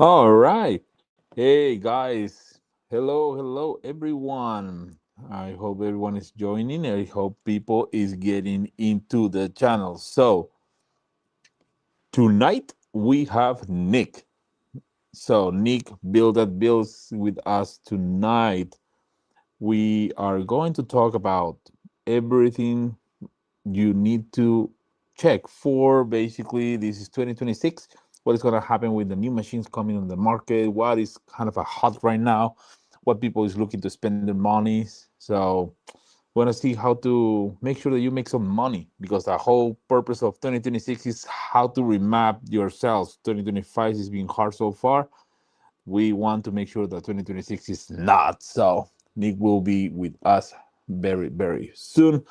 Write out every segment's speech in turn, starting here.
All right. Hey, guys. Hello, hello, everyone. I hope everyone is joining. I hope people is getting into the channel. So, tonight we have Nick. So, Nick build that builds with us tonight. We are going to talk about everything you need to check for. Basically, this is 2026. What is going to happen with the new machines coming on the market? What is kind of a hot right now? What people is looking to spend their money? So we want to see how to make sure that you make some money, because the whole purpose of 2026 is how to remap yourselves. 2025 is being hard so far. We want to make sure that 2026 is not. So Nick will be with us very, very soon.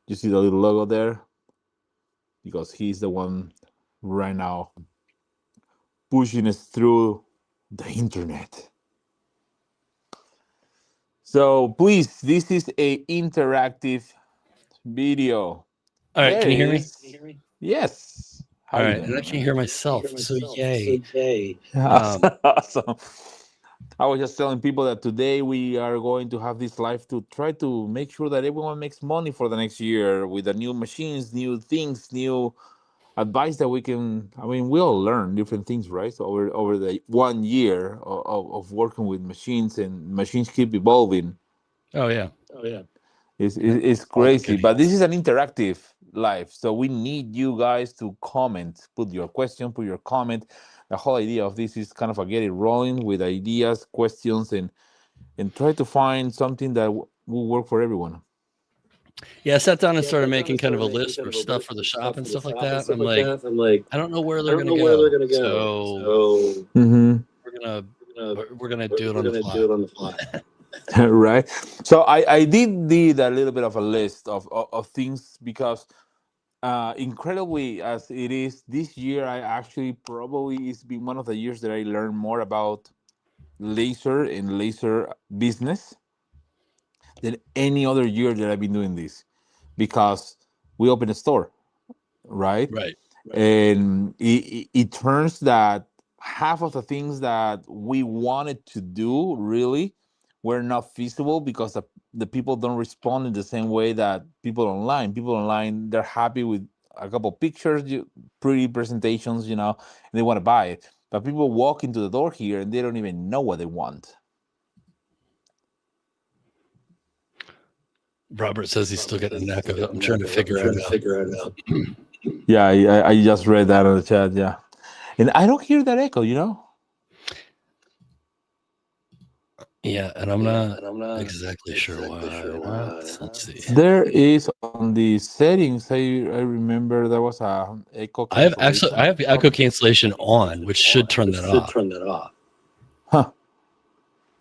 You see the little logo there, because he's the one right now pushing us through the internet. So please, this is a interactive video. All right, There can it you hear me? is. Yes. How All you right, and doing, I man? can't hear myself, so yay. Um, Awesome. Awesome. I was just telling people that today we are going to have this live to try to make sure that everyone makes money for the next year with the new machines, new things, new advice that we can. I mean, we all learn different things, right? So over the 1 year of working with machines, and machines keep evolving. oh yeah, and It's all the crazy, but this goodies. is an interactive live, so we need you guys to comment, put your question, put your comment. The whole idea of this is kind of a get it rolling with ideas, questions, and try to find something that will work for everyone. Yeah, I sat down and started making kind of a list for stuff for the shop and stuff like that. I'm like, I don't know where they're gonna go, so Hmm. we're gonna we're gonna do it on the fly. Right. So I did a little bit of a list of things, because incredibly as it is this year, I actually probably it's been one of the years that I learned more about laser and laser business than any other year that I've been doing this, because we opened a store, right? Right. And it turns that half of the things that we wanted to do really were not feasible, because the people don't respond in the same way that people online, they're happy with a couple pictures, pretty presentations, and they want to buy it. But people walk into the door here and they don't even know what they want. Robert says he's still getting an echo. I'm trying to figure it out. Yeah, I just read that on the chat. Yeah, and I don't hear that echo. Yeah, and I'm not exactly sure why not. Let's see. There is on the settings. I remember there was a echo I cancellation. have echo cancellation on, which should turn that off. Huh.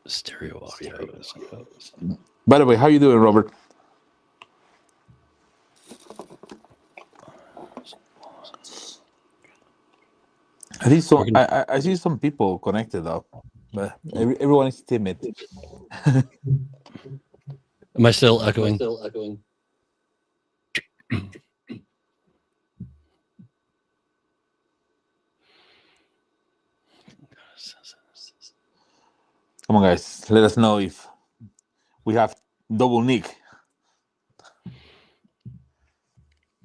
Stereo audio. By the way, how you doing, Robert? I think We're so. gonna. I see some people connected though, but everyone is timid. Am I still echoing? Come on, guys. Let us know if we have double Nick.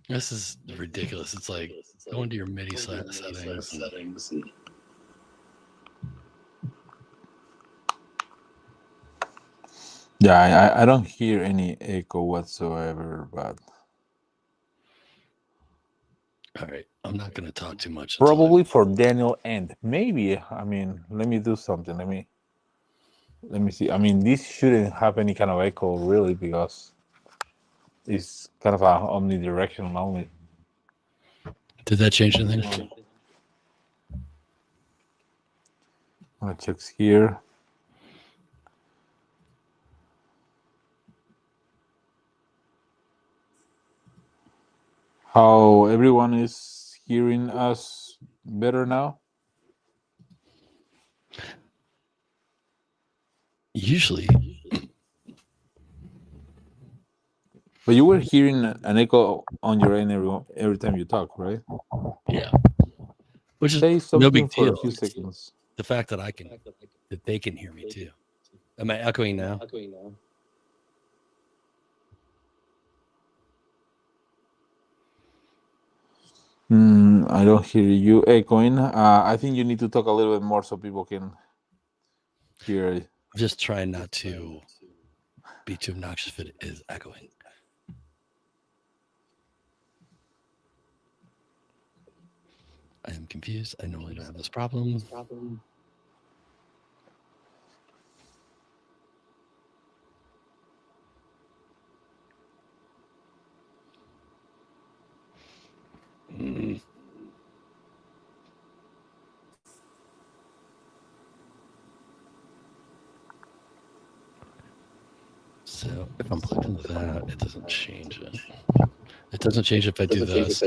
This is ridiculous. It's like go into your MIDI settings and Yeah, I don't hear any echo whatsoever, but all right. I'm not going to talk too much until I. probably for Daniel and maybe. I mean, let me do something. Let me see. I mean, this shouldn't have any kind of echo really, because it's kind of a omnidirectional only. Did that change anything? I'm gonna check here. How everyone is hearing us better now? Usually, But you were hearing an echo on your end every time you talk, right? yeah, which is Say no big something for a deal. few seconds. the fact that they can hear me too. Am I echoing now? I don't hear you echoing. I think you need to talk a little bit more so people can hear it. I'm just trying not to be too obnoxious if it is echoing. I am confused. I normally don't have this problem. So if I'm plugged into that, it doesn't change it. It doesn't change if I do this.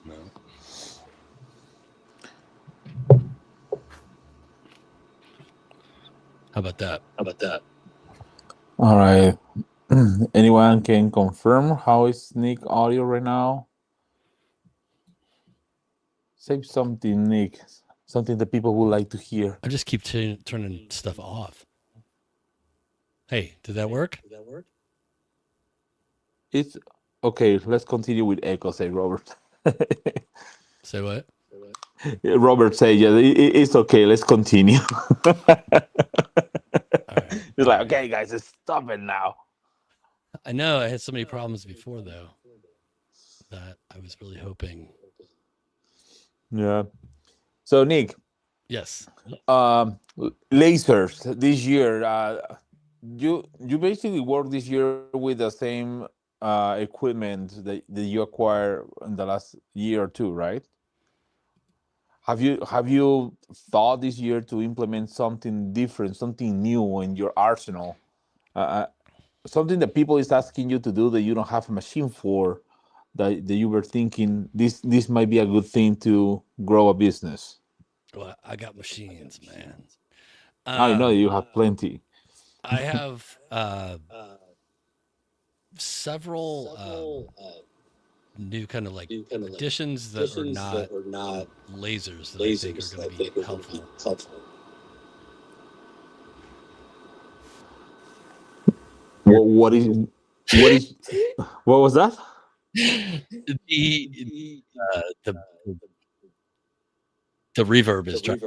No. How about that? All right. Anyone can confirm how is Nick audio right now? Say something, Nick. Something that people would like to hear. I just keep turning stuff off. Hey, did that work? It's okay. Let's continue with echo. Say Robert. Say what? Robert say, yeah, it's okay. Let's continue. Right. He's like, okay, guys, just stop it now. I know I had so many problems before though that I was really hoping. Yeah. So Nick. Yes. Lasers this year. You basically work this year with the same equipment that you acquired in the last year or two, right? Have you thought this year to implement something different, something new in your arsenal? Something that people is asking you to do that you don't have a machine for, that you were thinking this might be a good thing to grow a business. Well, I got machines, man. I know you have plenty. I have several new kind of like additions that are not lasers that I think are going to be helpful. What was that? The reverb is trying,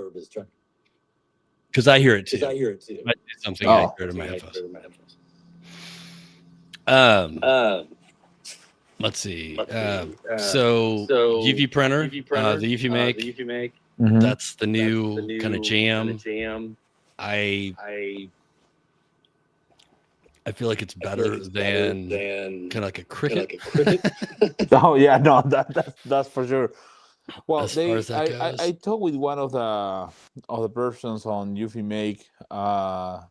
because I hear it too. I do something I hear it in my headphones. Let's see. So UV printer, the UV make. That's the new kind of jam. I feel like it's better than kind of like a cricket. Oh yeah, no, that's for sure. Well, As far as that goes. I talked with one of the persons on UV Make.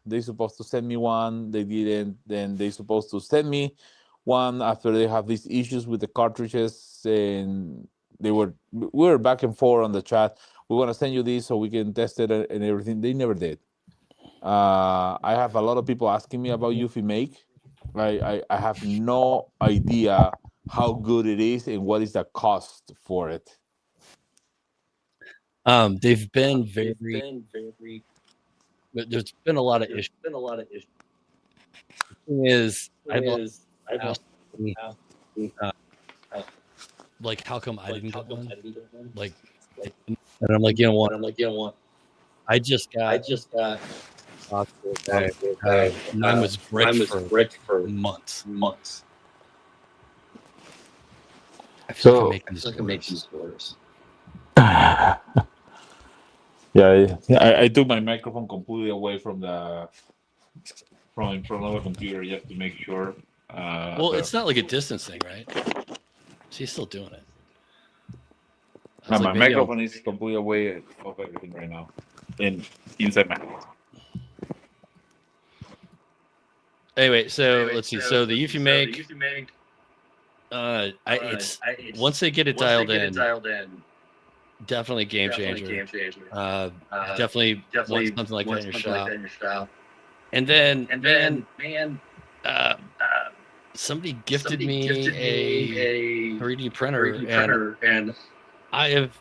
They supposed to send me one. They didn't. Then they supposed to send me one after they have these issues with the cartridges, and we were back and forth on the chat. We want to send you this so we can test it and everything. They never did. I have a lot of people asking me about UV Make. I have no idea how good it is and what is the cost for it. They've been very, but there's been a lot of issues. The thing is, like, how come I didn't get one? Like, and I'm like, you know what? I just got mine was bricked for months. I feel like I'm making these orders. Yeah, I took my microphone completely away from in front of the computer just to make sure. Well, it's not like a distance thing, right? She's still doing it. No, my microphone is completely away of everything right now, and inside my house. Anyway, so let's see. So the UV make, it's once they get it dialed in, definitely game changer. Definitely want something like that in your shop. And then, somebody gifted me a 3D printer, and I have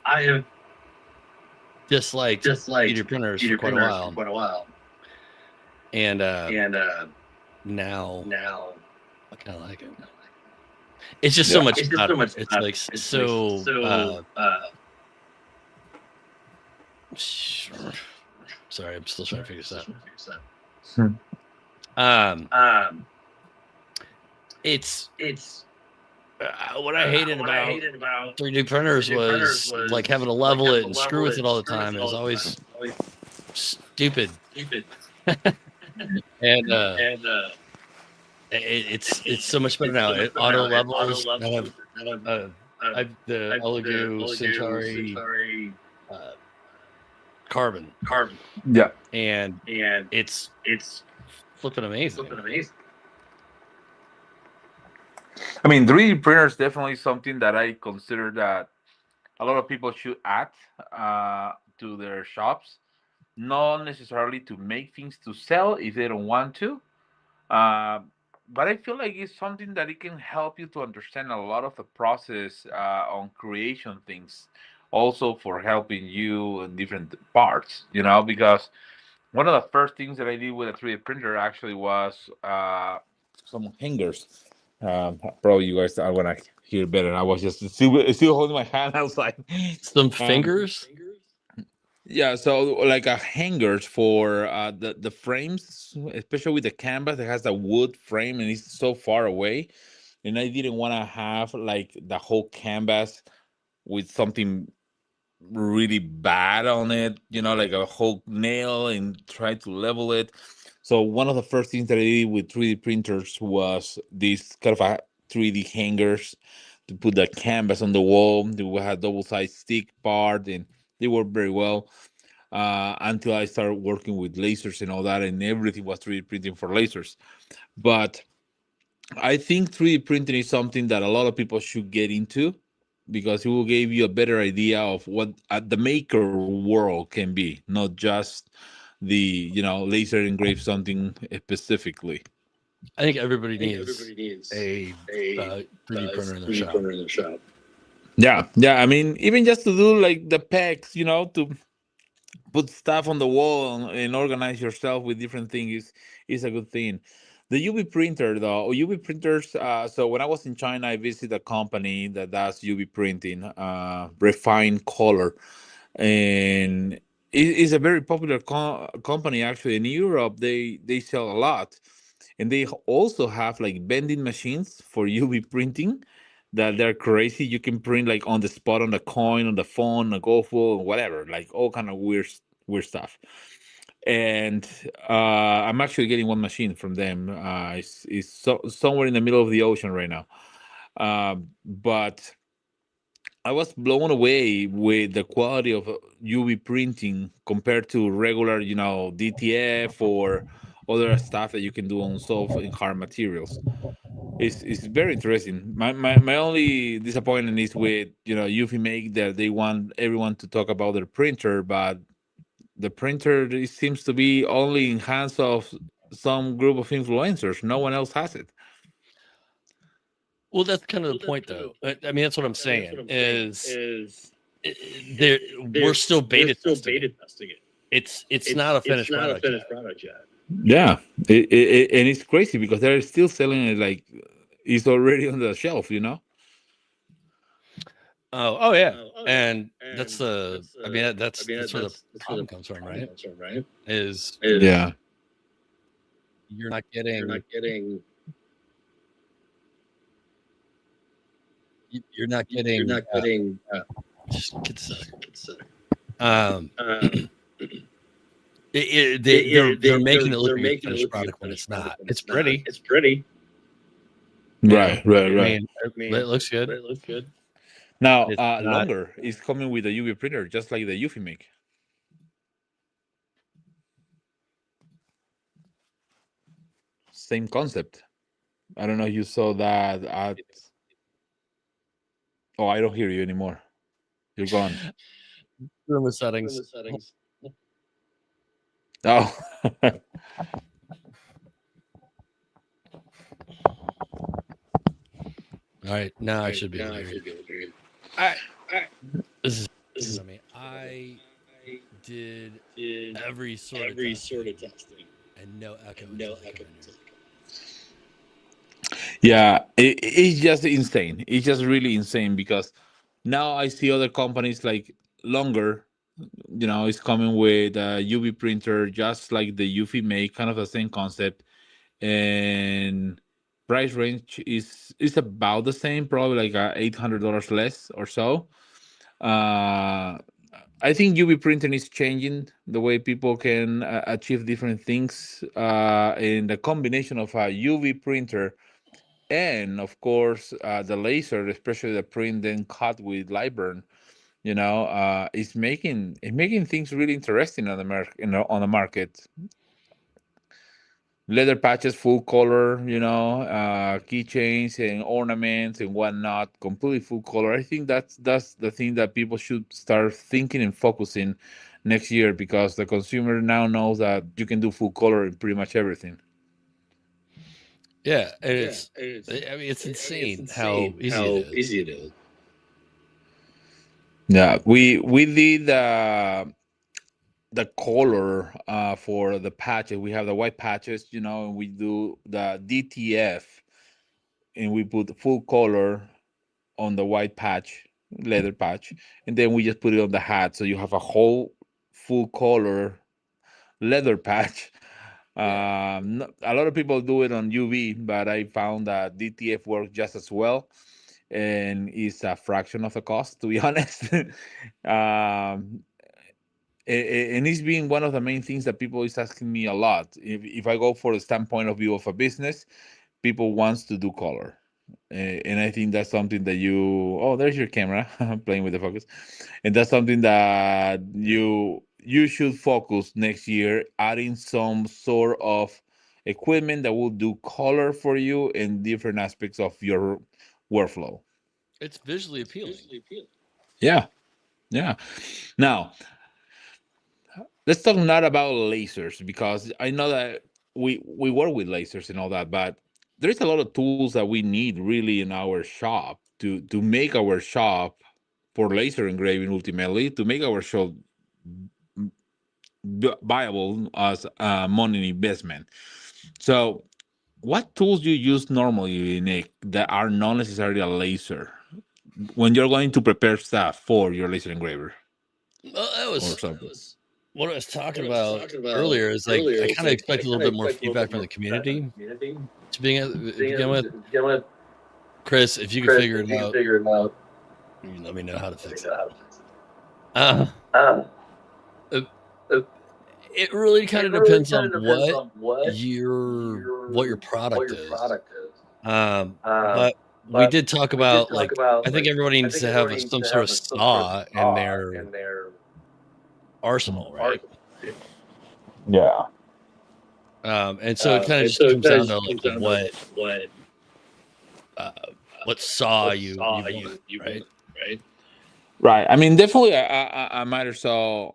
disliked 3D printers for quite a while, and now I kind of like it. It's just so much better. It's like so. Sorry, I'm still trying to figure this out. It's what I hated about 3D printers was like having to level it and screw with it all the time. It was always stupid. And it's so much better now. It auto levels. I have the Elegoo Centauri carbon. Yeah. And it's flipping amazing. I mean, 3D printers definitely something that I consider that a lot of people should add to their shops, not necessarily to make things to sell if they don't want to. Uh, but I feel like it's something that it can help you to understand a lot of the process on creation things, also for helping you in different parts, because one of the first things that I did with a 3D printer actually was some hangers. Probably you guys are gonna hear better. I was just still holding my hand. I was like, Some um, fingers. yeah. So like a hangers for the frames, especially with the canvas that has a wood frame and it's so far away, and I didn't want to have like the whole canvas with something really bad on it, like a whole nail and try to level it. So one of the first things that I did with 3D printers was this kind of a 3D hangers to put the canvas on the wall. They had double sided stick part and they worked very well until I started working with lasers and all that, and everything was 3D printing for lasers. But I think 3D printing is something that a lot of people should get into because it will give you a better idea of what the maker world can be, not just the laser engrave something specifically. I think everybody needs a 3D printer in their shop. Yeah, yeah. I mean, even just to do like the pegs, to put stuff on the wall and organize yourself with different things is a good thing. The UV printer though, UV printers. So when I was in China, I visited a company that does UV printing, refined color, and it is a very popular company actually in Europe. They sell a lot, and they also have like vending machines for UV printing that they're crazy. You can print like on the spot on the coin, on the phone, a golf ball, whatever, like all kind of weird stuff. And I'm actually getting one machine from them. It's somewhere in the middle of the ocean right now. But I was blown away with the quality of UV printing compared to regular, DTF or other stuff that you can do on soft and hard materials. It's very interesting. My only disappointment is with UV Make that they want everyone to talk about their printer, but the printer it seems to be only in hands of some group of influencers. No one else has it. Well, that's kind of the point, though. I mean, that's what I'm saying. Is there we're still beta testing it. It's not a finished product yet. Yeah, and it's crazy because they're still selling it like it's already on the shelf. Oh yeah, and that's the. I mean, that's where the problem comes from, right? Is Yeah. you're not getting you're not getting just get this out. They're making it look like a finished product when it's not. It's pretty. Yeah, Right, right, I right. mean, it looks good. Now, It's not. longer is coming with a UV printer, just like the UV Make. Same concept. I don't know if you saw that at. Oh, I don't hear you anymore. You're gone. Room with settings. Oh. All right, now I should be able to hear you. I this is I mean, every sort of testing and no echo until they come in here. Yeah, it's just insane. It's just really insane because now I see other companies like longer, it's coming with a UV printer, just like the UV make, kind of the same concept, and price range is about the same, probably like $800 less or so. Uh, I think UV printing is changing the way people can achieve different things, and the combination of a UV printer and of course the laser, especially the print then cut with light burn, is making things really interesting on the on the market. Leather patches, full color, keychains and ornaments and whatnot, completely full color. I think that's the thing that people should start thinking and focusing next year, because the consumer now knows that you can do full color in pretty much everything. Yeah, and I mean, it's insane how easy it is. Yeah, we did the color for the patches. We have the white patches, and we do the DTF, and we put full color on the white patch, leather patch, and then we just put it on the hat, so you have a whole full color leather patch. Yeah, A lot of people do it on UV, but I found that DTF works just as well, and is a fraction of the cost, to be honest. um, and it's been one of the main things that people is asking me a lot. If I go for the standpoint of view of a business, people wants to do color. And I think that's something that there's your camera playing with the focus, and that's something that you should focus next year, adding some sort of equipment that will do color for you in different aspects of your workflow. it's visually appealing. Yeah, yeah. Now, let's talk not about lasers, because I know that we work with lasers and all that, but there is a lot of tools that we need really in our shop to make our shop for laser engraving, ultimately to make our shop viable as a money investment. So, what tools do you use normally, Nick, that are not necessarily a laser when you're going to prepare stuff for your laser engraver Well, that or was something? what I was talking about earlier. Is like I kind of expect a little bit more feedback from the community to begin with. Chris, if you could figure it out, you can let me know how to fix it. Uh, uh, it really kind of depends on what your product is. But we did talk about, like, I think everybody needs to have some sort of saw in their arsenal, right? Yeah. And so it kind of just comes down to like uh, what saw you want, right? Right. I mean, definitely a miter saw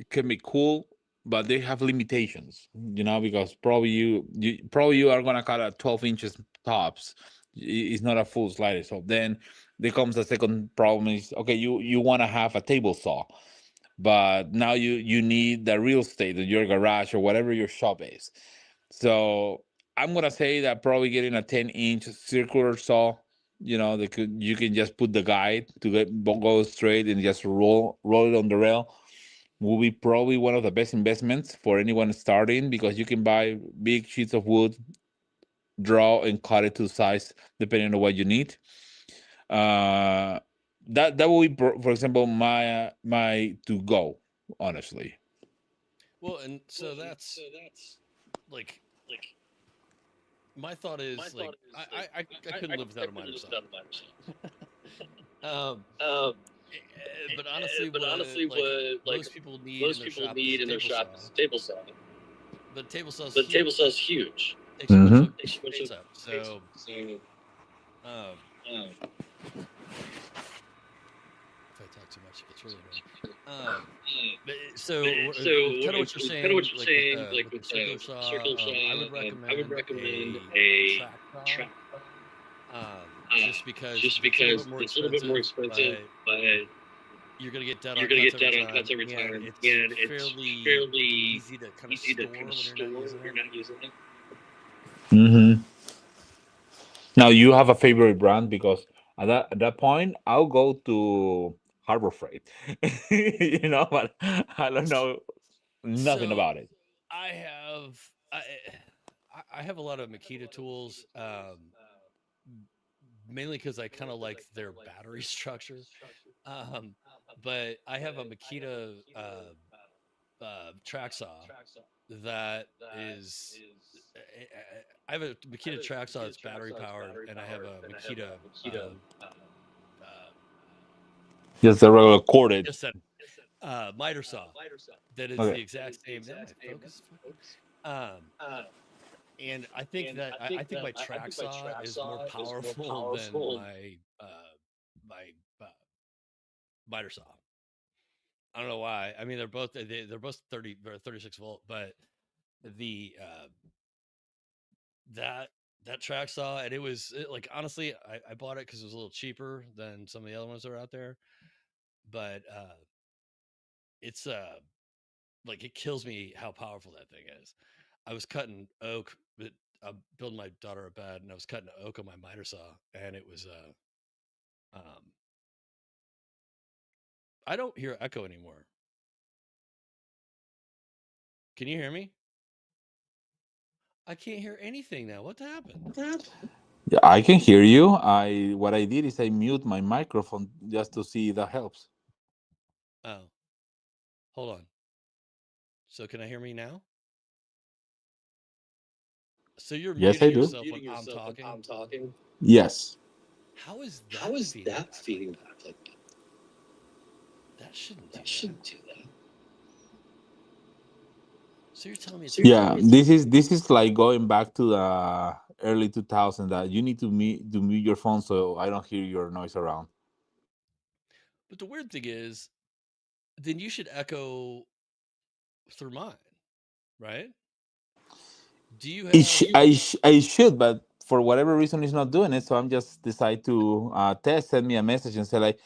can be cool, but they have limitations, because probably you are gonna cut at 12 inches tops. It's not a full slider. So then there comes the second problem is, okay, you want to have a table saw, but now you need the real estate in your garage or whatever your shop is. So I'm gonna say that probably getting a 10-inch circular saw, you can just put the guide to go straight and just roll it on the rail, will be probably one of the best investments for anyone starting, because you can buy big sheets of wood, draw and cut it to size depending on what you need. Uh, that will be, for example, my to go, honestly. Well, and so that's like my thought is like I couldn't live without a miter saw. um, but honestly, what like most people need in their shop is a table saw. But a table saw is huge. Takes too much Mm-hmm. of space up. So um, if I talk too much, it gets really annoying. So kind of what you're saying, like with the circular saw, I would recommend a track saw, just because it's a little bit more expensive, but you're going to get dead on cuts every time, and it's fairly easy to kind of store when you're not using it. Hmm. Now you have a favorite brand because at that point I'll go to Harbor Freight, but I don't know nothing So about it. I have I have a lot of Makita tools, mainly because I kind of like their battery structure. Um, but I have a Makita track saw that is. I have a Makita track saw that's battery powered, and I have a Makita uh, Just the regular corded. just that miter saw that is Okay. the exact same. Now my focus is fucking. Um, and I think my track saw is more powerful than my miter saw. I don't know why. I mean, they're both 30 or 36 volt, but the that that track saw, and like, honestly, I bought it because it was a little cheaper than some of the other ones that are out there, but it's like, it kills me how powerful that thing is. I was cutting oak, but I'm building my daughter a bed, and I was cutting oak on my miter saw, and it was um I don't hear echo anymore. Can you hear me? I can't hear anything now. What happened? Yeah, I can hear you. What I did is I mute my microphone just to see if that helps. Oh, hold on. So can I hear me now? So you're Yes, I muting do. yourself when I'm talking? Yes. How is that feeding back like that? That shouldn't do that. So you're telling me it's Yeah, not. this is like going back to the early 2000s that you need to mute your phone so I don't hear your noise around. But the weird thing is, then you should echo through mine, right? Do you have I should, but for whatever reason, it's not doing it. So I'm just decide to test, send me a message and say like,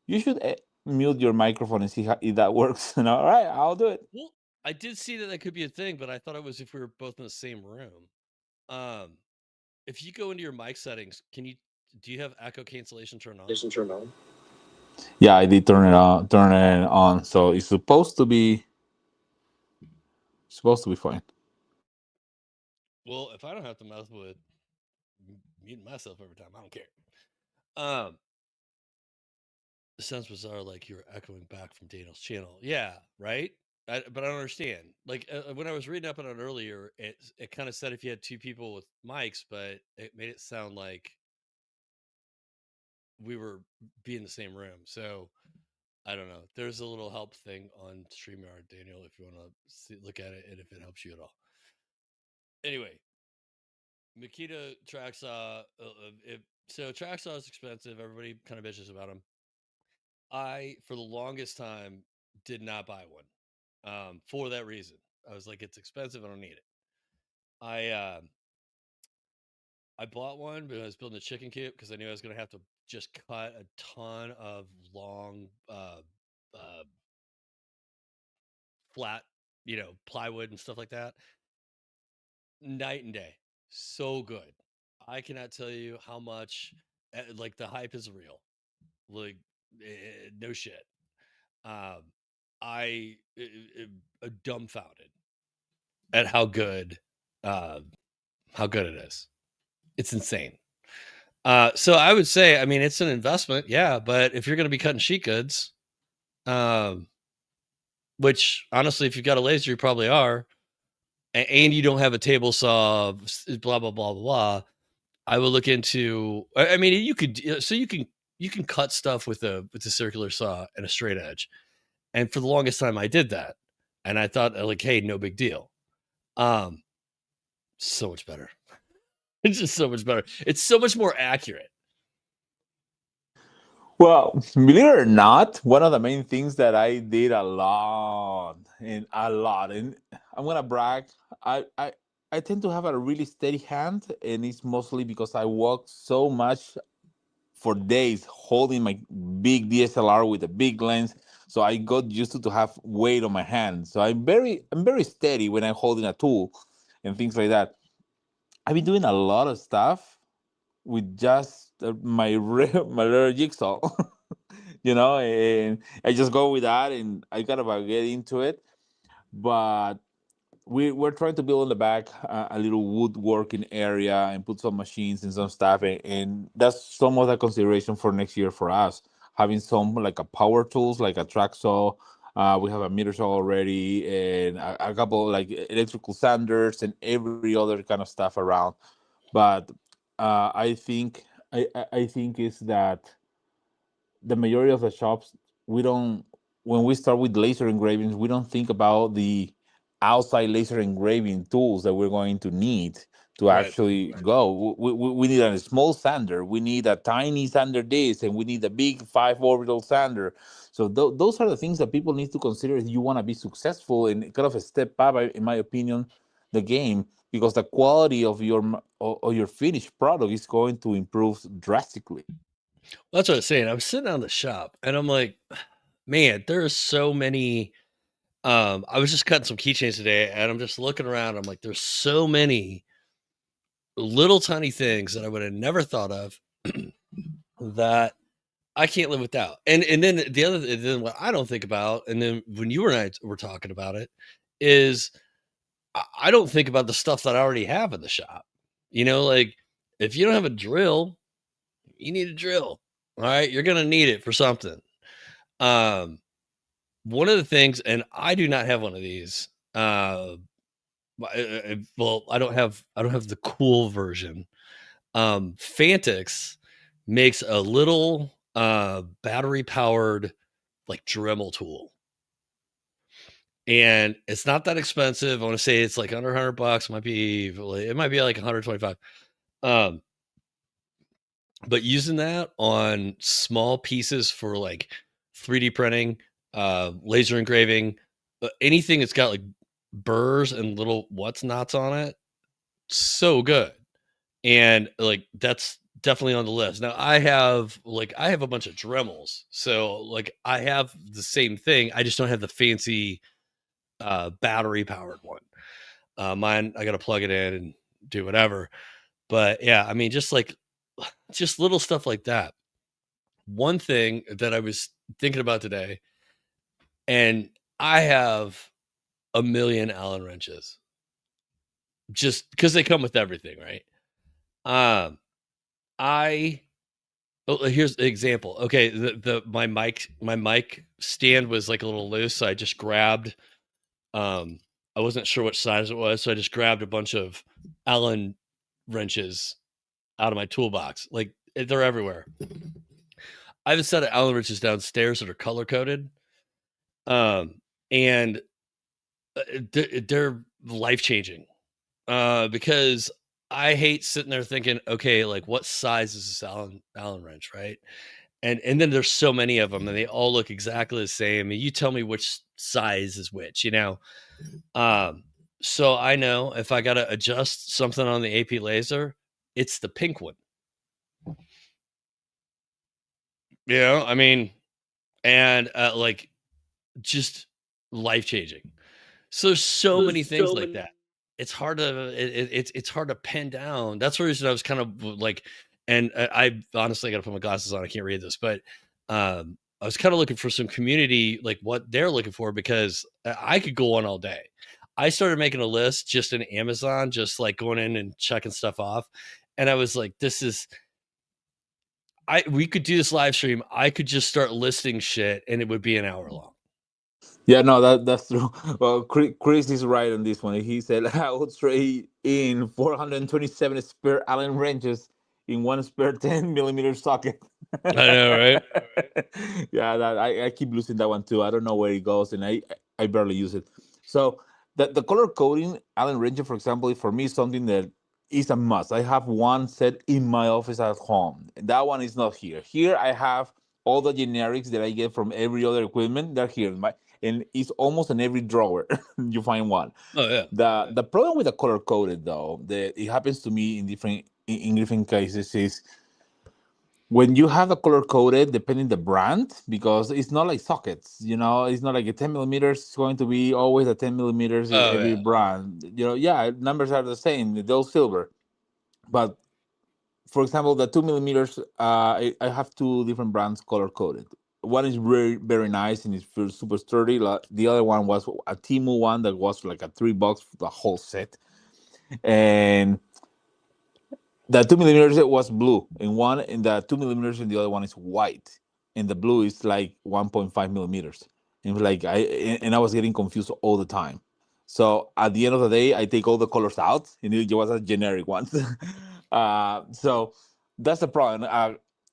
you should mute your microphone and see how, if that works. And all right, I'll do it. well, I did see that could be a thing, but I thought it was if we were both in the same room. Um, if you go into your mic settings, do you have echo cancellation turned on? Yeah, I did turn it on. So it's supposed to be fine. Well, if I don't have to mess with muting myself every time, I don't care. Um, it sounds bizarre, like you were echoing back from Daniel's channel. Yeah, right. But I don't understand. Like, when I was reading up on it earlier, it kind of said if you had two people with mics, but it made it sound like we were be in the same room. So I don't know. There's a little help thing on StreamYard, Daniel, if you want to look at it and if it helps you at all. Anyway, Makita track saw. So track saw is expensive. Everybody kind of bitches about them. I, for the longest time, did not buy one. For that reason, I was like, it's expensive. I don't need it. I uh, I bought one, but I was building a chicken coop because I knew I was going to have to just cut a ton of long, uh, flat, plywood and stuff like that. Night and day, so good. I cannot tell you how much. Like, the hype is real. Like, no shit. Um, I am dumbfounded at uh, how good it is. It's insane. So I would say, I mean, it's an investment, yeah. But if you're going to be cutting sheet goods, um, which honestly, if you've got a laser, you probably are, and you don't have a table saw, blah blah blah blah blah. I would look into. I mean, you could, so you can cut stuff with a circular saw and a straight edge, and for the longest time, I did that, and I thought, like, hey, no big deal. Um, so much better. It's just so much better. It's so much more accurate. Well, believe it or not, one of the main things that I did and I'm gonna brag. I I I tend to have a really steady hand, and it's mostly because I walk so much for days holding my big DSLR with a big lens. So I got used to have weight on my hand. So I'm very steady when I'm holding a tool and things like that. I've been doing a lot of stuff with just my little jigsaw, and I just go with that, and I gotta get into it. But we're trying to build in the back a little woodworking area and put some machines and some stuff, and that's some of the consideration for next year for us, having some like a power tools like a track saw. We have a meter saw already, and a couple like electrical sanders and every other kind of stuff around. But I think I think is that the majority of the shops, we don't, when we start with laser engravings, we don't think about the outside laser engraving tools that we're going to need to Right. actually go. We need a small sander, we need a tiny sander this, and we need a big 5 orbital sander. So those are the things that people need to consider if you want to be successful and kind of a step up, in my opinion, the game, because the quality of your finished product is going to improve drastically. That's what I was saying. I was sitting on the shop and I'm like, man, there are so many. I was just cutting some keychains today and I'm just looking around. I'm like, there's so many little tiny things that I would have never thought of that I can't live without. And then the other, then what I don't think about, and then when you and I were talking about it, is I don't think about the stuff that I already have in the shop. Like if you don't have a drill, you need a drill. All right, you're gonna need it for something. Um, One of the things, and I do not have one of these. Well, I don't have the cool version. Fantix makes a little battery powered like Dremel tool, and it's not that expensive. I want to say it's like under $100. It might be like 125. Um, but using that on small pieces for like 3D printing, laser engraving, anything that's got like burrs and little what's nots on it, so good. And like that's definitely on the list. Now I have a bunch of Dremels, so like I have the same thing. I just don't have the fancy battery powered one. Mine, I got to plug it in and do whatever. But yeah, I mean, just little stuff like that. One thing that I was thinking about today, and I have a million Allen wrenches just because they come with everything, right? Um, I Here's the example. Okay, my mic stand was like a little loose, so I just grabbed. Um, I wasn't sure which size it was, so I just grabbed a bunch of Allen wrenches out of my toolbox. Like they're everywhere. I have a set of Allen wrenches downstairs that are color coded. Um, and they're life changing. Because I hate sitting there thinking, okay, like what size is this Allen wrench, right? And then there's so many of them, and they all look exactly the same. And you tell me which size is which. Um, so I know if I got to adjust something on the AP laser, it's the pink one. I mean, and like just life changing. So there's so many things like that. It's hard to pin down. That's the reason I was kind of like, and I honestly got to put my glasses on. I can't read this, but I was kind of looking for some community, like what they're looking for, because I could go on all day. I started making a list just in Amazon, just like going in and checking stuff off, and I was like, this is. We could do this live stream. I could just start listing shit, and it would be an hour long. Yeah, no, that's true. Well, Chris is right on this one. He said I would trade in 427 spare Allen wrenches in one spare 10 millimeter socket. I know, right? Yeah, I keep losing that one too. I don't know where it goes, and I barely use it. So the color coding Allen wrenches, for example, for me is something that is a must. I have one set in my office at home. That one is not here. Here I have all the generics that I get from every other equipment. They're here. And it's almost in every drawer you find one. Oh yeah. The problem with the color coded though, that it happens to me in different cases, is when you have the color coded, depending the brand, because it's not like sockets, it's not like a 10 millimeters is going to be always a 10 millimeters in Oh every yeah. brand. Yeah, numbers are the same, they'll silver. But for example, the 2 millimeters, I have two different brands color coded. One is very very nice and it's feels super sturdy. The other one was a Timu one that was like a $3 for the whole set, and the 2 millimeters it was blue in one, and the 2 millimeters in the other one is white, and the blue is like 1.5 millimeters. And it was like I was getting confused all the time. So at the end of the day, I take all the colors out, and it was a generic one. So that's the problem.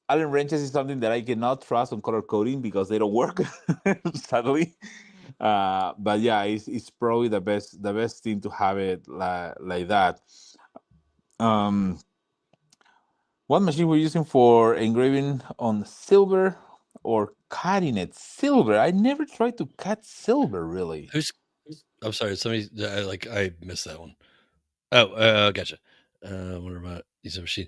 Allen wrenches is something that I cannot trust on color coding because they don't work, sadly. But yeah, it's probably the best thing to have it like that. Um, what machine we're using for engraving on silver or cutting it silver? I never tried to cut silver really. Who's? I'm sorry. Somebody I missed that one. Oh, gotcha. Wonder about use a machine.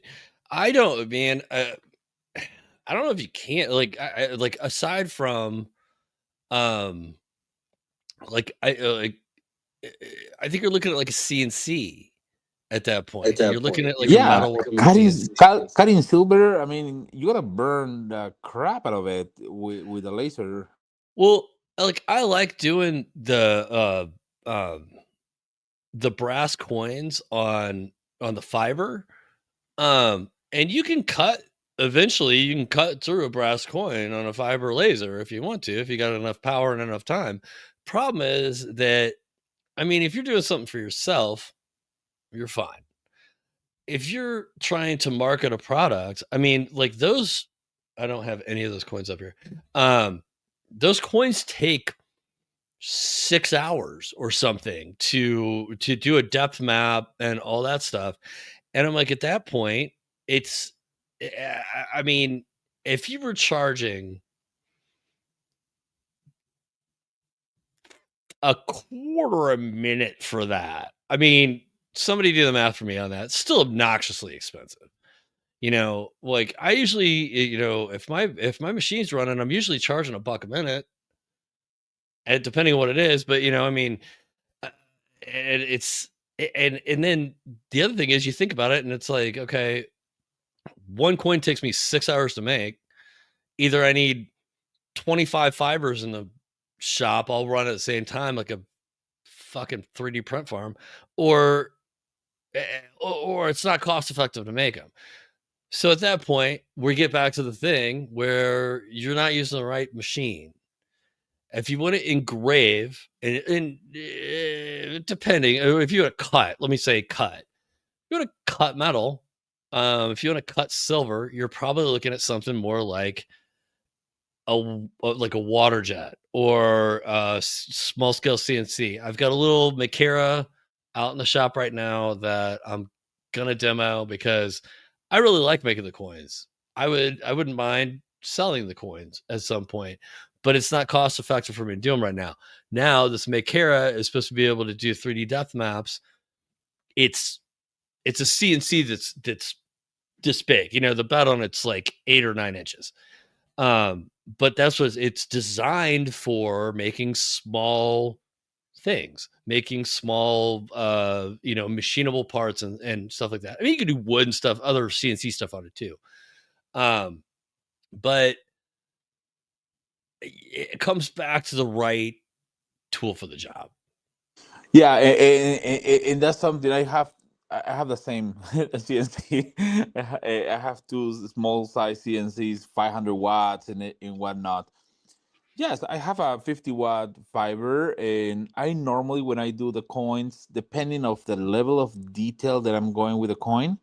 I don't, man. I don't know if you can't like aside from um like uh, I think you're looking at like a CNC at that point. You're looking at like a Yeah, metalworking cutting CNC. cutting silver. I mean, you gotta burn the crap out of it with a laser. Well, like I like doing the brass coins on the fiber. And you can cut eventually you can cut through a brass coin on a fiber laser if you want to, if you got enough power and enough time. Problem is that I mean, if you're doing something for yourself, you're fine. If you're trying to market a product, I mean, like those I don't have any of those coins up here. Um those coins take 6 hours or something to do a depth map and all that stuff. And I'm like, at that point, it's, I mean, if you were charging a quarter a minute for that, I mean, somebody do the math for me on that. It's still obnoxiously expensive. Like I usually, if my machine's running, I'm usually charging $1 a minute, and depending on what it is. But I mean, uh, and it's and then the other thing is you think about it, and it's like, okay, one coin takes me 6 hours to make. Either I need 25 fibers in the shop all run at the same time like a fucking 3D print farm, or or it's not cost effective to make them. So at that point, we get back to the thing where you're not using the right machine. If you want to engrave, and depending, if you want to cut, let me say cut, you want to cut metal. If you want to cut silver, you're probably looking at something more like like a water jet or small scale CNC. I've got a little Makera out in the shop right now that I'm gonna demo because I really like making the coins. I wouldn't mind selling the coins at some point, but it's not cost effective for me to do them right now. Now this Makera is supposed to be able to do 3D depth maps. It's it's a CNC that's this big. The bed on it's like 8 or 9 inches. But that's what it's designed for, making small things, making small machinable parts and stuff like that. I mean, you can do wood and stuff, other CNC stuff on it too. Um, but it comes back to the right tool for the job. Yeah, and that's something I have. I have the same CNC. I have two small size CNCs, 500 watts and whatnot. Yes, I have a 50-watt fiber, and I normally when I do the coins, depending of the level of detail that I'm going with the coin,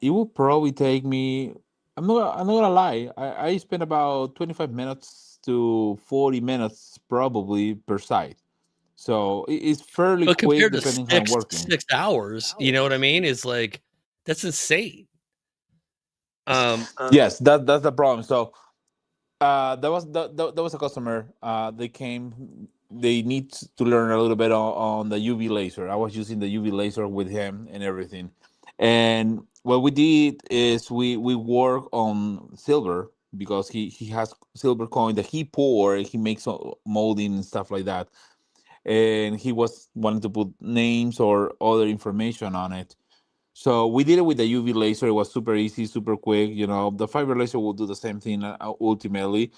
it will probably take me. I'm not gonna lie. I spend about 25 minutes to 40 minutes probably per side. So it's fairly But quick compared to depending how I'm six working. six hours, you know what I mean? Is like that's insane. Um, Yes, that's the problem. So that was a customer. They came. They need to learn a little bit on the UV laser. I was using the UV laser with him and everything, And what we did is we work on silver because he has silver coin that he pour, he makes molding and stuff like that. And he was wanting to put names or other information on it. So we did it with the UV laser. It was super easy, super quick. The fiber laser will do the same thing ultimately.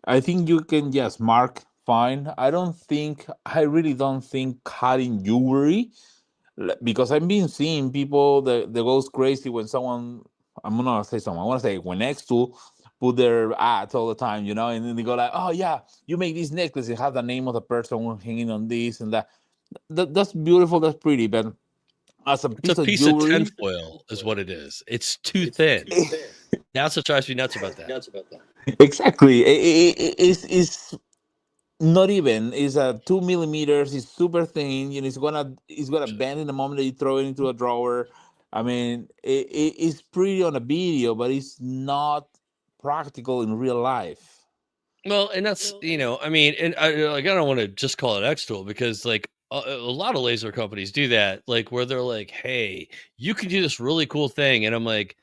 I think you can just mark fine. I really don't think cutting jewelry, because I've been seeing people that goes crazy when someone, I'm gonna say someone, I wanna say when next to put their ads all the time, and then they go like, oh yeah, you make this necklace, it has the name of the person hanging on this and that. That's beautiful, that's pretty, but as a It's a piece of piece of jewelry. tinfoil, is what it is. It's too thin. That's what drives me nuts about that. Exactly. It's not even. It's a 2 millimeters. It's super thin. It's gonna bend in the moment that you throw it into a drawer. I mean, it's pretty on a video, but it's not practical in real life. Well, and that's, I mean, and I don't want to just call it X tool, because like a lot of laser companies do that, like where they're like, hey, you can do this really cool thing. And I'm like,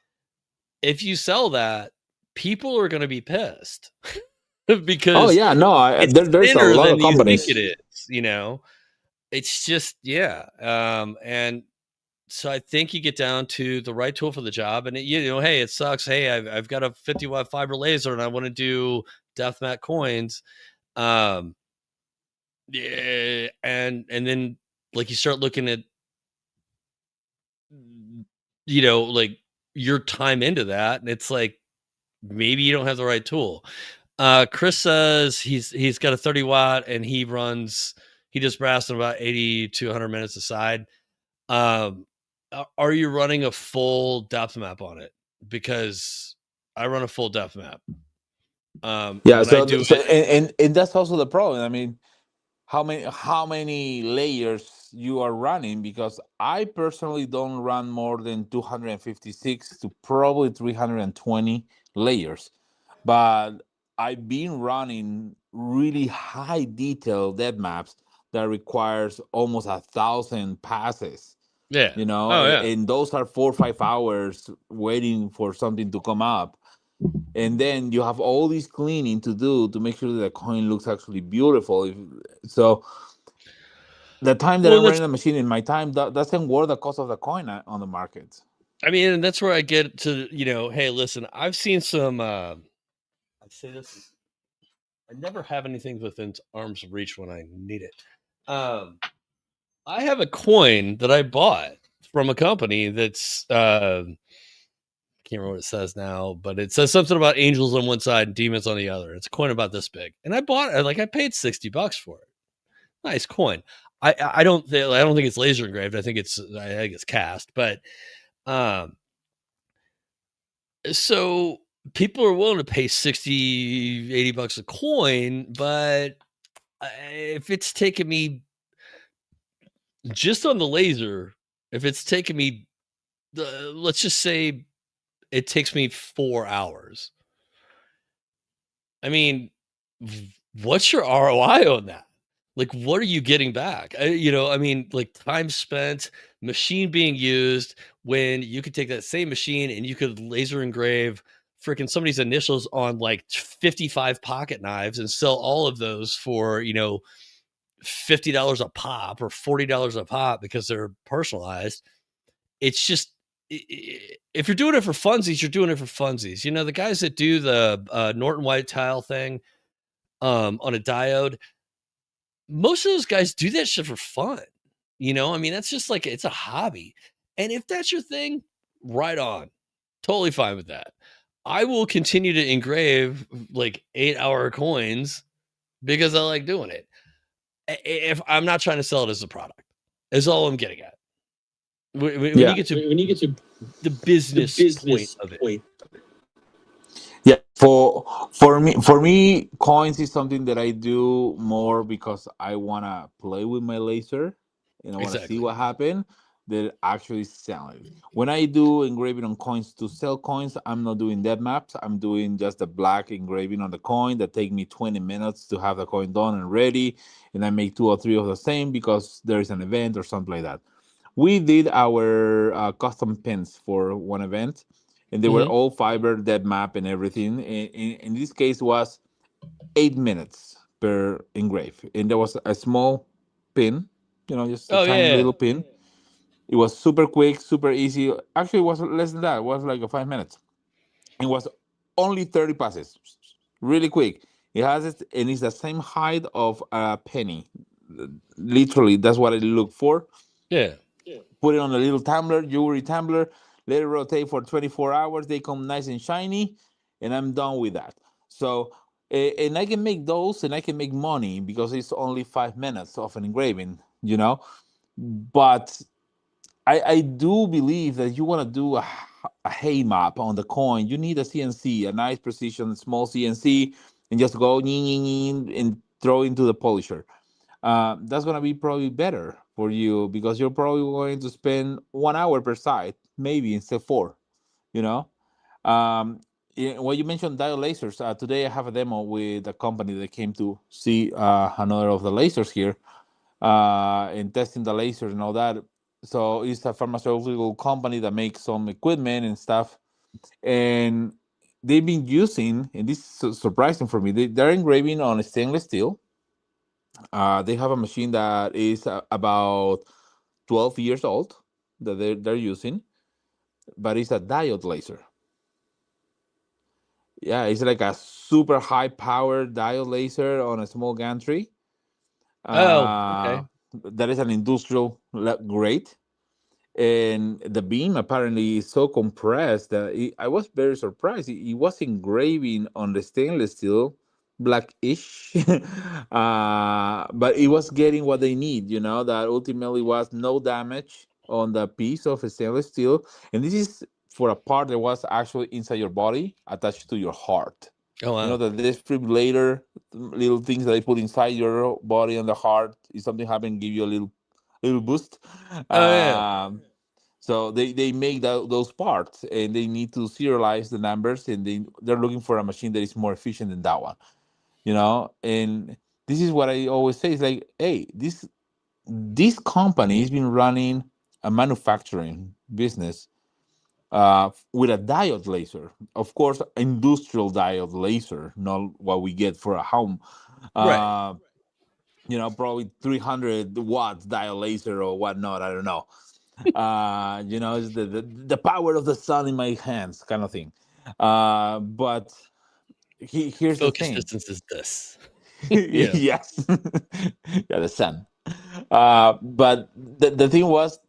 if you sell that, people are going to be pissed Oh because yeah, no. it's There's a thinner lot than of you think companies. it is. It's just, yeah. And so I think you get down to the right tool for the job, and hey, it sucks. Hey, I've got a 50-watt fiber laser and I want to do death mat coins. Um, yeah, and then like you start looking at, like your time into that, and it's like maybe you don't have the right tool. Chris says he's got a 30-watt and he does brass in about 80 to 100 minutes aside. Um, are you running a full depth map on it? Because I run a full depth map. And Yeah. when I So do so it, and that's also the problem. I mean, how many layers you are running, because I personally don't run more than 256 to probably 320 layers, but I've been running really high detail dead maps that requires almost 1,000 passes, yeah, oh yeah. and those are 4 or 5 hours waiting for something to come up, and then you have all this cleaning to do to make sure that the coin looks actually beautiful. So the time that Well, I'm that's, running the machine in my time doesn't worth the cost of the coin on the market. I mean, and that's where I get to, hey, listen, I've seen some. I say this, I never have anything within arm's reach when I need it. Um, I have a coin that I bought from a company that's I can't remember what it says now, but it says something about angels on one side and demons on the other. It's a coin about this big, and I bought it. Like I paid $60 for it. Nice coin. I don't think it's laser engraved. I think it's cast, but um, so people are willing to pay 60, $80 a coin, but if it's taking me just on the laser, if it's taking me, let's just say it takes me 4 hours. I mean, what's your ROI on that? Like, what are you getting back? I mean, like time spent, machine being used, when you could take that same machine and you could laser engrave freaking somebody's initials on like 55 pocket knives and sell all of those for, $50 a pop or $40 a pop because they're personalized. It's just, if you're doing it for funsies, you're doing it for funsies. The guys that do the Norton white tile thing on a diode, most of those guys do that shit for fun. I mean, that's just like, it's a hobby. And if that's your thing, right on. Totally fine with that. I will continue to engrave like 8-hour coins because I like doing it. If I'm not trying to sell it as a product, is all I'm getting at. When you Yeah. get to the business point of it. Yeah, for me, coins is something that I do more because I wanna play with my laser and I wanna see Exactly. what happen than actually selling. When I do engraving on coins to sell coins, I'm not doing dead maps. I'm doing just the black engraving on the coin that take me 20 minutes to have the coin done and ready, and I make two or three of the same because there is an event or something like that. We did our custom pins for one event, and they were Hmm. all fiber, depth map, and everything. In this case, was 8 minutes per engrave, and there was a small pin, just a Oh tiny yeah, little pin. It was super quick, super easy. Actually, it was less than that. It was like a 5 minutes. It was only 30 passes, really quick. It has it, and it's the same height of a penny. Literally, that's what I look for. yeah. Put it on a little tumbler, jewelry tumbler, let it rotate for 24 hours. They come nice and shiny, and I'm done with that. So, and I can make those and I can make money because it's only 5 minutes of an engraving. But I do believe that you want to do a hay map on the coin. You need a CNC, a nice precision, small CNC, and just go and throw into the polisher. That's gonna be probably better for you because you're probably going to spend 1 hour per side, maybe instead of four. You know. Well, you mentioned diode lasers. Today I have a demo with a company that came to see another of the lasers here and testing the lasers and all that. So it's a pharmaceutical company that makes some equipment and stuff, and they've been using, and this is surprising for me. They're engraving on stainless steel. They have a machine that is about 12 years old that they're using, but it's a diode laser. Yeah, it's like a super high powered diode laser on a small gantry. Oh, Uh, okay. that is an industrial grade, and the beam apparently is so compressed that I was very surprised. It was engraving on the stainless steel, blackish, but it was getting what they need. That ultimately was no damage on the piece of stainless steel, and this is for a part that was actually inside your body, attached to your heart. Oh wow. The defibrillator, little things that they put inside your body and the heart. If something happened, give you a little boost. Oh yeah. So they make those parts, and they need to serialize the numbers, and they're looking for a machine that is more efficient than that one. And this is what I always say. It's like, hey, this company has been running a manufacturing business with a diode laser. Of course, industrial diode laser, not what we get for a home. Right. Uh, probably 300 watts diode laser or whatnot. I don't know. It's the power of the sun in my hands, kind of thing. But here's the Focus thing. distance is this. Yeah. Yes, yeah, the sun. But the thing was,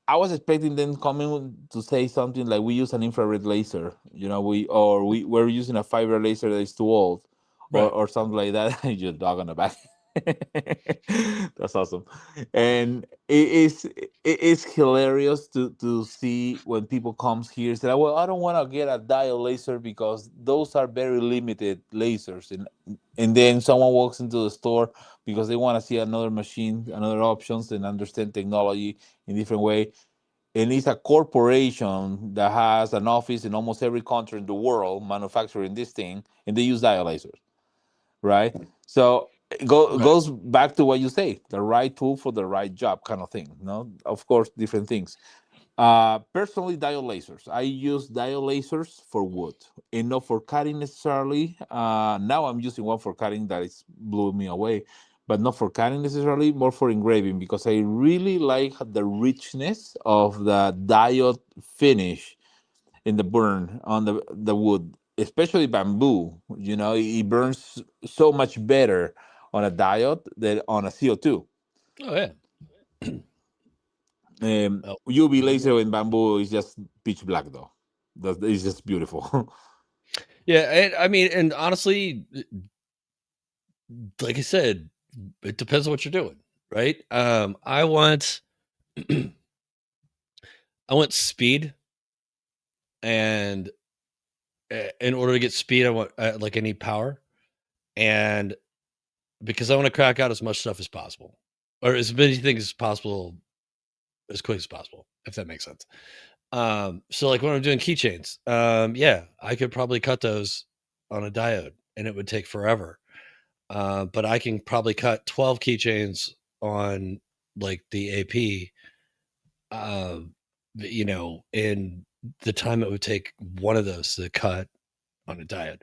I was expecting them coming to say something like, we use an infrared laser, we're using a fiber laser that is too old, or Right. or something like that. Your dog on the back. That's awesome, and it's hilarious to see when people comes here and say, well, I don't want to get a diode laser because those are very limited lasers, and then someone walks into the store because they want to see another machine, another options, and understand technology in different way. And it's a corporation that has an office in almost every country in the world manufacturing this thing, and they use dialyzers, right? So it Right. goes back to what you say, the right tool for the right job kind of thing. Of course, different things. Personally, diode lasers. I use diode lasers for wood and not for cutting necessarily. Now I'm using one for cutting that is blew me away, but not for cutting necessarily, more for engraving because I really like the richness of the diode finish in the burn on the wood, especially bamboo. It burns so much better on a diode than on a CO2. Oh yeah. Oh. UV laser in bamboo is just pitch black though. It's just beautiful. Yeah, and I mean, and honestly, like I said, it depends on what you're doing, right? I want speed, and in order to get speed, I want like I need power, and because I want to crack out as much stuff as possible, or as many things as possible, as quick as possible, if that makes sense. So like when I'm doing keychains, yeah, I could probably cut those on a diode, and it would take forever. But I can probably cut 12 keychains on like the AP, you know, in the time it would take one of those to cut on a diode.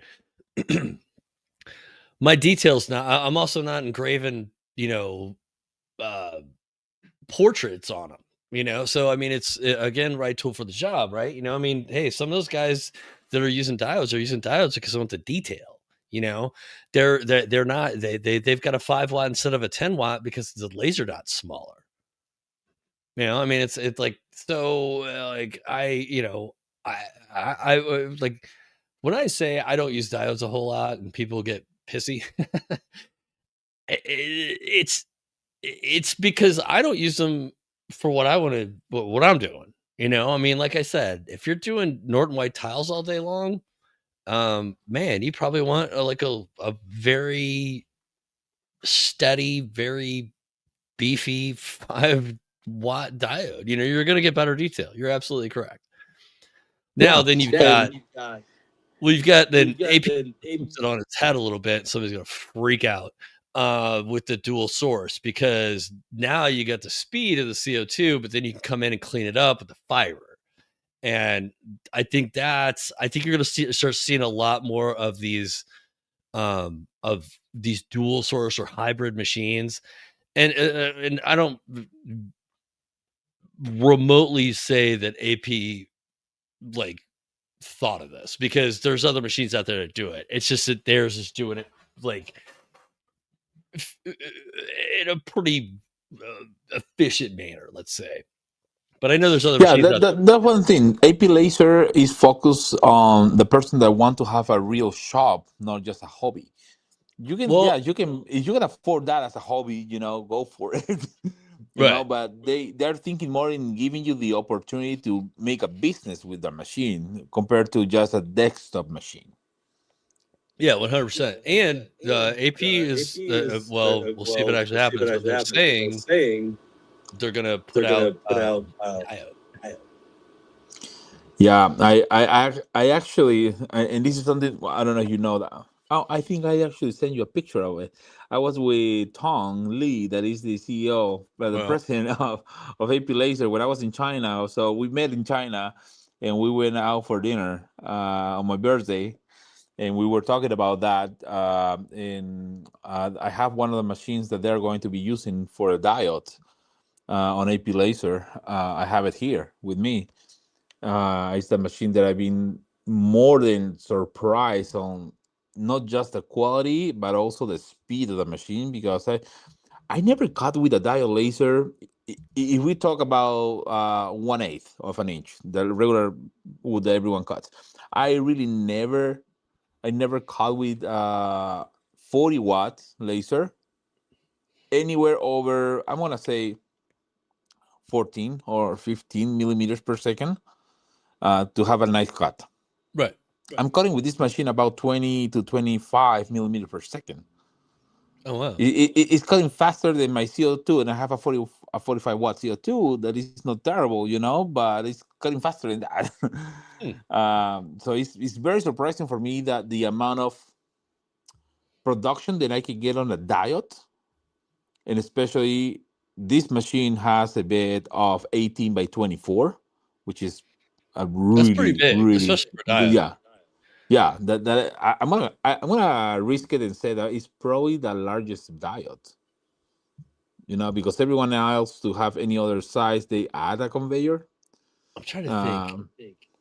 My details now, I'm also not engraving, you know, uh, portraits on them, you know? So, I mean, it's again, right tool for the job, right? You know, I mean, hey, some of those guys that are using diodes are using diodes because they want the detail. You know, they're not they've got a 5 watt instead of a 10 watt because the laser dot's smaller. You know, I mean, it's like so like you know, like when I say I don't use diodes a whole lot and people get pissy, it's it's because I don't use them for what I want to what I'm doing. You know, I mean, like I said, if you're doing Norton white tiles all day long, man, you probably want a very steady, very beefy 5 watt diode. You know, you're going to get better detail. You're absolutely correct. Now, Yeah, then you've and got we've got then AP flips it on its head a little bit. Somebody's going to freak out with the dual source because now you got the speed of the CO2, but then you can come in and clean it up with the fiber. And I think you're going to start seeing a lot more of these dual source or hybrid machines. And I don't remotely say that AP like thought of this because there's other machines out there that do it. It's just that theirs is doing it like in a pretty efficient manner, let's say. But I know there's other yeah, machines out there. that one thing. AP Laser is focused on the person that want to have a real shop, not just a hobby. You can, yeah, Well, you can, if you can afford that as a hobby, go for it. right. But they're thinking more in giving you the opportunity to make a business with the machine compared to just a desktop machine. Yeah, 100%. And AP is well, we'll see if it actually happens, but they're saying they're going to put out diode. Yeah, I actually, and this is something I don't know if you know that. Oh, I think I actually sent you a picture of it. I was with Tong Lee, that is the CEO, the Well, president of AP Laser, when I was in China. So we met in China, and we went out for dinner on my birthday, and we were talking about that. And I have one of the machines that they're going to be using for a diode on AP Laser. I have it here with me. It's the machine that I've been more than surprised on, not just the quality but also the speed of the machine, because I never cut with a diode laser. If we talk about 1/8 of an inch, the regular wood that everyone cuts, I really never cut with 40-watt laser anywhere over, I'm gonna say 14 or 15 millimeters per second to have a nice cut. right. I'm cutting with this machine about 20 to 25 millimeter per second. Oh, wow. It's cutting faster than my CO2, and I have a 45-watt CO2 that is not terrible, but it's cutting faster than that. Hmm. So it's very surprising for me that the amount of production that I can get on a diode, and especially this machine has a bed of 18 by 24, which is a That's pretty really, big, really, especially for diode. yeah. Yeah, I'm gonna risk it and say that it's probably the largest diode. Because everyone else to have any other size, they add a conveyor. I'm trying to think. Um,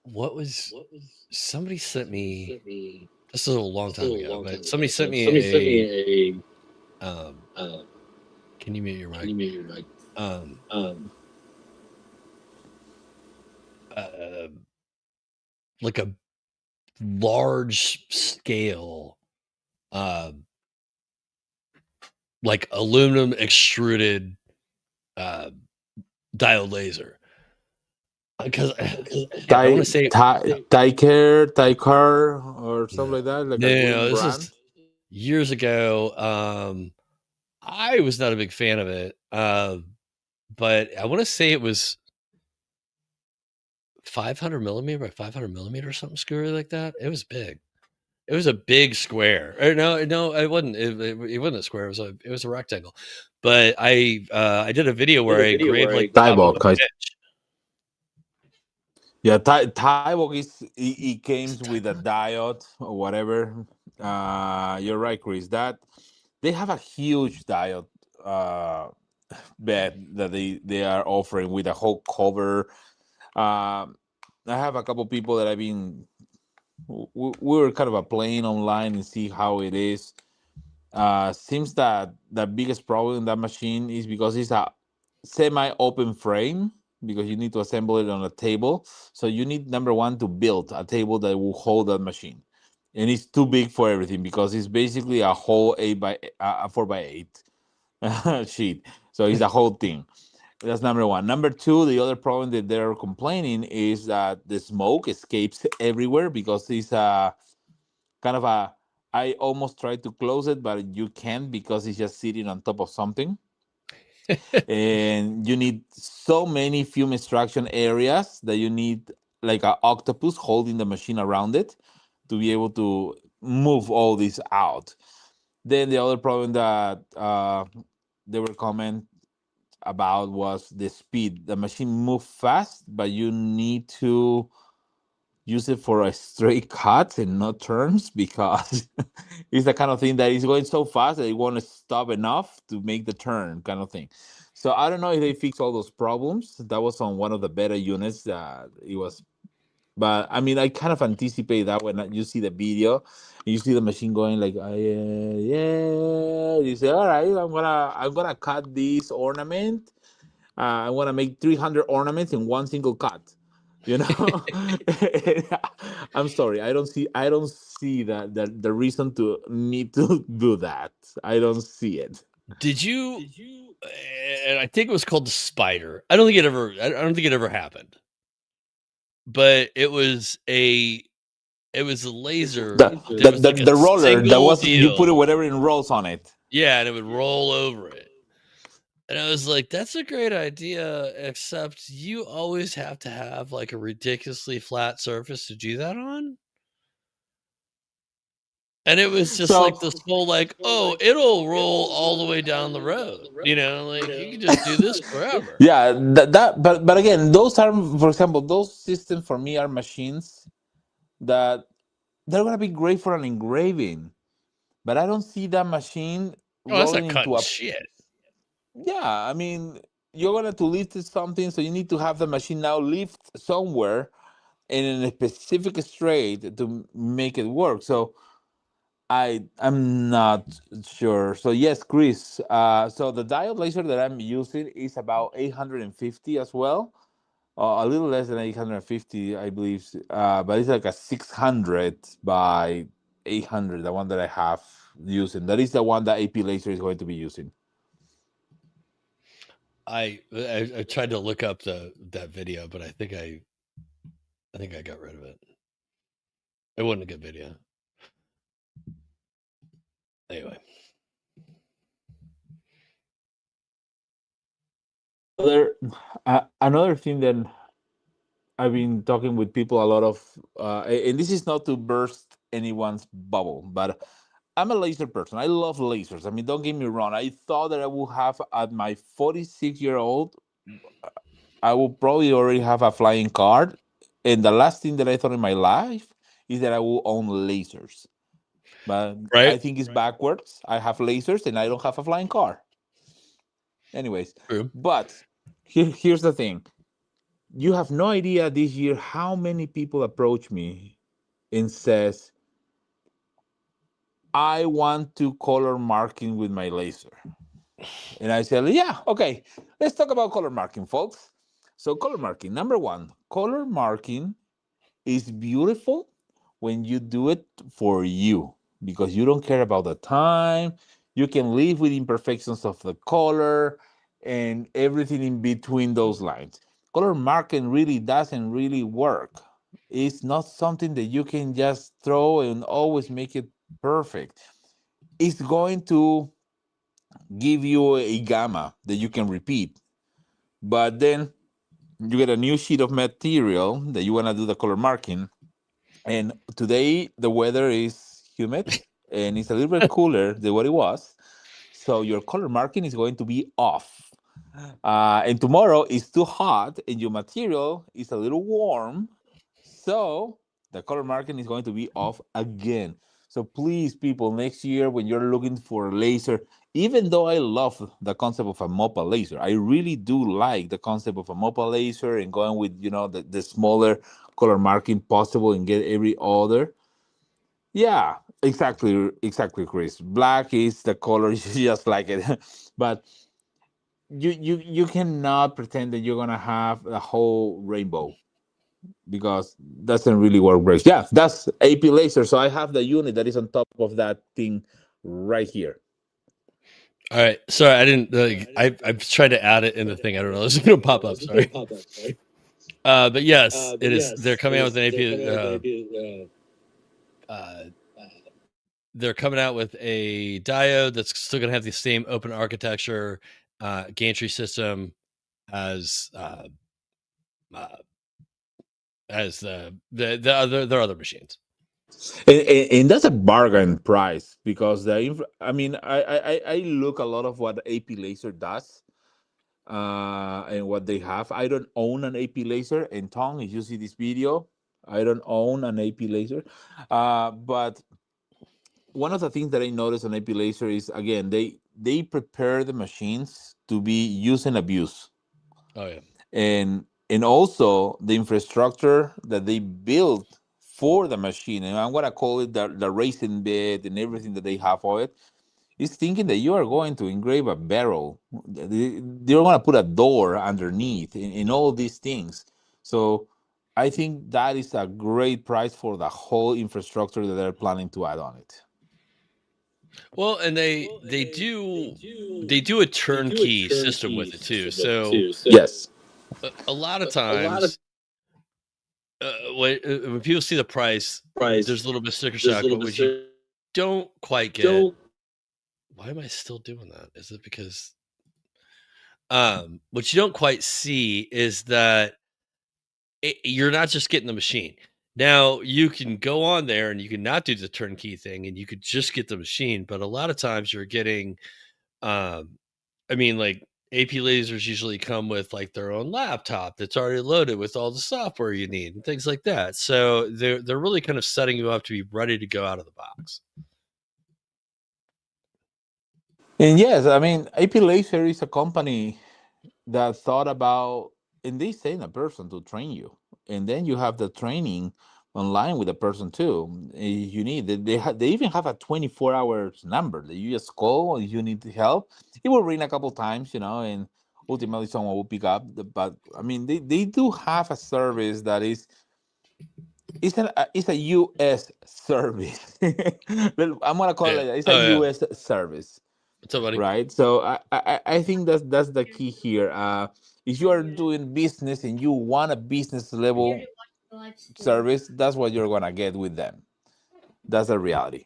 What was somebody sent me this is a long time ago, but somebody sent me a can you mute your mic? Um uh, like a large scale uh like aluminum extruded uh diode laser. Because man, I want to say Tyker or something no, like that, like a no, wooden this is brand. years ago. I was not a big fan of it. But I want to say it was 500 millimeter by 500 millimeter or something screwy like that. It was big. It was a big square. Or no, it wasn't. It wasn't a square. It was a rectangle. But I did a video where I engraved like the top of a Tybok, pitch. yeah, Tybok is it comes with a diode or whatever. You're right, Chris. That they have a huge diode uh, bed that they are offering with a whole cover. Um, I have a couple people that I've been. We were kind of a playing online and see how it is. Seems that the biggest problem in that machine is because it's a semi-open frame because you need to assemble it on a table. So you need number one to build a table that will hold that machine, and it's too big for everything because it's basically a whole 4 by 8 sheet. So it's the whole thing. That's number one. Number two, the other problem that they're complaining is that the smoke escapes everywhere because it's a kind of a I almost tried to close it, but you can't because it's just sitting on top of something. And you need so many fume extraction areas that you need like an octopus holding the machine around it to be able to move all this out. Then the other problem that they were comment about was the speed. The machine move fast, but you need to use it for a straight cut and not turns because it's the kind of thing that is going so fast that you want to stop enough to make the turn kind of thing. So I don't know if they fix all those problems. That was on one of the beta units that it was, but I mean I kind of anticipate that when you see the video and you see the machine going like yeah, you say all right, I'm gonna cut this ornament. I want to make 300 ornaments in one single cut. You know, I'm sorry. I don't see that the reason to need to do that. I don't see it. Did you? And I think it was called the Spider. I don't think it ever. I don't think it ever happened. But it was a laser The that the was the, like a the roller that single was you put it deal. whatever in rolls on it. Yeah, and it would roll over it. And I was like, that's a great idea, except you always have to have like a ridiculously flat surface to do that on. And it was just So like this whole like, oh, it'll roll all the way down the road. Like you can just do this forever. yeah, that but again, those are for example those systems for me are machines that they're gonna be great for an engraving, but I don't see that machine Oh, that's rolling not into cutting a. shit. Yeah, I mean, you're gonna to lift something, so you need to have the machine now lift somewhere in a specific straight to make it work. So I'm not sure. So yes, Chris. So the diode laser that I'm using is about 850 as well. A little less than 850, I believe. But it's like a 600 by 800. The one that I have using. That is the one that AP laser is going to be using. I tried to look up that video, but I think I got rid of it. It wasn't a good video. Anyway, Another another thing that I've been talking with people a lot of, and this is not to burst anyone's bubble, but I'm a laser person. I love lasers. I mean, don't get me wrong. I thought that I would have at my 46-year-old, I will probably already have a flying car. And the last thing that I thought in my life is that I will own lasers. But right? I think it's backwards. I have lasers and I don't have a flying car. Anyways, True. but here's the thing. You have no idea this year how many people approach me and says, I want to color marking with my laser. And I said, yeah, okay, let's talk about color marking, folks. So color marking, number one, color marking is beautiful when you do it for you because you don't care about the time. You can live with imperfections of the color and everything in between those lines. Color marking really doesn't really work. It's not something that you can just throw and always make it perfect. It's going to give you a gamma that you can repeat, but then you get a new sheet of material that you want to do the color marking. And today the weather is humid and it's a little bit cooler than what it was. So your color marking is going to be off. And tomorrow is too hot and your material is a little warm. So the color marking is going to be off again. So please, people, next year when you're looking for a laser, even though I love the concept of a MOPA laser, I really do like the concept of a MOPA laser and going with, the smaller color marking possible and get every other. Yeah, exactly, Chris. Black is the color you just like it. But you cannot pretend that you're gonna have a whole rainbow because doesn't really work great. Yeah, that's AP laser. So I have the unit that is on top of that thing right here. All right. Sorry, I didn't. I've tried to add it in the thing. I don't know. It's going to pop up. Sorry. But yes, it is. They're coming out with an AP. Uh, they're coming out with a diode that's still going to have the same open architecture gantry system as uh, as the other their other machines. And that's a bargain price because I mean, I look a lot of what AP laser does and what they have. I don't own an AP laser. And Tong, if you see this video, I don't own an AP laser. But one of the things that I noticed on AP laser is again they prepare the machines to be use and abuse, Oh yeah. and also the infrastructure that they built for the machine, and I'm gonna call it the racing bed and everything that they have for it is thinking that you are going to engrave a barrel. They're going to put a door underneath in all these things. So I think that is a great price for the whole infrastructure that they're planning to add on it. Well, and they do a turnkey system with it too. So Yes. a lot of times when people see the price, there's a little bit of sticker shock, but what you don't quite get. Why am I still doing that? Is it because what you don't quite see is that you're not just getting the machine. Now you can go on there and you can not do the turnkey thing, and you could just get the machine. But a lot of times you're getting, um, I mean, like AP lasers usually come with like their own laptop that's already loaded with all the software you need and things like that. So they're really kind of setting you up to be ready to go out of the box. And yes, I mean, AP Laser is a company that thought about, and they send a person to train you, and then you have the training online with a person too. You need they even have a 24 hours number that you just call if you need help. It will ring a couple times, and ultimately someone will pick up. But I mean, they do have a service that is it's a U.S. service. Well, I'm gonna call it Yeah. like that. It's a Oh yeah. U.S. service, What's up, buddy? right? So I think that's the key here. If you are doing business and you want a business level service, that's what you're gonna get with them. That's the reality.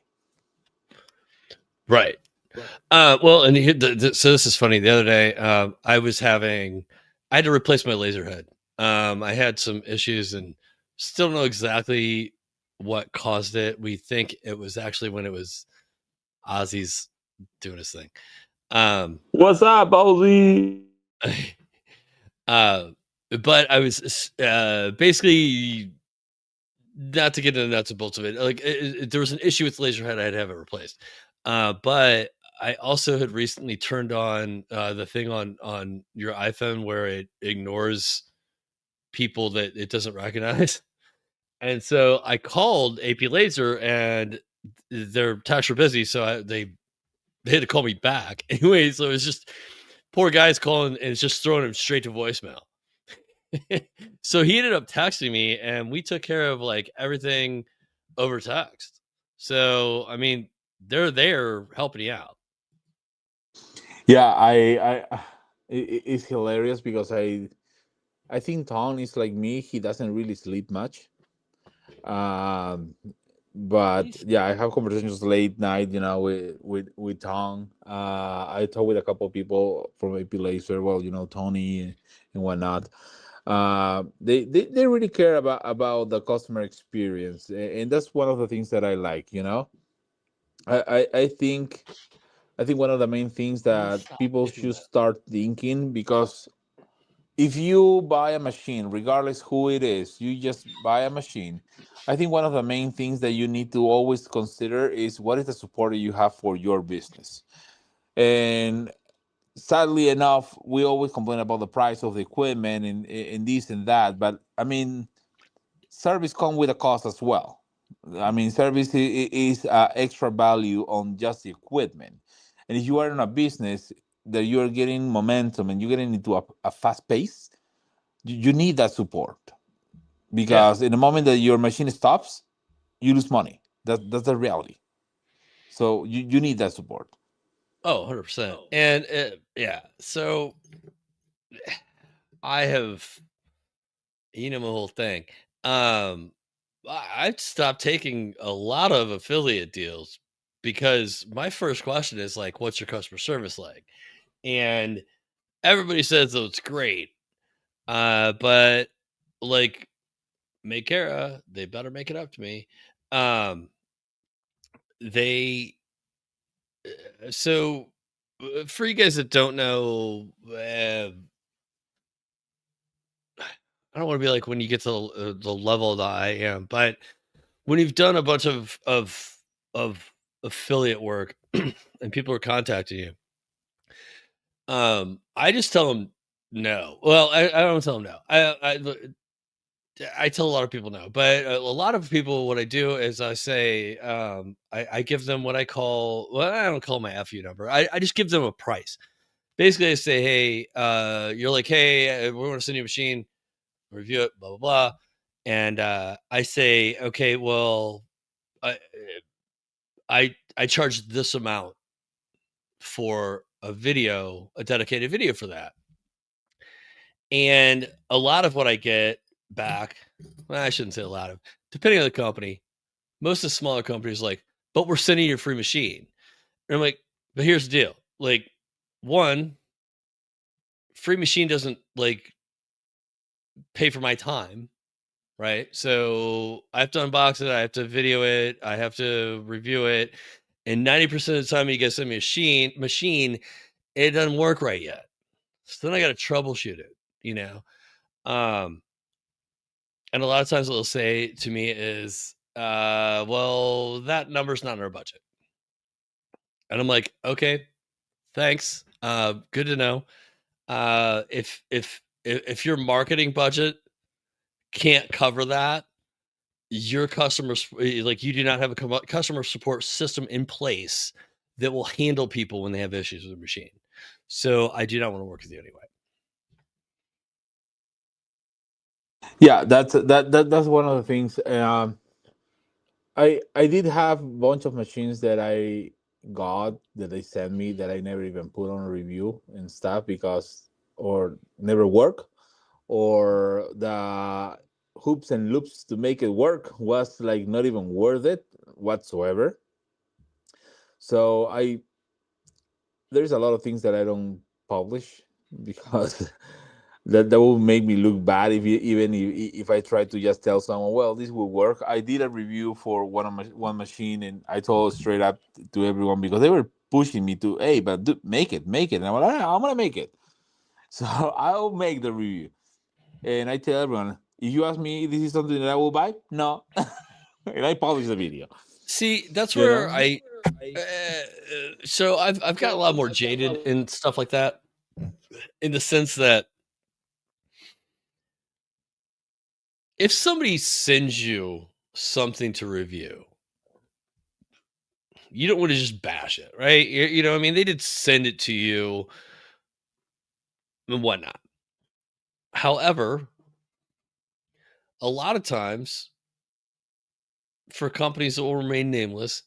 Right. Well, and so this is funny. The other day, I had to replace my laser head. I had some issues and still don't know exactly what caused it. We think it was actually when it was Ozzy's doing his thing. Um, What's up, Ozzy? uh, but I was basically not to get into the nuts and bolts of it. Like there was an issue with the laser head. I had to have it replaced. But I also had recently turned on the thing on your iPhone where it ignores people that it doesn't recognize. And so I called AP Laser and their techs were busy, so they had to call me back anyway. So it was just poor guys calling and it's just throwing him straight to voicemail. So he ended up texting me, and we took care of like everything over text. So I mean, they're there helping you out. Yeah, it's hilarious because I think Tom is like me. He doesn't really sleep much. Um, but He's yeah, I have conversations late night, with Tom. I talk with a couple of people from AP Laser, well, Tony and whatnot. They really care about the customer experience, and that's one of the things that I like. I think one of the main things that people should start thinking, because if you buy a machine, regardless who it is, you just buy a machine. I think one of the main things that you need to always consider is what is the support that you have for your business. And sadly enough, we always complain about the price of the equipment and this and that. But I mean, service come with a cost as well. I mean, service is extra value on just the equipment. And if you are in a business that you're getting momentum and you're getting into a fast pace, you need that support, Yeah. because in the moment that your machine stops, you lose money. That's the reality. So you need that support. Oh, 100%. And yeah, so I have, my whole thing. Um, I've stopped taking a lot of affiliate deals because my first question is like, what's your customer service like? And everybody says, oh, it's great. But like Makera, they better make it up to me. Um, they so for you guys that don't know, I don't want to be like when you get to the level that I am, but when you've done a bunch of affiliate work and people are contacting you, I just tell them no. Well, I don't tell them no. I tell a lot of people no, but a lot of people, what I do is I say, I give them what I call, well, I don't call my FU number. I just give them a price. Basically, I say, hey, you're like, hey, we want to send you a machine, review it, blah, blah, blah. And I say, okay, well, I, I charge this amount for a video, a dedicated video for that. And a lot of what I get back, well, I shouldn't say a lot of, depending on the company, most of the smaller companies like, but we're sending you a free machine. And I'm like, but here's the deal. Like, one, free machine doesn't like pay for my time, right? So I have to unbox it, I have to video it, I have to review it. And 90% of the time you get some machine, it doesn't work right yet. So then I gotta troubleshoot it, you know. Um, and a lot of times what they'll say to me is, well, that number's not in our budget. And I'm like, okay, thanks. Good to know. If your marketing budget can't cover that, your customers like you do not have a customer support system in place that will handle people when they have issues with the machine. So I do not want to work with you anyway. Yeah, that's one of the things. I did have a bunch of machines that I got that they sent me that I never even put on a review and stuff, because or never work, or the hoops and loops to make it work was like not even worth it whatsoever. So I there's a lot of things that I don't publish, because that will make me look bad if you, even if I try to just tell someone, well, this will work. I did a review for one machine, and I told straight up to everyone, because they were pushing me to, hey, but make it. And I'm like, "Ah, I'm gonna make it." So I'll make the review, and I tell everyone, if you ask me, this is something that I will buy, no, and I publish the video. See, that's You where know. so I've got a lot more jaded and stuff like that, in the sense that if somebody sends you something to review, you don't want to just bash it, right? You know, I mean, they did send it to you and whatnot. However, a lot of times for companies that will remain nameless,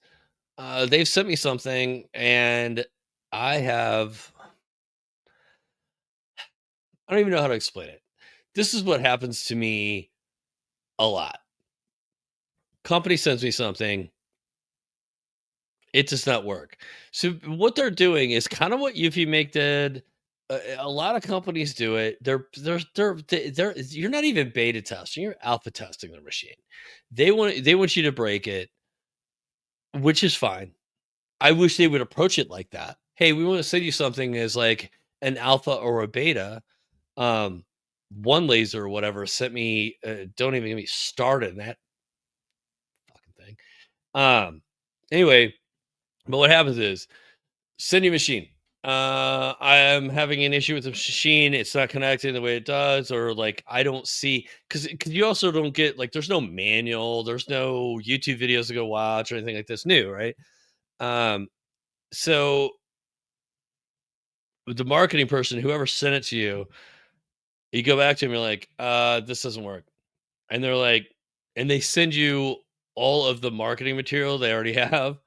they've sent me something and I have, I don't even know how to explain it. This is what happens to me a lot. Company sends me something, it does not work. So what they're doing is kind of what Eufy Make did. A lot of companies do it. You're not even beta testing, you're alpha testing their machine. They want you to break it, which is fine. I wish they would approach it like that. Hey, we want to send you something as like an alpha or a beta. Um, one laser or whatever sent me. Don't even get me started in that fucking thing. Anyway, but what happens is send you machine. I am having an issue with the machine. It's not connecting the way it does, or like I don't see because you also don't get like there's no manual, there's no YouTube videos to go watch or anything like this new, right? Um, so the marketing person, whoever sent it to you go back to them, you're like, this doesn't work. And they're like, and they send you all of the marketing material they already have.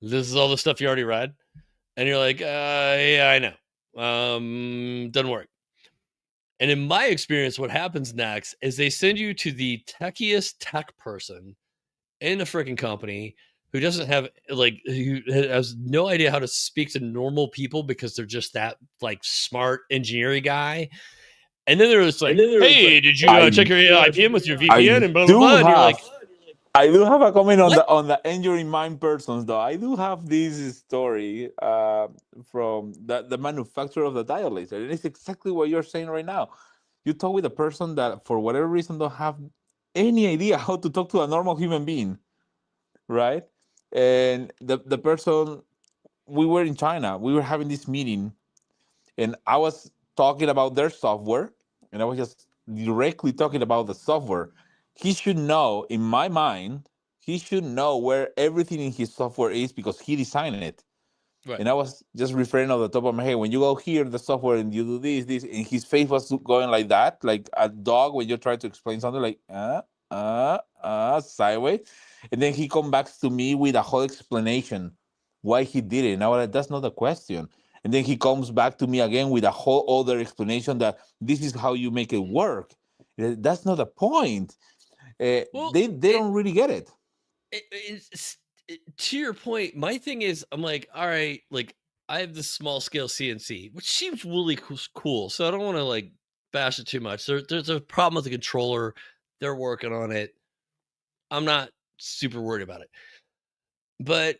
This is all the stuff you already read. And you're like, yeah, I know. Doesn't work. And in my experience, what happens next is they send you to the techiest tech person in a freaking company who doesn't have like who has no idea how to speak to normal people because they're just that like smart engineering guy. And then they're just like, "Hey, did you I check your IPM with your I VPN and blah blah do blah?" And you're have like, I do have a comment "What?" on the injuring mind persons though. I do have this story from the manufacturer of the dial laser. And it's exactly what you're saying right now. You talk with a person that for whatever reason don't have any idea how to talk to a normal human being, right? And the person, we were in China, we were having this meeting, and I was talking about their software, and I was just directly talking about the software. He should know, in my mind, he should know where everything in his software is because he designed it. Right. And I was just referring off the top of my head, when you go here, the software, and you do this, and his face was going like that, like a dog when you try to explain something, like sideways. And then he come back to me with a whole explanation why he did it. And I was like, that's not the question. And then he comes back to me again with a whole other explanation that this is how you make it work. That's not the point. Well, They don't really get it. it's to your point. My thing is, I'm like, all right, like I have this small scale CNC, which seems really cool. So I don't want to like bash it too much. There's a problem with the controller. They're working on it. I'm not super worried about it. But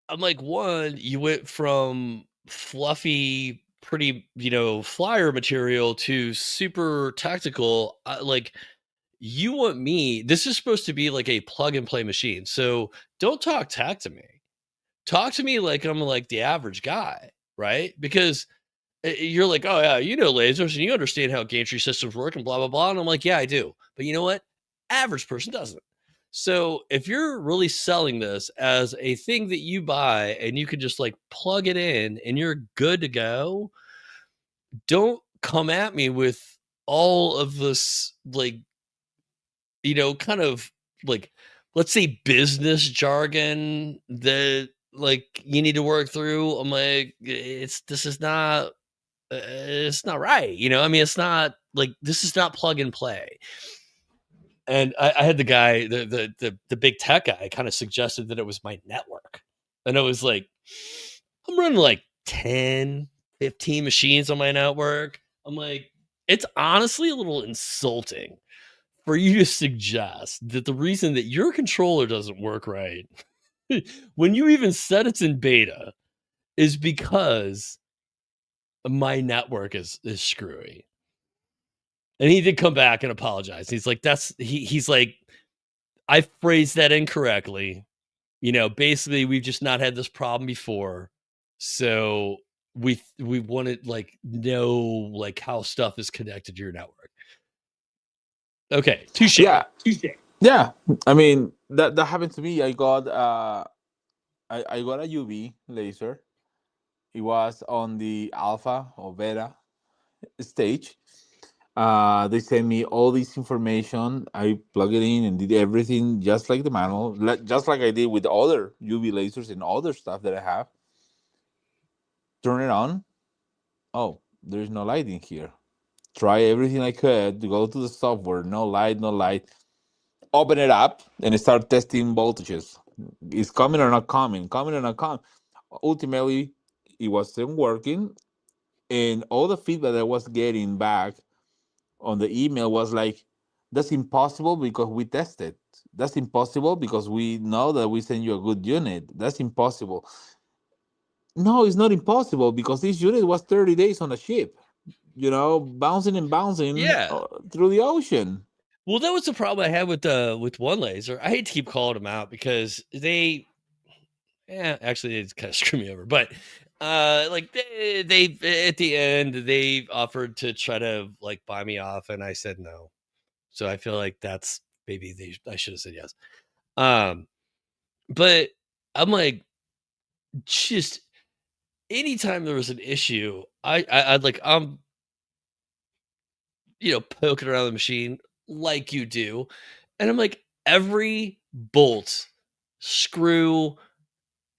I'm like, one, you went from fluffy, pretty, flyer material to super tactical. Like, you want me, this is supposed to be like a plug and play machine. So don't talk tech to me. Talk to me like I'm like the average guy, right? Because you're like, oh yeah, you know lasers and you understand how gantry systems work and blah blah blah. And I'm like, yeah, I do. But you know what? Average person doesn't. So if you're really selling this as a thing that you buy and you can just like plug it in and you're good to go, don't come at me with all of this like, kind of like, let's say business jargon that like you need to work through. I'm like, this is not it's not right. I mean, it's not like this is not plug and play. And I had the guy, the big tech guy, kind of suggested that it was my network, and I was like, I'm running like 10, 15 machines on my network. I'm like, it's honestly a little insulting for you to suggest that the reason that your controller doesn't work right when you even said it's in beta is because my network is screwy. And he did come back and apologize. He's like, he's like, I phrased that incorrectly. Basically we've just not had this problem before. So we want to like know like how stuff is connected to your network. Okay, touche. Yeah, yeah. I mean that happened to me. I got a UV laser. It was on the alpha or beta stage. They sent me all this information. I plug it in and did everything just like the manual, just like I did with other UV lasers and other stuff that I have. Turn it on. Oh, there's no light in here. Try everything I could to go to the software. No light, no light. Open it up and start testing voltages. Is coming or not coming? Coming or not coming? Ultimately, it wasn't working, and all the feedback that I was getting back on the email was like, "That's impossible because we tested. That's impossible because we know that we send you a good unit. That's impossible. No, it's not impossible because this unit was 30 days on a ship, bouncing and bouncing Yeah. through the ocean. Well, that was the problem I had with one laser. I hate to keep calling them out because actually, they kind of screw me over. But like they at the end they offered to try to like buy me off, and I said no. So I feel like that's maybe I should have said yes. Um, but I'm like, just anytime there was an issue, I'd like poking around the machine like you do, and I'm like, every bolt, screw,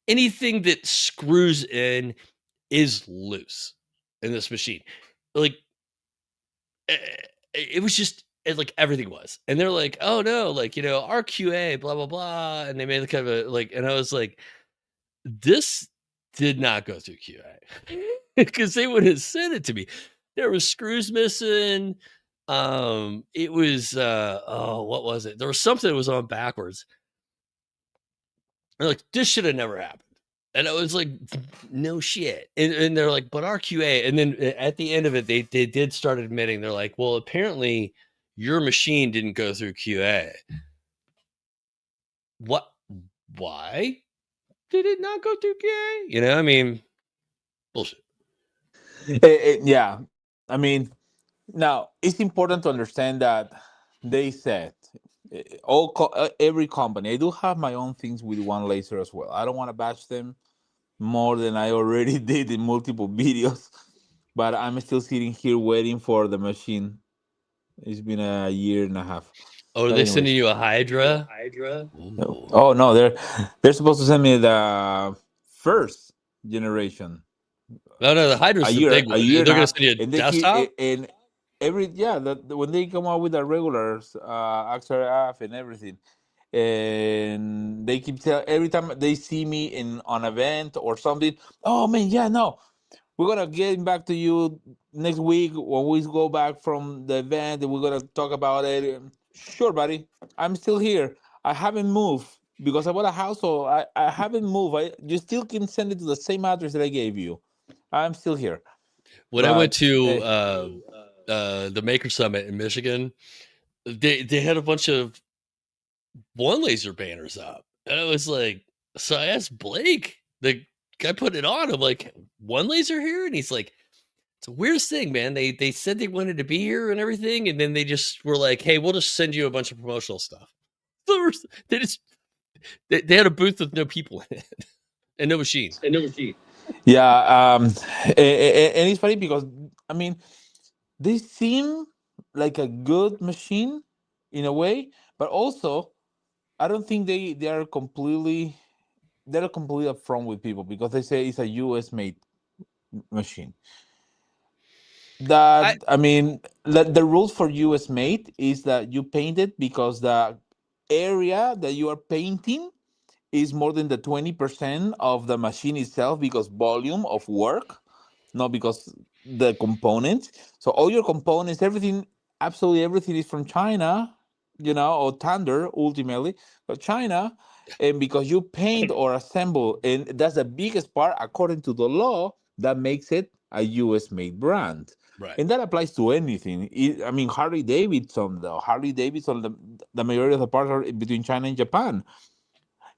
anything that screws in is loose in this machine. Like, it was just like everything was. And they're like, "Oh no, like, our QA, blah blah blah." And they made kind of a like, and I was like, this did not go through QA because they would have sent it to me. There was screws missing. It was oh, what was it? There was something that was on backwards. They're like, this should have never happened. And I was like, no shit. And they're like, but our QA. And then at the end of it, they did start admitting, they're like, well, apparently your machine didn't go through QA. What? Why did it not go through QA? I mean, bullshit. Yeah. I mean, now it's important to understand that they said every company. I do have my own things with one laser as well. I don't want to bash them more than I already did in multiple videos, but I'm still sitting here waiting for the machine. It's been a year and a half. Oh, are But they sending anyways, you a Hydra? Ooh. oh no, they're supposed to send me the first generation No, no, the Hydra's the big a one. year and They're a going to half, send you a and they keep desktop? and every when they come out with the regulars, XRF and everything, and they keep tell every time they see me in on an event or something. Oh man, yeah, no, we're gonna get back to you next week when we go back from the event, and we're gonna talk about it. Sure, buddy, I'm still here. I haven't moved because I bought a house, so I haven't moved. You still can send it to the same address that I gave you. I'm still here, When I went but to the Maker Summit in Michigan, they had a bunch of one laser banners up. And I was like, so I asked Blake, the guy put it on. I'm like, one laser here? And he's like, it's a weirdest thing, man. They said they wanted to be here and everything, and then they just were like, hey, we'll just send you a bunch of promotional stuff. They just they had a booth with no people in it and no machine. yeah, and it's funny because I mean they seem like a good machine in a way, but also I don't think they're completely upfront with people because they say it's a US made machine. I That I mean, the rules for US made is that you paint it because the area that you are painting is more than the 20% of the machine itself because volume of work, not because the components. So all your components, everything, absolutely everything is from China, or Thunder ultimately, but China, and because you paint or assemble, and that's the biggest part according to the law that makes it a US made brand. right, And that applies to anything. I mean, Harley Davidson, though. Harley Davidson, the majority of the parts are between China and Japan,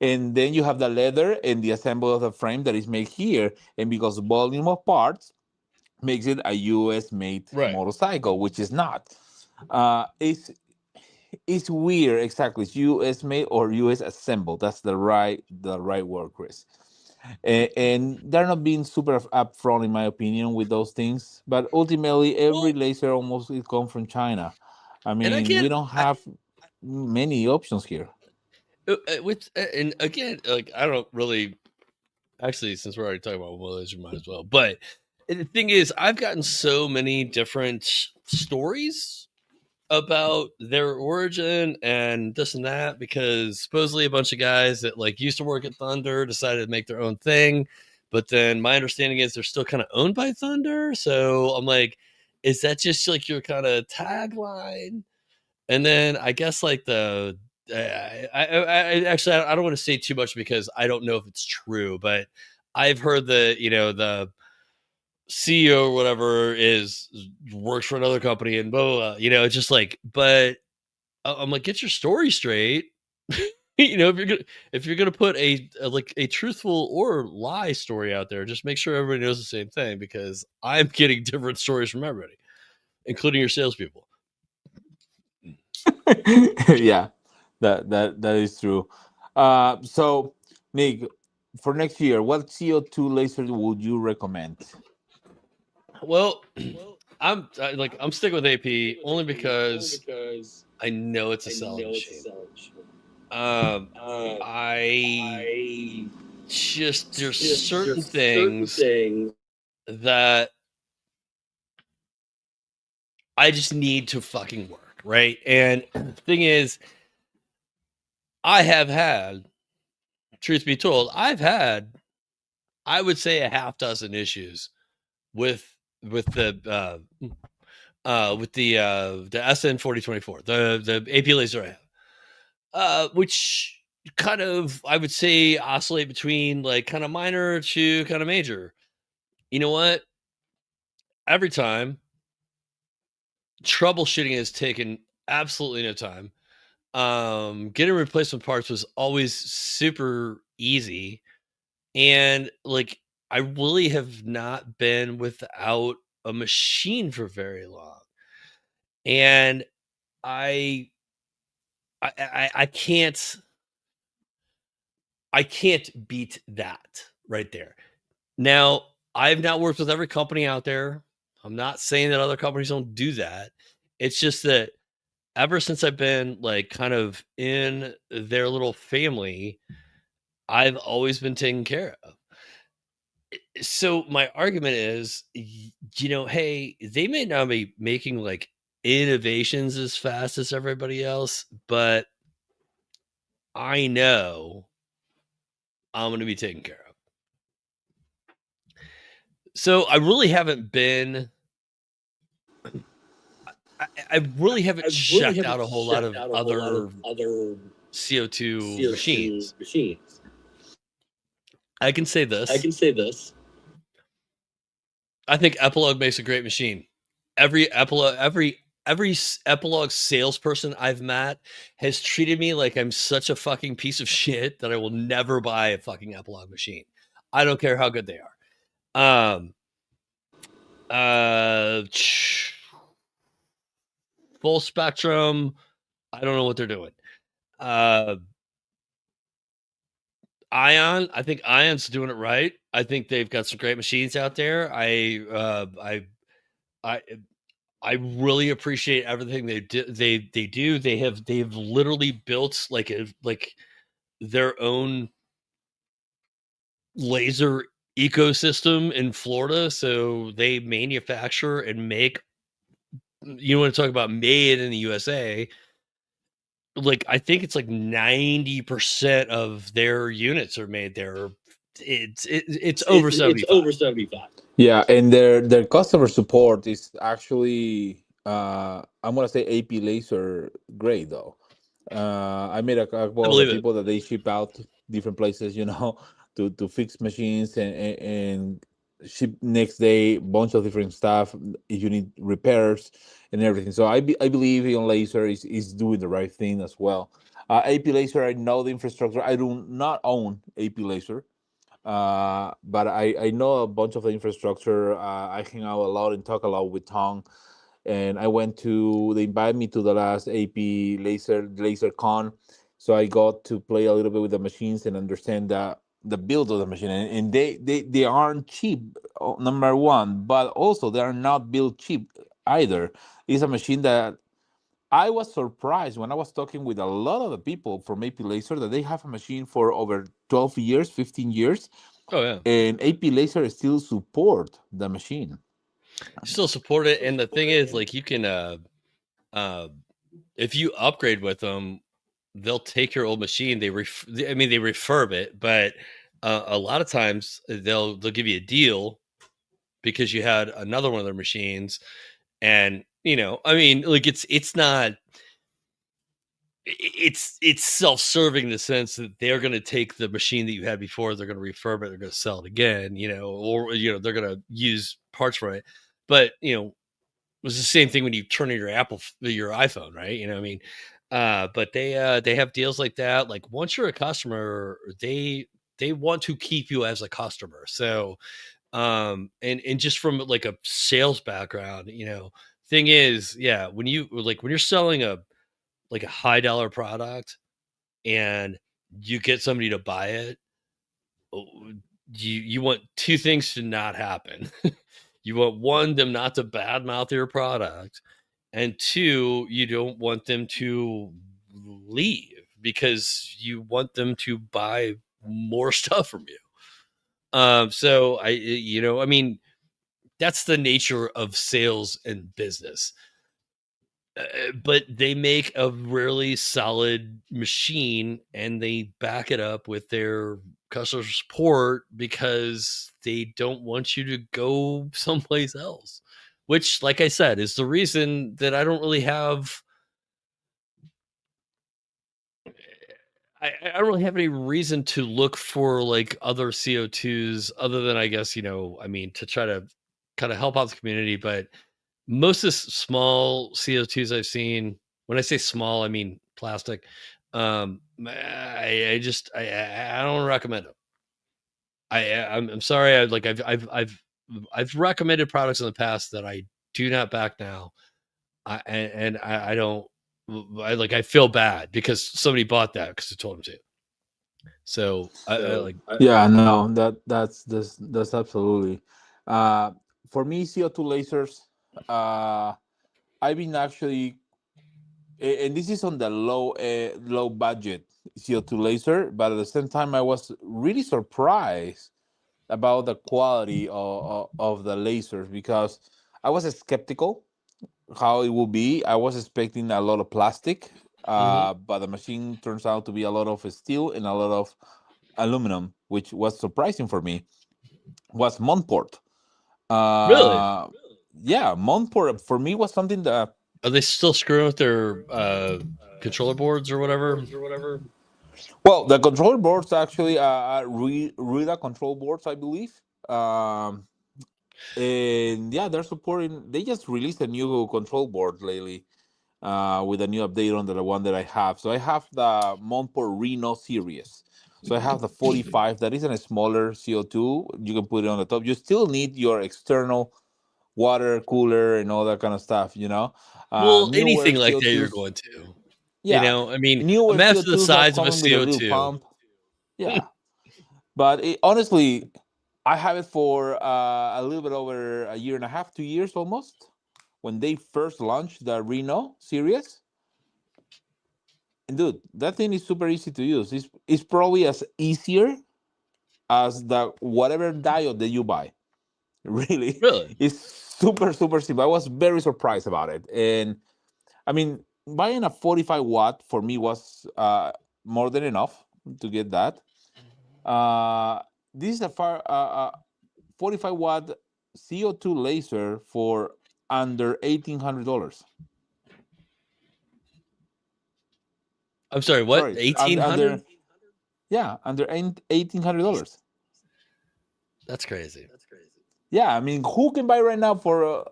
and then you have the leather and the assembly of the frame that is made here, and because volume of parts makes it a US made right. motorcycle, which is not. It's weird. Exactly, it's US made or US assembled. That's the right word, Chris. And they're not being super upfront in my opinion with those things, but ultimately every Well, laser almost it comes from China. I and I mean, we can't. don't have many options here. With and again, like I don't really actually, since we're already talking about one laser, might as well. But the thing is, I've gotten so many different stories about their origin and this and that because supposedly a bunch of guys that like used to work at Thunder decided to make their own thing, but then my understanding is they're still kind of owned by Thunder. So I'm like, is that just like your kind of tagline? And then I guess like Actually, I don't want to say too much because I don't know if it's true, but I've heard the CEO or whatever is works for another company and blah, blah, blah. It's just like, but I'm like, get your story straight. If you're gonna put a truthful or lie story out there, just make sure everybody knows the same thing, because I'm getting different stories from everybody, including your salespeople. Yeah, that is true. So Nick, for next year, what CO2 laser would you recommend? Well, I'm sticking with AP only because I know it's a selling machine. Um, I just there's certain things that I just need to fucking work, right? And the thing is, I have had, truth be told, I would say a half dozen issues with with the the SN4024, the AP laser I have, which kind of, I would say, oscillate between like kind of minor to kind of major. You know what? Every time, troubleshooting has taken absolutely no time. Getting replacement parts was always super easy, and like I really have not been without a machine for very long. And I I can't beat that right there. Now, I've not worked with every company out there. I'm not saying that other companies don't do that. It's just that ever since I've been like kind of in their little family, I've always been taken care of. So my argument is, hey, they may not be making like innovations as fast as everybody else, but I know I'm going to be taken care of. So I really haven't been, I really haven't checked out a whole lot of other CO2 machines. I can say this. I think Epilogue makes a great machine. Every Epilogue salesperson I've met has treated me like I'm such a fucking piece of shit that I will never buy a fucking Epilogue machine. I don't care how good they are. Uh, Full spectrum. I don't know what they're doing. Ion. I think Ion's doing it right. I think they've got some great machines out there. I I really appreciate everything they do. They do. They've literally built like their own laser ecosystem in Florida. So they manufacture and make. You want to talk about made in the USA? Like I think it's like 90% of their units are made there. It's over 75. Yeah, and their customer support is actually I'm gonna say AP laser great though. I met a I couple of the believe it. people that they ship out to different places, to fix machines and ship next day bunch of different stuff if you need repairs and everything. So I believe Ion Laser is doing the right thing as well. AP Laser, I know the infrastructure. I do not own AP Laser, but I know a bunch of the infrastructure. I hang out a lot and talk a lot with Tong, and they invited me to the last AP Laser Con, so I got to play a little bit with the machines and understand the build of the machine, and they aren't cheap. Number one, but also they are not built cheap either. It's a machine that I was surprised when I was talking with a lot of the people from AP Laser that they have a machine for over 12 years, 15 years, Oh yeah, and AP Laser still support the machine. you still support it, and the thing is, like, you can uh, if you upgrade with them, they'll take your old machine. I mean, they refurb it, but a lot of times they'll give you a deal because you had another one of their machines, and I mean, like it's not it's self-serving in the sense that they're going to take the machine that you had before, they're going to refurb it, they're going to sell it again, or they're going to use parts for it. But it was the same thing when you turn on your iPhone, right? I mean, but they have deals like that. Like once you're a customer, they want to keep you as a customer. So and just from like a sales background, thing is, yeah, when you're selling a high dollar product and you get somebody to buy it, oh, you want two things to not happen. You want one, them not to badmouth your product, and two, you don't want them to leave because you want them to buy more stuff from you. So I mean, that's the nature of sales and business. But they make a really solid machine and they back it up with their customer support because they don't want you to go someplace else, which, like I said, is the reason that I don't really have I don't really have any reason to look for like other CO2s other than, I guess, I mean, to try to kind of help out the community. But most of the small CO2s I've seen, when I say small, I mean plastic. I don't recommend them. I'm sorry. I've recommended products in the past that I do not back now. I don't. I feel bad because somebody bought that because I told them to. So I like. Yeah, no, that's absolutely. Uh, for me, CO2 lasers. Uh, I've been actually, and this is on the low budget CO2 laser, but at the same time, I was really surprised about the quality of the lasers because I was skeptical how it will be. I was expecting a lot of plastic, Mhm. but the machine turns out to be a lot of steel and a lot of aluminum, which was surprising for me. Was Montport. Really? Uh, yeah, Montport for me was something that. Are they still screwing with their controller boards or whatever? Well, the control boards actually are Rita control boards, I believe. And yeah, they're supporting. They just released a new control board lately with a new update on the one that I have. So I have the Montport Reno series. So I have the 45 that is in a smaller CO2. You can put it on the top. You still need your external water cooler and all that kind of stuff, Well, Newer anything like that you're CO2s. going to. Yeah. I mean, Newer imagine the CO2s are size of a coming with a little CO2. pump. Yeah. But honestly, I have it for a little bit over a year and a half, 2 years almost. When they first launched the Reno series, and dude, that thing is super easy to use. It's probably as easier as the whatever diode that you buy. Really, Really? it's super super simple. I was very surprised about it, and I mean, buying a 45 watt for me was more than enough to get that. Uh, this is a 45 watt CO2 laser for under $1,800. I'm sorry, what? Sorry, under 1800? yeah, under $1,800. That's crazy. Yeah, I mean, who can buy right now for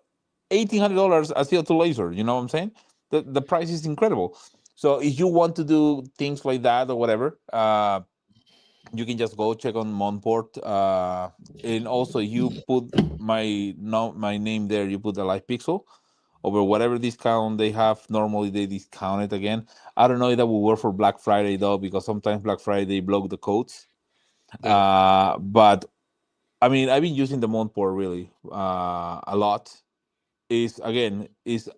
$1,800 a CO2 laser? You know what I'm saying? The price is incredible. So if you want to do things like that or whatever, you can just go check on Montport. And also, you put my no my name there. You put the live pixel over whatever discount they have. Normally, they discount it again. I don't know if that will work for Black Friday though, because sometimes Black Friday they block the codes. Yeah. But I mean, I've been using the Montport really a lot. Is again is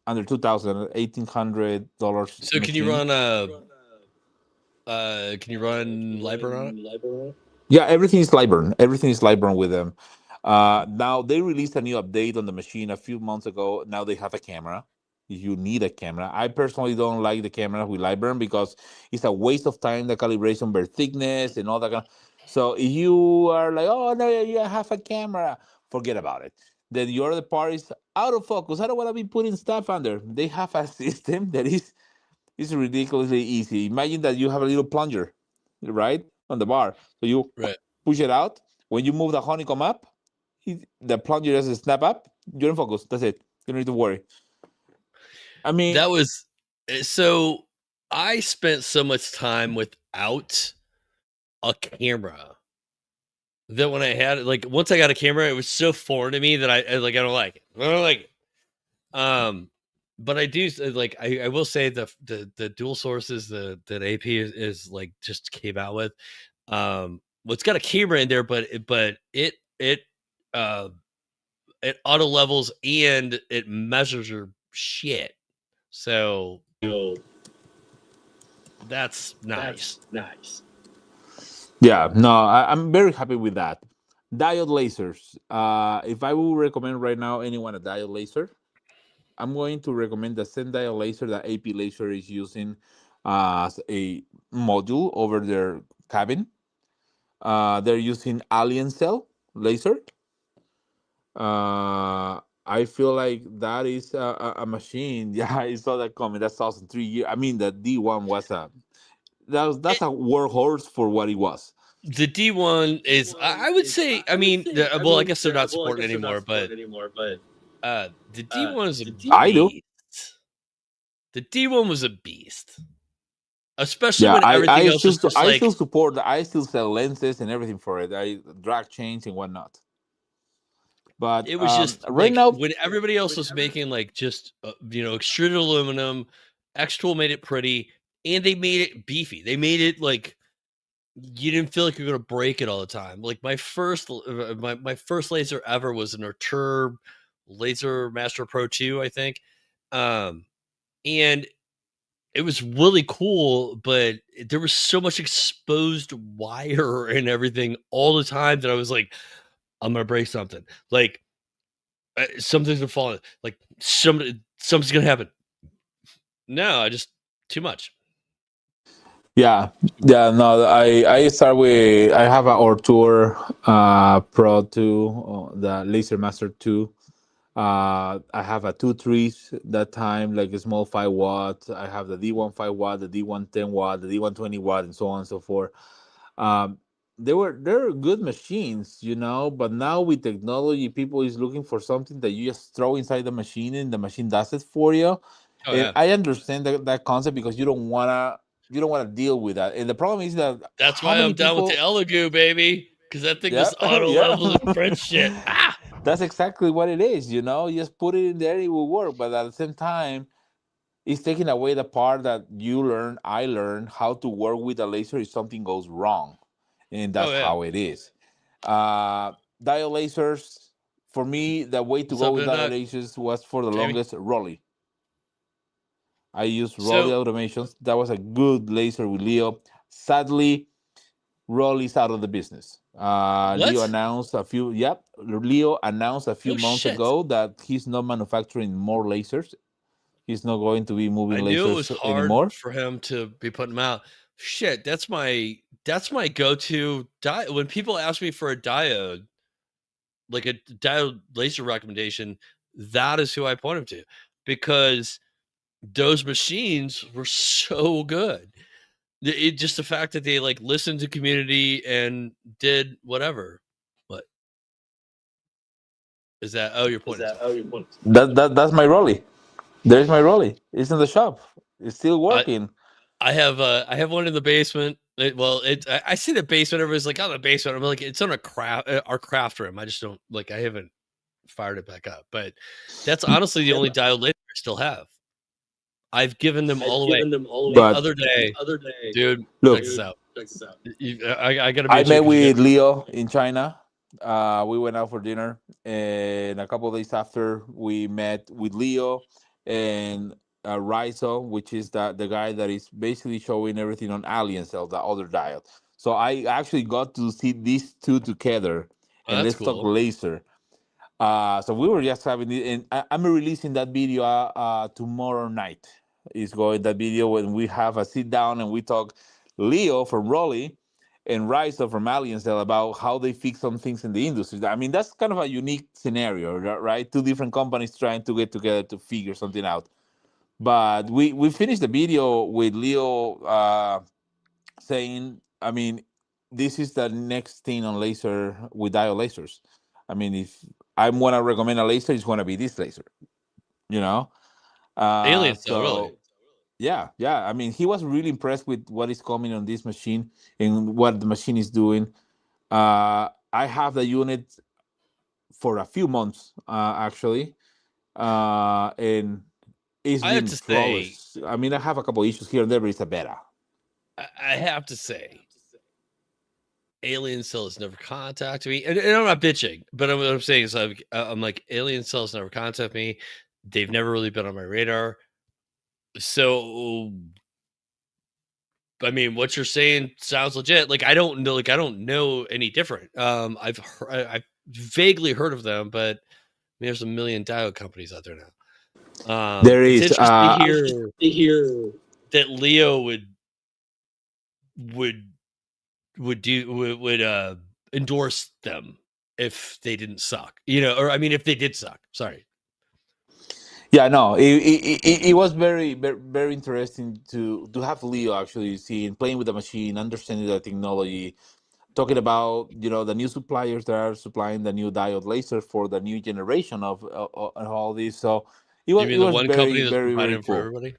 under 2,000, $1,800 So machine. can you run Library on it? Yeah, everything is Libern. Everything is Libern with them. Now they released a new update on the machine a few months ago. Now they have a camera. You need a camera. I personally don't like the camera with Libern because it's a waste of time. The calibration, bare thickness, and all that kind of. So if you are like, oh no, you have a camera, forget about it. Then the other part is out of focus. I don't want to be putting stuff under. They have a system that is It's ridiculously easy. Imagine that you have a little plunger, right, on the bar. So you Right. push it out. When you move the honeycomb up, the plunger just snap up. You're in focus. That's it. You don't need to worry. I mean, That was so I spent so much time without a camera that when I had it, like once I got a camera, it was so foreign to me that I don't like it. I don't like it. But I do like I will say the dual sources that AP is like just came out with. Well, it's got a camera in there, uh it auto levels and it measures your shit. So that's nice. yeah, no, I'm very happy with that. Diode lasers. If I will recommend right now anyone a diode laser, I'm going to recommend the same diode laser that AP Laser is using as a module over their cabin. They're using Alien Cell laser. I feel like that is a machine. Yeah, I saw that coming. That's awesome. 3 years. I mean, the D1 was that's It, a workhorse for what it was. the D1 is I would say I mean well I guess they're not supporting anymore, but the D1 is a I do. beast. The D1 was a beast, especially Yeah, when everything else was just I like still support. I still sell lenses and everything for it. I drag chains and whatnot. But it was just right like now, when everybody else was making like just extruded aluminum, X-Tool made it pretty, and they made it beefy. They made it like you didn't feel like you're gonna break it all the time. Like my first laser ever was an Erturb Laser Master Pro 2, I think. And it was really cool, but there was so much exposed wire and everything all the time that I was like, I'm gonna break something. Like something's gonna fall. Like something's gonna happen. No, I just too much. yeah, yeah. No, I start with I have a Ortur Pro 2, the Laser Master 2. I have a 2 3s that time, like a small 5 watt. I have the D1 5 watt, the D1 10 watt, the D1 20 watt, and so on and so forth. Um, they're good machines, but now with technology, people is looking for something that you just throw inside the machine and the machine does it for you. Oh And yeah, I understand that concept because you don't wanna deal with that. And the problem is that that's how why many I'm down with the people. Elegoo, baby, because that thing Yeah, just auto yeah. levels and print shit. Ah, That's exactly what it is. You just put it in there, it will work. But at the same time, it's taking away the part that I learned how to work with a laser if something goes wrong. And oh that's yeah. how it is. Uh, Diode lasers, for me, the way to What's go up, with no diode knock, lasers was for the Jamie? longest Rolly. I used Rolly So automations. That was a good laser with Leo. Sadly, Rolly's out of the business. Leo what? announced a few. Yep, Leo announced a few Oh months shit! ago that he's not manufacturing more lasers. He's not going to be moving I knew it was lasers hard anymore. for him to be putting them out. Shit, that's my go-to diode. When people ask me for a diode, like a diode laser recommendation, that is who I point them to because those machines were so good. Just the fact that they like listened to community and did whatever. What is that? Oh, you're pointing to something. That's my Rolly. There's my Rolly. It's in the shop. It's still I working. I have one in the basement. I see the basement. Everybody's like, "Oh, the basement." I'm like, "It's on our craft room." I just don't like. I haven't fired it back up, but that's honestly the only diode laser I still have. I've given them all away. The But other day, dude, check look, this out. I got to I mute you met because you got. with Leo in China. We went out for dinner, and a couple of days after, we met with Leo and Rizo, which is the guy that is basically showing everything on Alien Cell, the other dial. So I actually got to see these two together, Oh, and that's let's talk cool. laser. So we were just having it, and I'm releasing that video tomorrow night. Is going that video when we have a sit down and we talk Leo from Rolly and Rizo from Aliencel about how they fix some things in the industry. I mean, that's kind of a unique scenario, right? Two different companies trying to get together to figure something out. But we finished the video with Leo saying, I mean, this is the next thing on laser with diode lasers. I mean, if I'm gonna recommend a laser, it's gonna be this laser, you know. Alien cell, really? So yeah, yeah. I mean, he was really impressed with what is coming on this machine and what the machine is doing. I have the unit for a few months actually, and it's I have been to say, flawless. I mean, I have a couple issues here and there, but it's a beta. I have to say, Alien Cell has never contacted me, and I'm not bitching, but what I'm saying is I'm like Alien Cell has never contacted me. They've never really been on my radar. So, I mean, what you're saying sounds legit. Like I don't know, any different. I've vaguely heard of them, but I mean, there's a million diode companies out there now. There It's is. interesting to hear that Leo would would endorse them if they didn't suck, or I mean, if they did suck. Sorry. Yeah, no, it was very, very, very interesting to have Leo actually seeing, playing with the machine, understanding the technology, talking about the new suppliers that are supplying the new diode laser for the new generation of all this. So You it mean the was one very, company that's very, very providing for cool. everybody?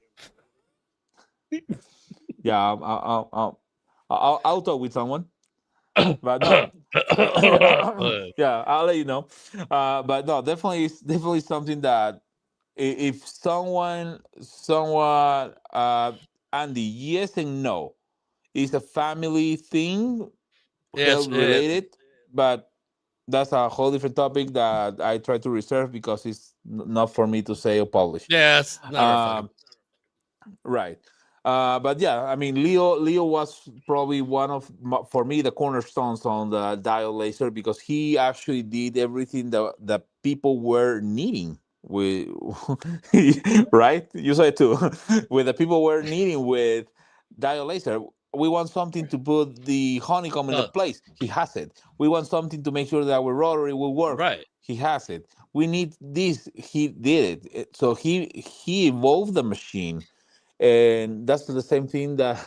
Yeah, I'll talk with someone, but no. Yeah, I'll let you know. But no, definitely, it's definitely something that if someone Andy, yes and no, it's a family thing, Yes, health related, but that's a whole different topic that I try to reserve because it's not for me to say or publish. yeah, it's not our fucking. um Right. But yeah, I mean, Leo was probably one of for me the cornerstones on the dial laser because he actually did everything that people were needing with right. You said it too with the people were needing with dial laser. We want something to put the honeycomb in the Oh, place. He has it. We want something to make sure that our rotary will work. right. He has it. We need this. He did it. So he evolved the machine, and that's the same thing that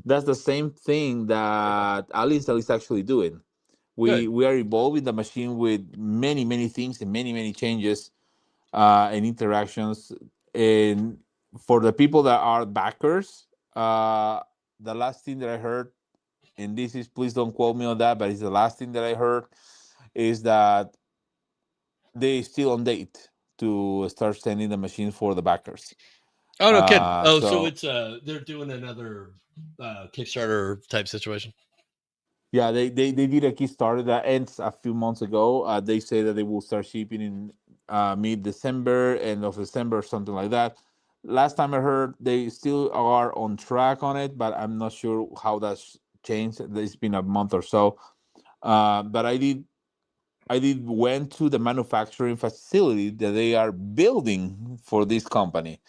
that's the same thing that Alistair is actually doing. we Good. we are evolving the machine with many things and many changes and interactions. And for the people that are backers, the last thing that I heard, and this is, please don't quote me on that, but it's the last thing that I heard, is that they still on date to start sending the machine for the backers. Oh, no kidding. Oh, so So it's they're doing another Kickstarter type situation. yeah, they did a Kickstarter that ends a few months ago. They say that they will start shipping in mid December, end of December, something like that. Last time I heard, they still are on track on it, but I'm not sure how that's changed. It's been a month or so. But I did went to the manufacturing facility that they are building for this company,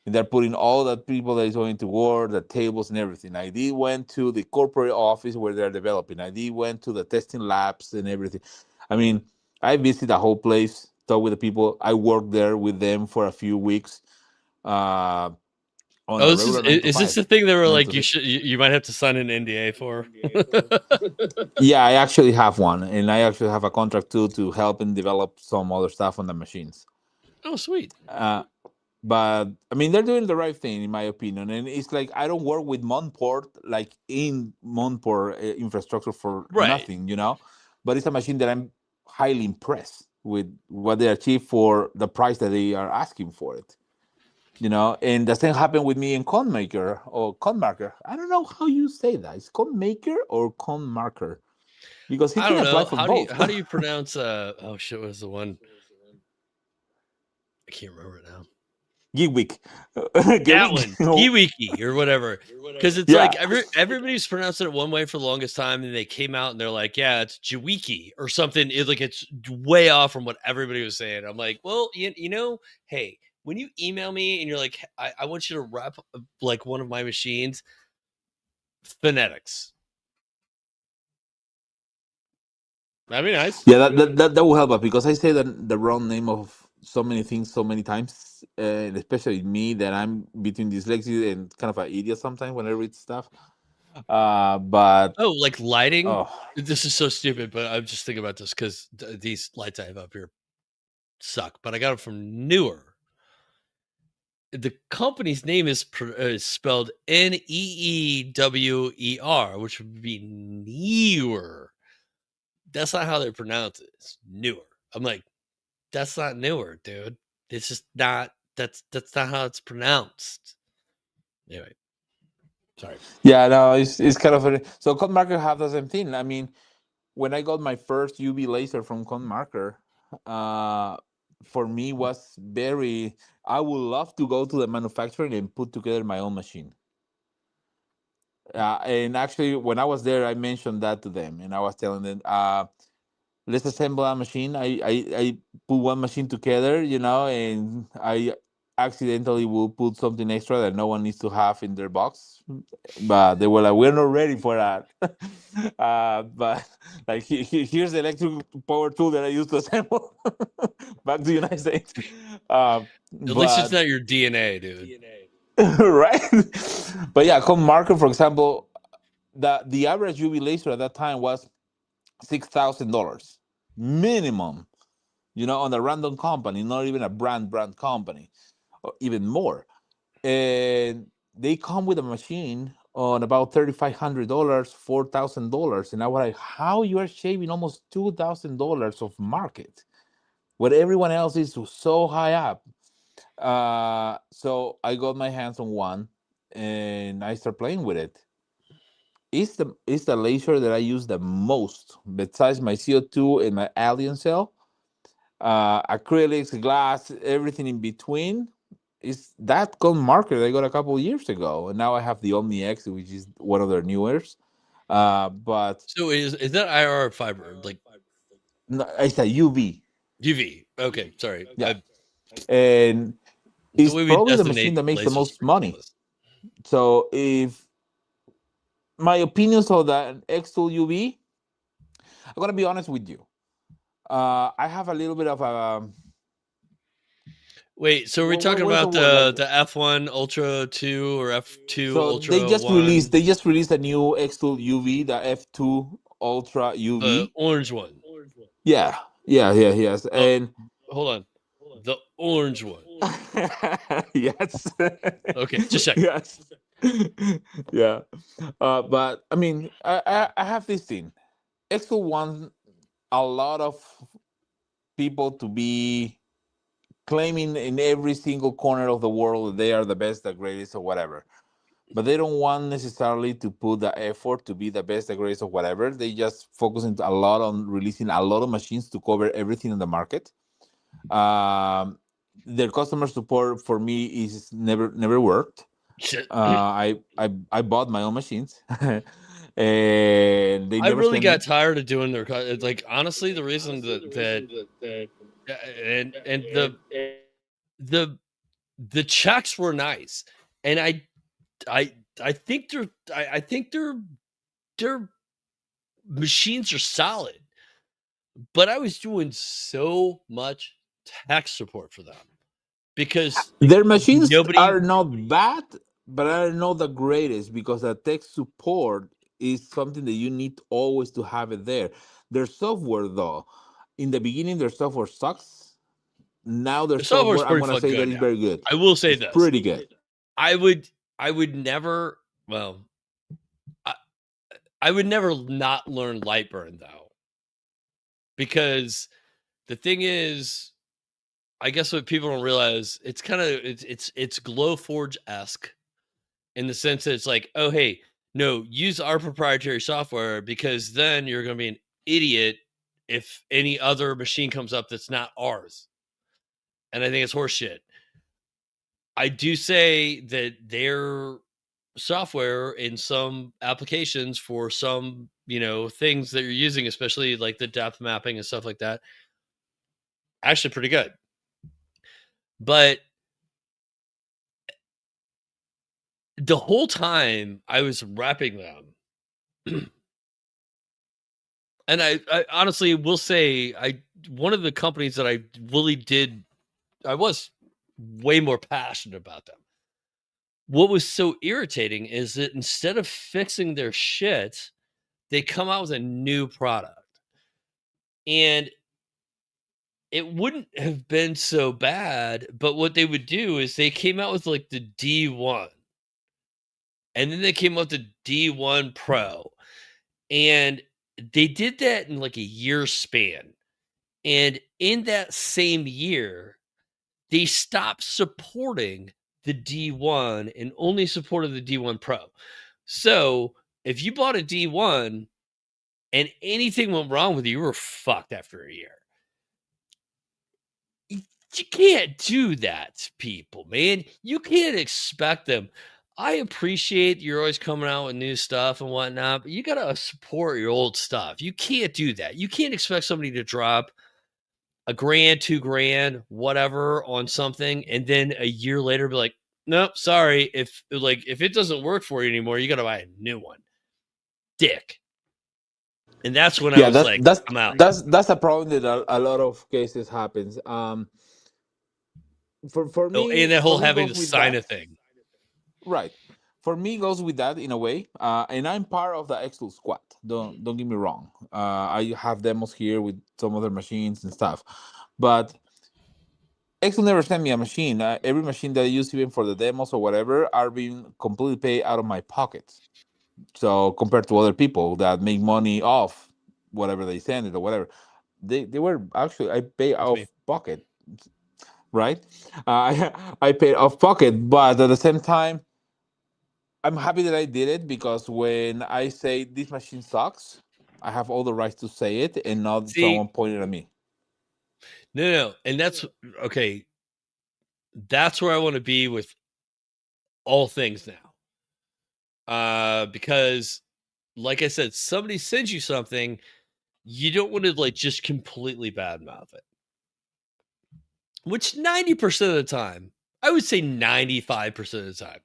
and they're putting all the people that is going to work, the tables and everything. I did went to the corporate office where they're developing. I did went to the testing labs and everything. I mean, I visited the whole place, talked with the people. I worked there with them for a few weeks uh, on Oh, a this regular nine to is this five, the thing they were nine like to you six. should you might have to sign an NDA for? Yeah, I actually have one, and I actually have a contract too to help and develop some other stuff on the machines. Oh, sweet. Uh, but I mean, they're doing the right thing in my opinion. And it's like I don't work with Montport like in Montport infrastructure for Right. nothing. But it's a machine that I'm highly impressed with what they achieve for the price that they are asking for it. And the same happened with me in ConMaker or ConMarker. I don't know how you say that. It's ConMaker or ConMarker because it I can don't apply know. for How do you both. how do you pronounce oh shit, what was the one? I can't remember it now. Geekweek. That Geekweek. one, Skiwiki or whatever. Because it's like Yeah. everybody's pronounced it one way for the longest time, and they came out and they're like, "Yeah, it's Jawiki or something." It's way off from what everybody was saying. I'm like, well, hey, when you email me and you're like, I want you to rep like one of my machines, phonetics. That'd be nice. Yeah, that will help us because I say the wrong name of so many things so many times, and especially me that I'm between dyslexia and kind of an idiot sometimes when I read stuff. But Oh, like lighting. oh This is so stupid, but I'm just thinking about this because these lights I have up here suck. But I got them from Newer. The company's name is spelled Neewer, which would be Newer. That's not how they pronounce it. It's Newer. I'm like, that's not Newer, dude. It's just not. That's not how it's pronounced. Anyway, sorry. yeah, no, it's kind of so Code Marker have the same thing. I mean, when I got my first UV laser from Code Marker, uh, for me was very. I would love to go to the manufacturer and put together my own machine. And actually, when I was there, I mentioned that to them, and I was telling them, let's assemble a machine. I put one machine together, and I accidentally will put something extra that no one needs to have in their box. But they were like, we're not ready for that. But like, here's the electric power tool that I used to assemble back to the United States. At least it's But not your DNA, dude. right. But yeah, come marker, for example, the average UV laser at that time was $6,000 minimum, on a random company, not even a brand company, or even more. And they come with a machine on about $3,500, $4,000, and I was like, how you are shaving almost $2,000 of market, where everyone else is so high up. So I got my hands on one, and I start playing with it. It's the laser that I use the most, besides my CO2 and my alien cell. Acrylics, glass, everything in between. Is that gone market I got a couple of years ago, and now I have the Omni X, which is one of their newest. But So is that IR fiber like no, it's a UV. UV? Okay, sorry. Yeah, and The it's way we probably the machine designate that makes the lasers is most money. ridiculous. So if my opinions of the X2 UV, I'm gonna be honest with you. I have a little bit of a Wait, so are we talking what is the about word, like. the F1 Ultra 2 or F2 So they Ultra just released 1, they just released a new X2 UV, the F2 Ultra the UV. orange one? Yeah, yeah, yeah, yes, The and hold on, the orange one. yes, Okay, just check. yes, yeah. But I mean, I have this thing. X2 wants a lot of people to be claiming in every single corner of the world that they are the best, the greatest, or whatever. But they don't want necessarily to put the effort to be the best, the greatest, or whatever. They just focusing a lot on releasing a lot of machines to cover everything in the market. Um, their customer support for me is never worked. Shit. I bought my own machines, and they I never really send got me. tired of doing their it's like honestly the reason and the the checks were nice, and I I think I think their machines are solid, but I was doing so much tech support for them because Their machines nobody. are not bad, but are not the greatest because the tech support is something that you need always to have it there. Their software, though, in the beginning, their software sucks. Now their The software is software, I'm pretty gonna fucking say that good is now. very good. I will say It's this: pretty good. I would I would never well I, I would never not learn Lightburn though, because the thing is, I guess what people don't realize, it's kind of it's Glowforge esque in the sense that it's like, oh hey, no, use our proprietary software because then you're going to be an idiot if any other machine comes up that's not ours. And I think it's horseshit. I do say that their software in some applications for some, things that you're using, especially like the depth mapping and stuff like that, actually pretty good. But the whole time I was repping them, and I honestly will say, one of the companies that I really did was way more passionate about them. What was so irritating is that instead of fixing their shit, they come out with a new product. And it wouldn't have been so bad, but what they would do is they came out with like the D1, and then they came out with the D1 Pro, and they did that in like a year span. And in that same year, they stopped supporting the D1 and only supported the D1 Pro. So if you bought a D1 and anything went wrong with you were fucked after a year. You can't do that to people, man. You can't expect them. I appreciate you're always coming out with new stuff and whatnot, but you gotta support your old stuff. You can't do that. You can't expect somebody to drop a grand, 2 grand, whatever on something, and then a year later be like, nope, sorry. If it doesn't work for you anymore, you gotta buy a new one. Dick. And that's when I Yeah, was that's like, that's I'm out. that's that's a problem that a lot of cases happens. For Oh, and that for whole me having to goes with sign that. a thing. Right. For me goes with that in a way. And I'm part of the Excel squad. Don't get me wrong. I have demos here with some other machines and stuff. But Excel never sent me a machine. Every machine that I use, even for the demos or whatever, are being completely paid out of my pocket. So compared to other people that make money off whatever they send it or whatever, they were actually I pay That's me. off pocket, right? I paid off pocket, but at the same time, I'm happy that I did it because when I say this machine sucks, I have all the rights to say it and not See, someone pointing at me. no, and that's okay. That's where I want to be with all things now. Because like I said, somebody sends you something, you don't want to like just completely badmouth it. Which 90% of the time, I would say 95% of the time,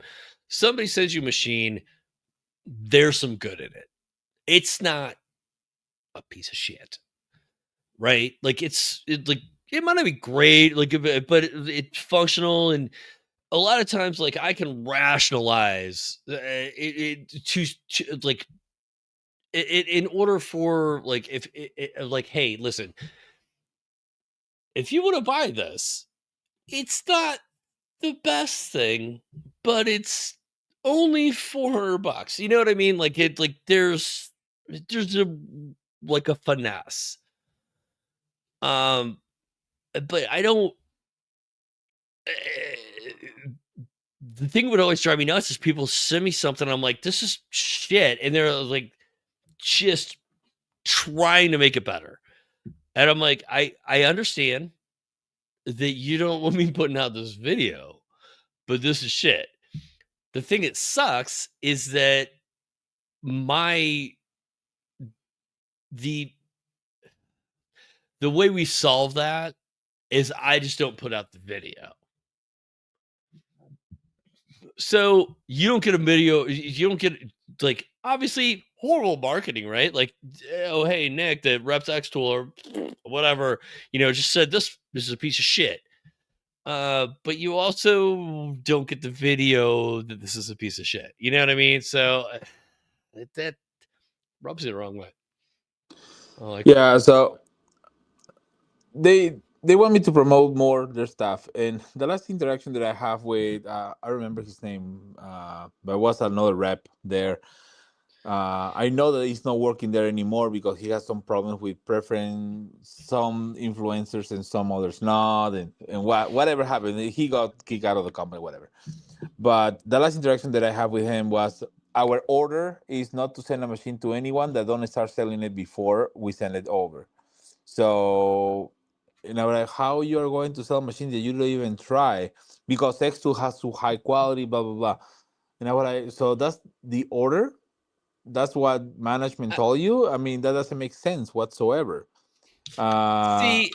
somebody sends you a machine, there's some good in it. It's not a piece of shit, right? Like like it might not be great, like but it's functional, and a lot of times, like I can rationalize it to like in order for like if like, hey, listen, if you want to buy this, it's not the best thing, but it's only $400. You know what I mean? Like it, like there's a like a finesse. Um, but I don't. The thing would always drive me nuts is people send me something. I'm like, this is shit, and they're like, just trying to make it better. And I'm like, I understand that you don't want me putting out this video, but this is shit. The thing that sucks is that my the the way we solve that is I just don't put out the video. So you don't get a video, you don't get like obviously horrible marketing, right? Like, oh hey Nick, the Reps X tool or whatever, just said this is a piece of shit. But you also don't get the video that this is a piece of shit. You know what I mean? So that rubs you the wrong way. I like it. Yeah, so they want me to promote more their stuff. And the last interaction that I have with I remember his name, but was another rep there. I know that he's not working there anymore because he has some problems with preferring some influencers and some others not, and whatever happened, he got kicked out of the company, whatever. But the last interaction that I have with him was our order is not to send a machine to anyone that don't start selling it before we send it over. So, like how you are going to sell machines that you don't even try because X2 has too high quality, blah blah blah. So that's the order. That's what management I, told you. I mean, that doesn't make sense whatsoever. Uh, see,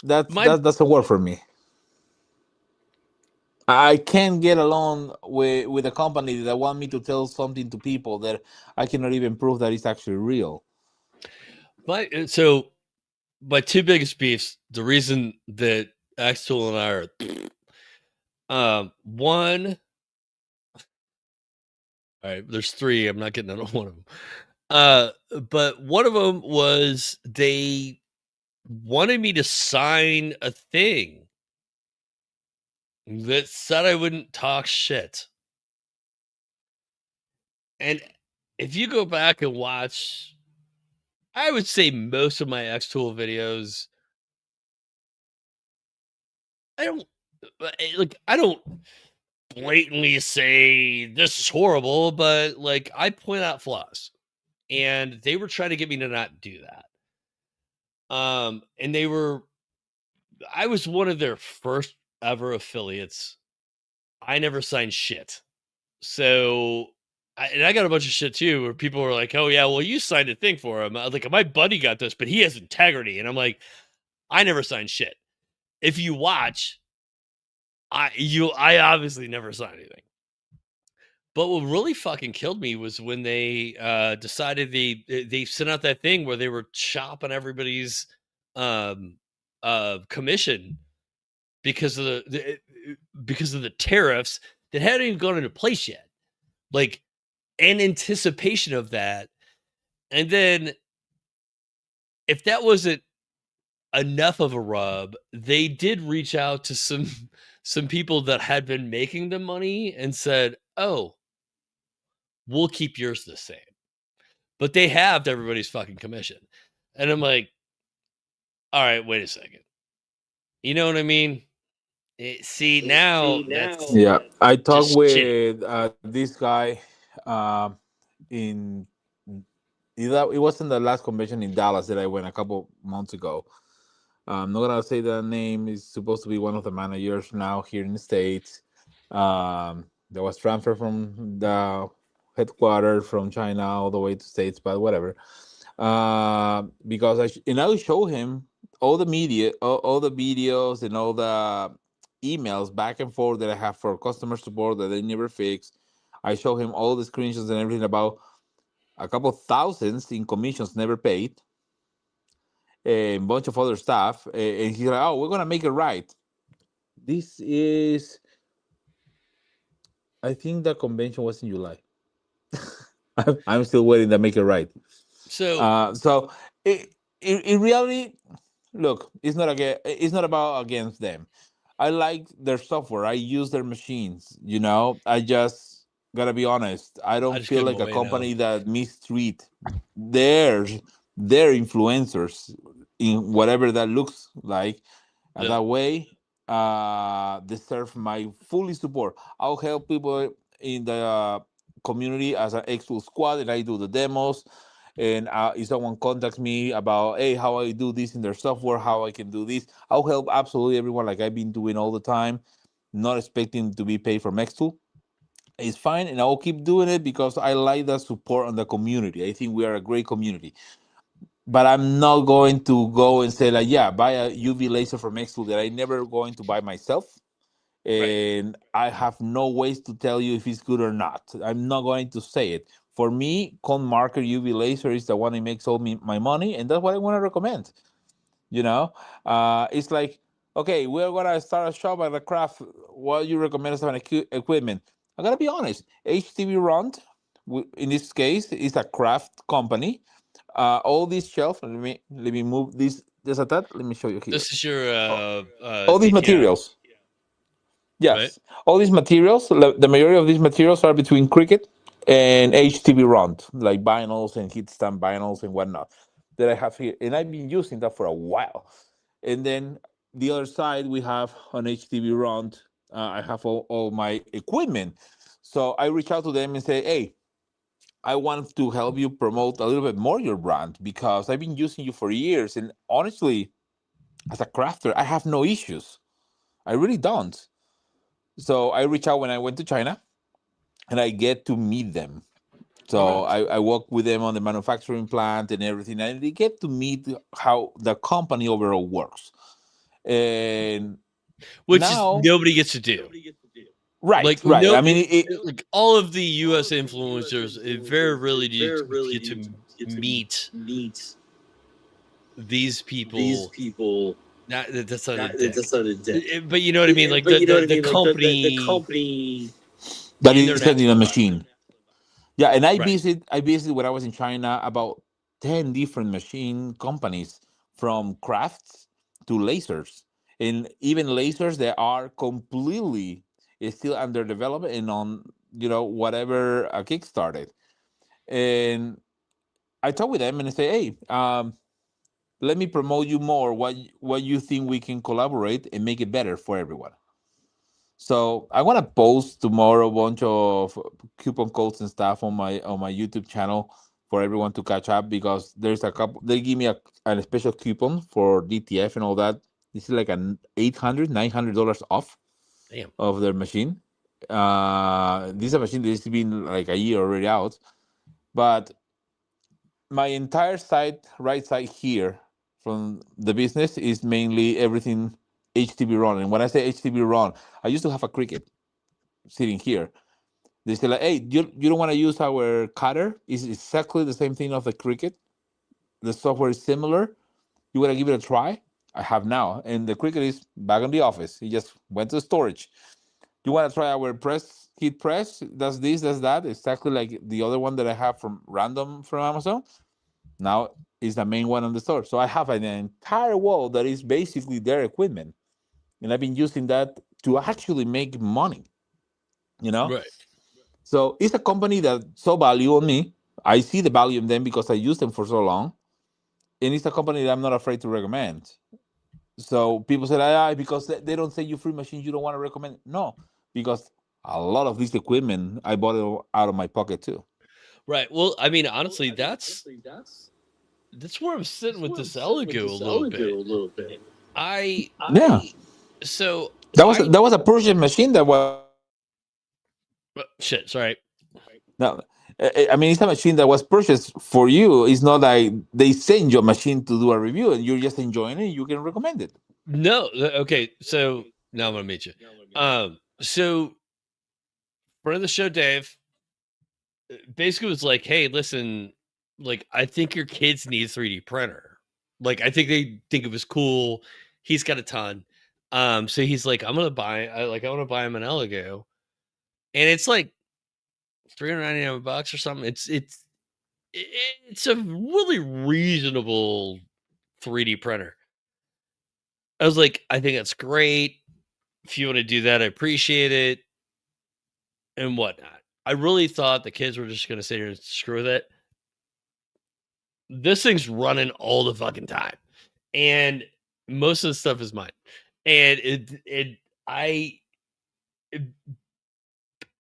that's my that doesn't work for me. I can't get along with a company that want me to tell something to people that I cannot even prove that it's actually real. my so my two biggest beefs. The reason that Axel and I are one. All right, there's three. I'm not getting into one of them. But one of them was they wanted me to sign a thing that said I wouldn't talk shit. And if you go back and watch, I would say most of my X Tool videos, I don't I don't blatantly say this is horrible, but like I point out flaws. And they were trying to get me to not do that. And I was one of their first ever affiliates. I never signed shit. So, I got a bunch of shit too, where people were like, "Oh yeah, well you signed a thing for him." Like my buddy got this, but he has integrity, and I'm like, I never signed shit. If you watch, I obviously never signed anything. But what really fucking killed me was when they decided they sent out that thing where they were chopping everybody's um commission because of because of the tariffs that hadn't even gone into place yet. Like in anticipation of that. And then if that wasn't enough of a rub, they did reach out to some people that had been making the money and said, "Oh, we'll keep yours the same." But they halved everybody's fucking commission. And I'm like, all right, wait a second. You know what I mean? See, now that's Yeah, I talked just shitty. with this guy um, in it wasn't the last convention in Dallas that I went a couple months ago. I'm not gonna say the name. Is supposed to be one of the managers now here in the states. That was transferred from the headquarters from China all the way to states, but whatever. Because and I show him all the media, all the videos, and all the emails back and forth that I have for customer support that they never fix. I show him all the screenshots and everything about a couple thousands in commissions never paid, a bunch of other stuff, and he's like, "Oh, we're gonna make it right." This is, I think the convention was in July. I'm still waiting to make it right. So So in reality, look, it's not about against them. I like their software. I use their machines. I just gotta be honest. I I don't just feel give them like a away now. company that mistreat their their influencers in whatever that looks like. Yeah. That way, deserve my fully support. I'll help people in the community as an actual squad, and I do the demos. And if someone contacts me about, hey, how I do this in their software, how I can do this, I'll help absolutely everyone, like I've been doing all the time, not expecting to be paid for Mextool. It's fine, and I'll keep doing it because I like the support on the community. I think we are a great community, but I'm not going to go and say like, yeah, buy a UV laser from Mextool that I never going to buy myself, Right. and I have no ways to tell you if it's good or not. I'm not going to say it. For me, Cone Marker UV laser is the one that makes all my money, and that's what I want to recommend. You know, it's like, okay, we're gonna start a shop at a craft. What you recommend as an equipment? I gotta be honest. HTV Rond, in this case, is a craft company. All these shelves. Let me move this just at that. Let me show you here. This is your All these DTI, materials. right? Yes, all these materials, the majority of these materials are between Cricut and HTV Rond, like vinyls and heat stamp vinyls and whatnot that I have here. And I've been using that for a while. And then the other side, we have on HTV Rond, I have all my equipment. So I reach out to them and say, hey, I want to help you promote a little bit more your brand because I've been using you for years. And honestly, as a crafter, I have no issues. I really don't. So I reach out when I went to China and I get to meet them. Okay. So I work with them on the manufacturing plant and everything, and they get to meet how the company overall works. And Which is now, nobody gets to do. right, Like right. no, I mean, like all of the U.S. influencers, it very rarely do you get to meet these people That sounded dick. But you know what I mean? Like the company That in their is sending natural a environment. machine. Yeah, and Right. I visited when I was in China about 10 different machine companies, from crafts to lasers. And even lasers that are completely still under development and on, whatever kickstarted. And I talk with them and I say, hey, let me promote you more. What you think we can collaborate and make it better for everyone. So I want to post tomorrow a bunch of coupon codes and stuff on my YouTube channel for everyone to catch up, because there's a couple. They give me a special coupon for DTF and all that. This is like an $800 $900 off Damn. of their machine. This is a machine that has been like a year already out, but my entire side, right side here from the business, is mainly everything HTB run. And when I say HTB run, I used to have a Cricut sitting here. They say like, hey, you don't want to use our cutter? It's exactly the same thing of the Cricut. The software is similar. You want to give it a try? I have now, and the Cricut is back in the office. It just went to storage. You want to try our press heat press? Does this, does that, exactly like the other one that I have from random from Amazon. Now is the main one on the store. So I have an entire wall that is basically their equipment, and I've been using that to actually make money. You know, Right. so it's a company that saw value on me. I see the value in them because I used them for so long, and it's a company that I'm not afraid to recommend. So people say, because they don't sell you free machines, you don't want to recommend. No, because a lot of this equipment I bought it out of my pocket too. Right. Well, I mean, honestly, that's where I'm sitting with this Elegoo a little bit. I Yeah, so I that was a Persian machine that was shit. Sorry. now. I mean, it's a machine that was purchased for you. It's not like they send you a machine to do a review and you're just enjoying it. You can recommend it. No. Okay. So now I'm gonna meet you. So friend of the show, Dave, basically was like, "Hey, listen, like I think your kids need a 3D printer. Like I think they think it was cool. He's got a ton. So he's like, I want to buy him an Elegoo, and it's like $399 or something. It's a really reasonable 3D printer. I was like, I think that's great. If you want to do that, I appreciate it and whatnot. I really thought the kids were just going to sit here and screw with it. This thing's running all the fucking time, and most of the stuff is mine. And I, it,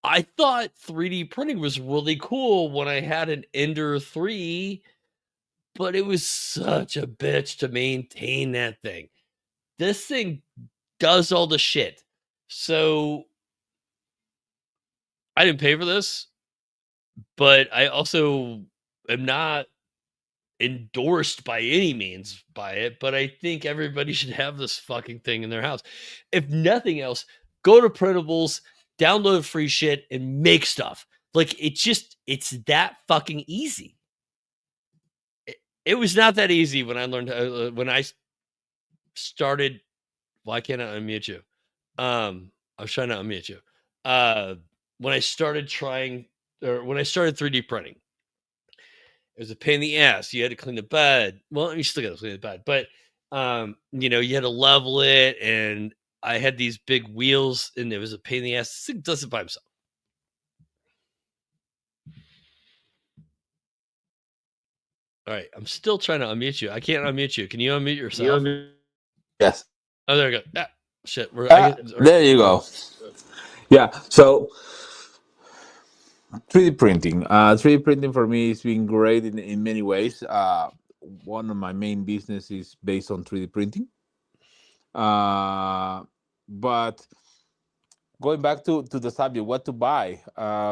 I thought 3D printing was really cool when I had an Ender 3, but it was such a bitch to maintain that thing. This thing does all the shit. So I didn't pay for this, but I also am not endorsed by any means by it, but I think everybody should have this fucking thing in their house. If nothing else, go to printables, download free shit, and make stuff. Like it's that fucking easy. It was not that easy when I learned when I started. Why can't I unmute you? I was trying to unmute you. Uh, when I started trying, or when I started 3D printing, it was a pain in the ass. You had to clean the bed. Well, you still got to clean the bed, but you had to level it, and I had these big wheels, and it was a pain in the ass. This thing does it by himself. All right, I'm still trying to unmute you. I can't unmute you. Can you unmute yourself? Yes. Oh, there we go. Ah, shit. There you go. Yeah. So 3D printing. 3D printing for me has been great in many ways. One of my main business is based on 3D printing. But going back to the subject, what to buy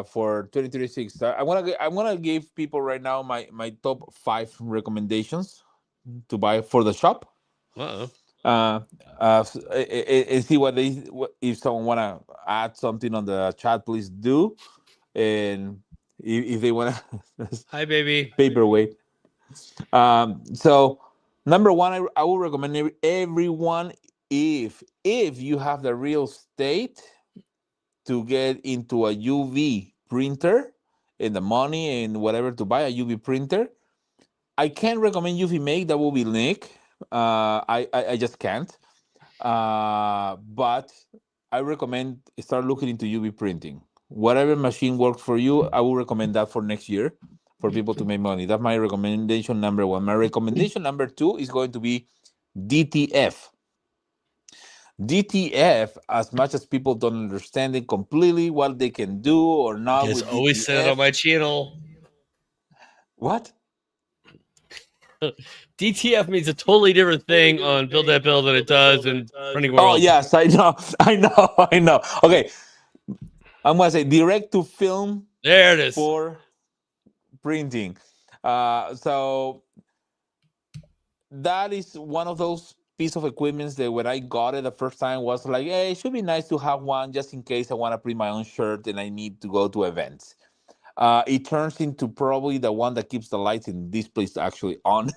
for 2026? I wanna give people right now my top five recommendations to buy for the shop. Uh-oh. And see if someone wanna add something on the chat, please do. And if they wanna Hi, baby. paperweight. So Number one, I will recommend everyone, if you have the real estate, to get into a UV printer and the money and whatever to buy a UV printer. I can't recommend UV make. That will be Nick. I just can't. But I recommend start looking into UV printing. Whatever machine works for you, I will recommend that for next year for people to make money. That's my recommendation number one. My recommendation number two is going to be DTF. DTF, as much as people don't understand it completely, what they can do or You not guys with always said it on DTF. my channel. What? DTF means a totally different thing on Build That Bill than it does in Printing Oh, World. yes, I know. I know. I know. Okay. I'm going to say direct to film There it is. for printing. So that is one of those piece of equipment that when I got it the first time was like, hey, it should be nice to have one just in case I want to print my own shirt and I need to go to events. It turns into probably the one that keeps the lights in this place actually on,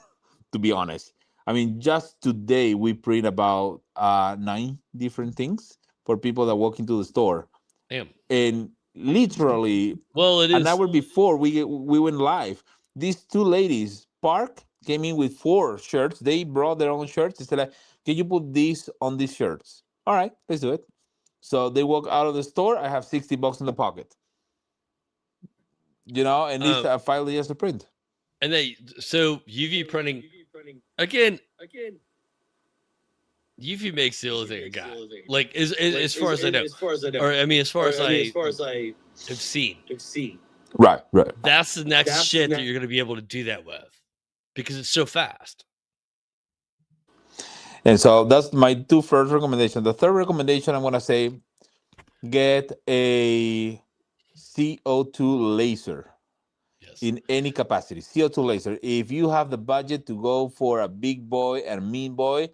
to be honest. I mean, just today we print about 9 different things for people that walk into the store. Damn. And literally Well, it an is. hour before we went live, these two ladies, Park, came in with 4 shirts. They brought their own shirts. They said, like, can you put these on these shirts? All right, let's do it. So they walk out of the store. I have $60 in the pocket, and these Um, are 5 years to print. and they so UV printing again. UV makes the only thing I got. Like as far as I know, or I mean, as far as I have seen, Right, right. that's the next shit that you're going to be able to do that with because it's so fast. And so that's my two first recommendations. The third recommendation I'm gonna say, get a CO2 laser Yes. in any capacity. CO2 laser. If you have the budget to go for a big boy and mean boy,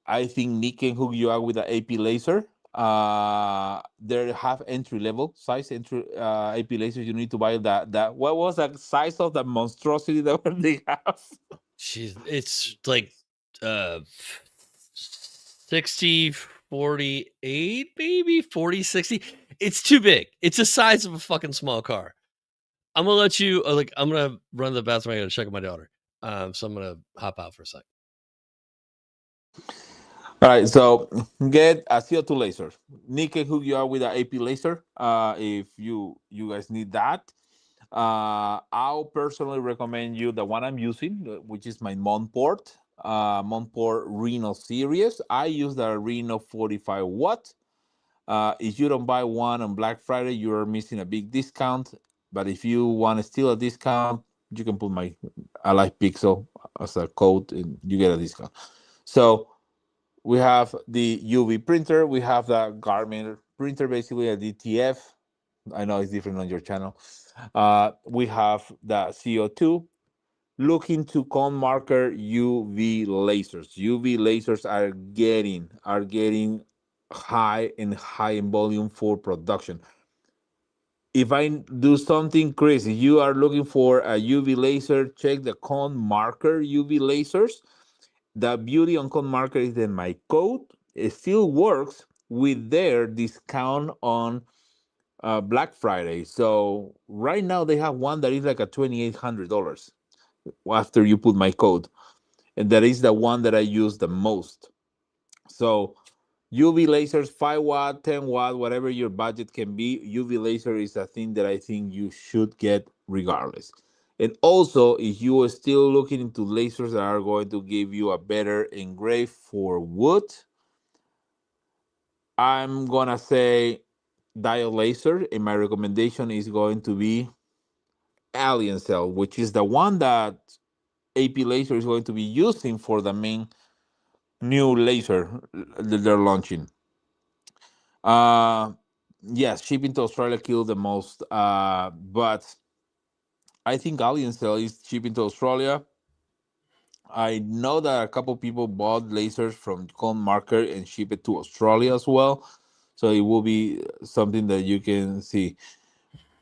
I think Nick can hook you up with an AP laser. They have entry level size entry AP lasers. You need to buy that. What was the size of the monstrosity that they have? Jeez, it's like uh 60 48 maybe 40 60. It's too big. It's the size of a fucking small car. I'm gonna let you I'm gonna run to the bathroom. I gotta check on my daughter. So I'm gonna hop out for a sec. All right, so get a CO2 laser. Nick can hook you up with an AP laser if you guys need that. I'll personally recommend you the one I'm using, which is my Montport Reno series. I use the Reno 45 watt. If you don't buy one on Black Friday, you're missing a big discount. But if you want to steal a discount, you can put my Alive Pixel as a code and you get a discount. So we have the UV printer. We have the Garmin printer, basically a DTF. I know it's different on your channel. We have the CO2. Look into cone marker UV lasers. UV lasers are getting high in volume for production. If I do something crazy, you are looking for a UV laser, check the cone marker UV lasers. The beauty on code marker is that my code, it still works with their discount on Black Friday. So right now they have one that is like a $2,800 after you put my code, and that is the one that I use the most. So UV lasers, 5 watt, 10 watt, whatever your budget can be, UV laser is a thing that I think you should get regardless. And also, if you are still looking into lasers that are going to give you a better engrave for wood, I'm gonna say diode laser, and my recommendation is going to be Alien Cell, which is the one that AP Laser is going to be using for the main new laser that they're launching. Uh, yes, shipping to Australia killed the most, but I think Alien Cell is shipping to Australia. I know that a couple people bought lasers from Cone Marker and ship it to Australia as well. So it will be something that you can see.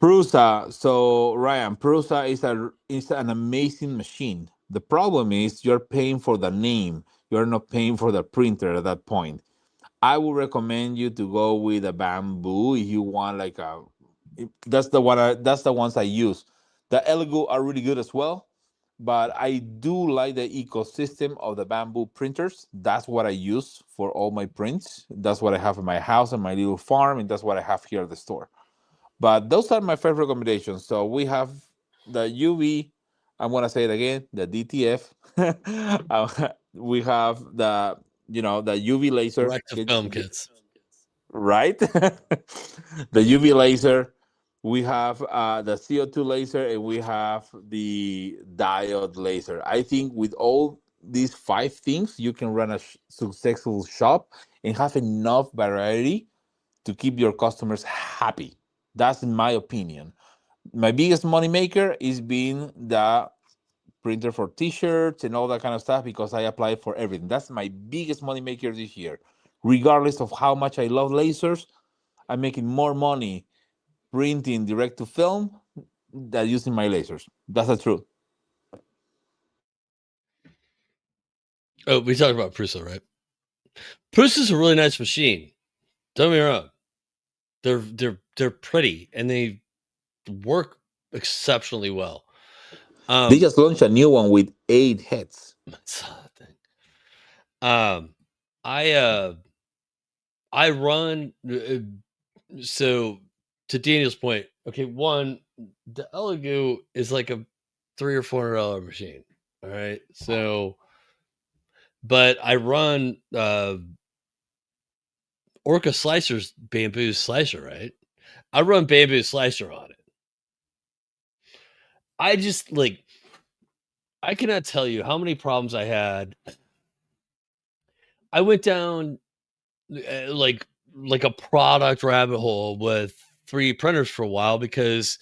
Prusa. So Ryan, Prusa is an amazing machine. The problem is you're paying for the name. You're not paying for the printer at that point. I would recommend you to go with a bamboo if you want like a. That's the one. That's the ones I use. The Elegoo are really good as well, but I do like the ecosystem of the bamboo printers. That's what I use for all my prints. That's what I have in my house and my little farm, and that's what I have here at the store. But those are my five recommendations. So we have the UV. I'm gonna say it again. The DTF. We have the the UV laser. Corrective film kits. Right? The UV laser. We have the CO2 laser, and we have the diode laser. I think with all these five things, you can run a successful shop and have enough variety to keep your customers happy. That's in my opinion. My biggest money maker is being the printer for t-shirts and all that kind of stuff because I apply for everything. That's my biggest money maker this year. Regardless of how much I love lasers, I'm making more money printing direct to film than using my lasers. That's the truth. Oh, we talked about Prusa, right? Prusa's a really nice machine. Don't get me wrong. They're pretty and they work exceptionally well. They just launched a new one with 8 heads. That's the thing. I I run so to Daniel's point. Okay, one, the Elegoo is like a $300 or $400 machine. All right, so but I run Orca Slicer's bamboo slicer, right? I run bamboo slicer on it. I just like I cannot tell you how many problems I had. I went down like a product rabbit hole with 3D printers for a while because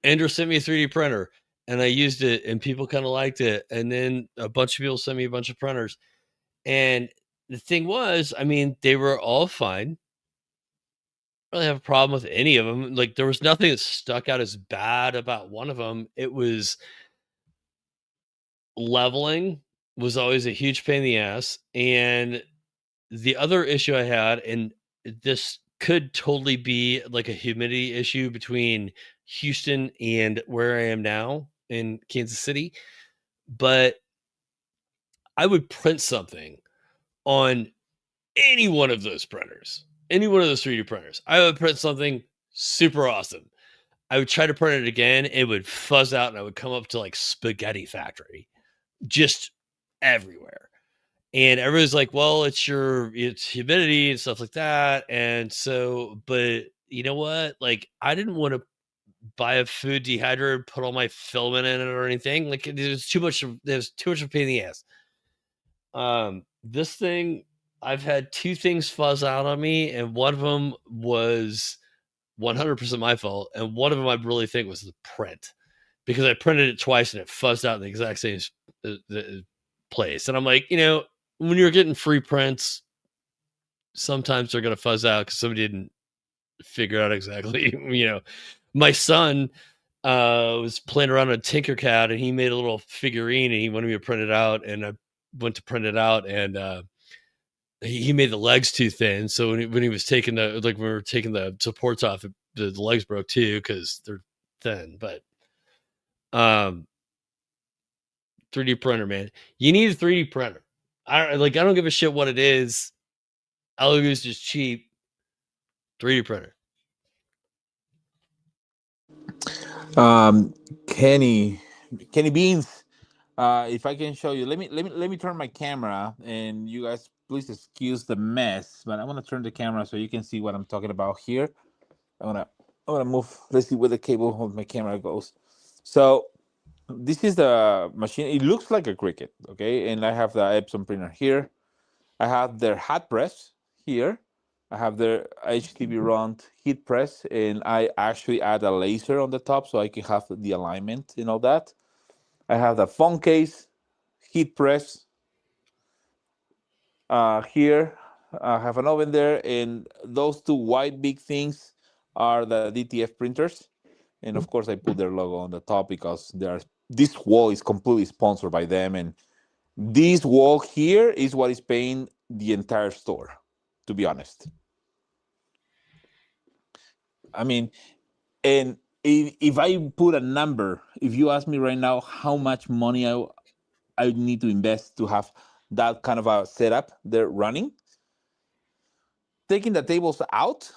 Andrew sent me a 3D printer and I used it and people kind of liked it. And then a bunch of people sent me a bunch of printers. And the thing was, I mean, they were all fine. I don't really have a problem with any of them. Like there was nothing that stuck out as bad about one of them. It was leveling was always a huge pain in the ass. And the other issue I had, and this could totally be like a humidity issue between Houston and where I am now in Kansas City, but I would print something on any one of those printers, any one of those 3D printers. I would print something super awesome. I would try to print it again, it would fuzz out and I would come up to like spaghetti factory, just everywhere. And everybody's like, well, it's humidity and stuff like that. And so, but you know what? Like, I didn't want to buy a food dehydrator, put all my filament in it or anything. Like, there's too much of a pain in the ass. This thing, I've had two things fuzz out on me, and one of them was 100% my fault. And one of them I really think was the print because I printed it twice and it fuzzed out in the exact same place. And I'm like, when you're getting free prints, sometimes they're going to fuzz out because somebody didn't figure out exactly. My son was playing around on Tinkercad and he made a little figurine and he wanted me to print it out. And I went to print it out and he made the legs too thin. So when he was taking when we were taking the supports off, the legs broke too because they're thin. But 3D printer, man, you need a 3D printer. I don't give a shit what it is. Elegoo's just cheap. 3D printer. Um, Kenny, Kenny Beans. If I can show you, let me turn my camera, and you guys please excuse the mess. But I want to turn the camera so you can see what I'm talking about here. I wanna I wanna move. Let's see where the cable of my camera goes. So this is the machine. It looks like a Cricut, okay? And I have the Epson printer here. I have their hot press here. I have their HTV run heat press, and I actually add a laser on the top so I can have the alignment and all that. I have the phone case, heat press here. I have an oven there, and those two white big things are the DTF printers. And of course, I put their logo on the top because they are this wall is completely sponsored by them, and this wall here is what is paying the entire store. To be honest, I mean, and if I put a number, if you ask me right now how much money I need to invest to have that kind of a setup there running, taking the tables out,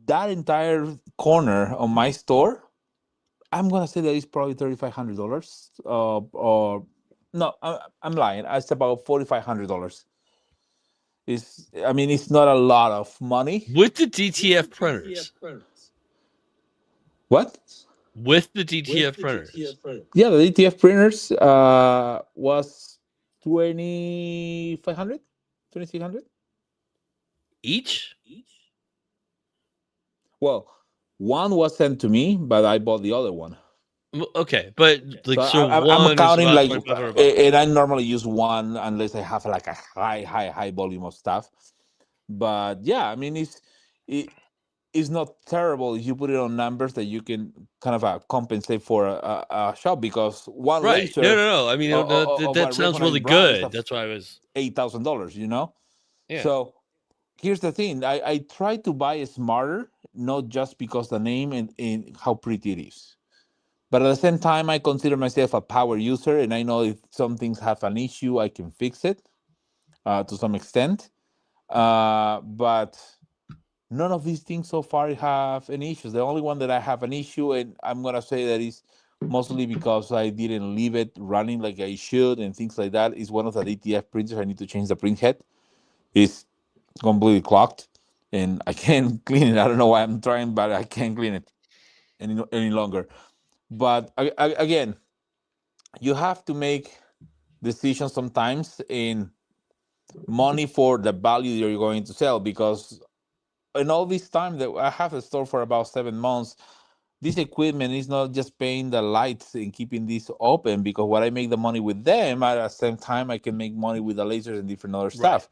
that entire corner of my store, I'm gonna say that it's probably $3,500. Or no, I'm lying. It's about $4,500. It's, I mean, it's not a lot of money. with the DTF printers. What? With the DTF printers Yeah, the DTF printers was 2,500, 2,600. each. Well, one was sent to me, but I bought the other one. Okay, but So like so I'm one is counting about like, 2,500 bucks. and I normally use one unless I have like a high volume of stuff. But yeah, I mean, it's not terrible if you put it on numbers that you can kind of compensate for a shop, because one Right. No, laser no, no. I mean, of a that sounds really recognized brand is good. of That's why I was. $8,000. You know, Yeah. so here's the thing: I try to buy smarter, not just because the name and how pretty it is. But at the same time, I consider myself a power user, and I know if some things have an issue, I can fix it to some extent. But none of these things so far have any issues. The only one that I have an issue, and I'm gonna say that is mostly because I didn't leave it running like I should and things like that, is one of the DTF printers. I need to change the print head. It's completely clogged, and I can't clean it. I don't know why I'm trying, but I can't clean it any longer. But again, you have to make decisions sometimes in money for the value you're going to sell, because in all this time that I have a store for about 7 months, this equipment is not just paying the lights and keeping this open, because what I make the money with them, at the same time I can make money with the lasers and different other Right. stuff.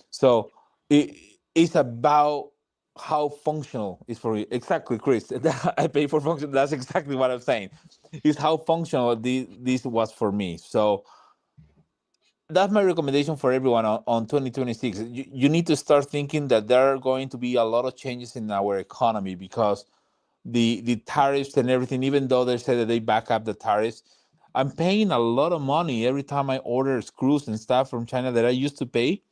So it, it's about how functional is for you. Exactly, Chris. I pay for function. That's exactly what I'm saying. Is how functional this was for me. So that's my recommendation for everyone on 2026. You need to start thinking that there are going to be a lot of changes in our economy, because the tariffs and everything, even though they say that they back up the tariffs, I'm paying a lot of money every time I order screws and stuff from China that I used to pay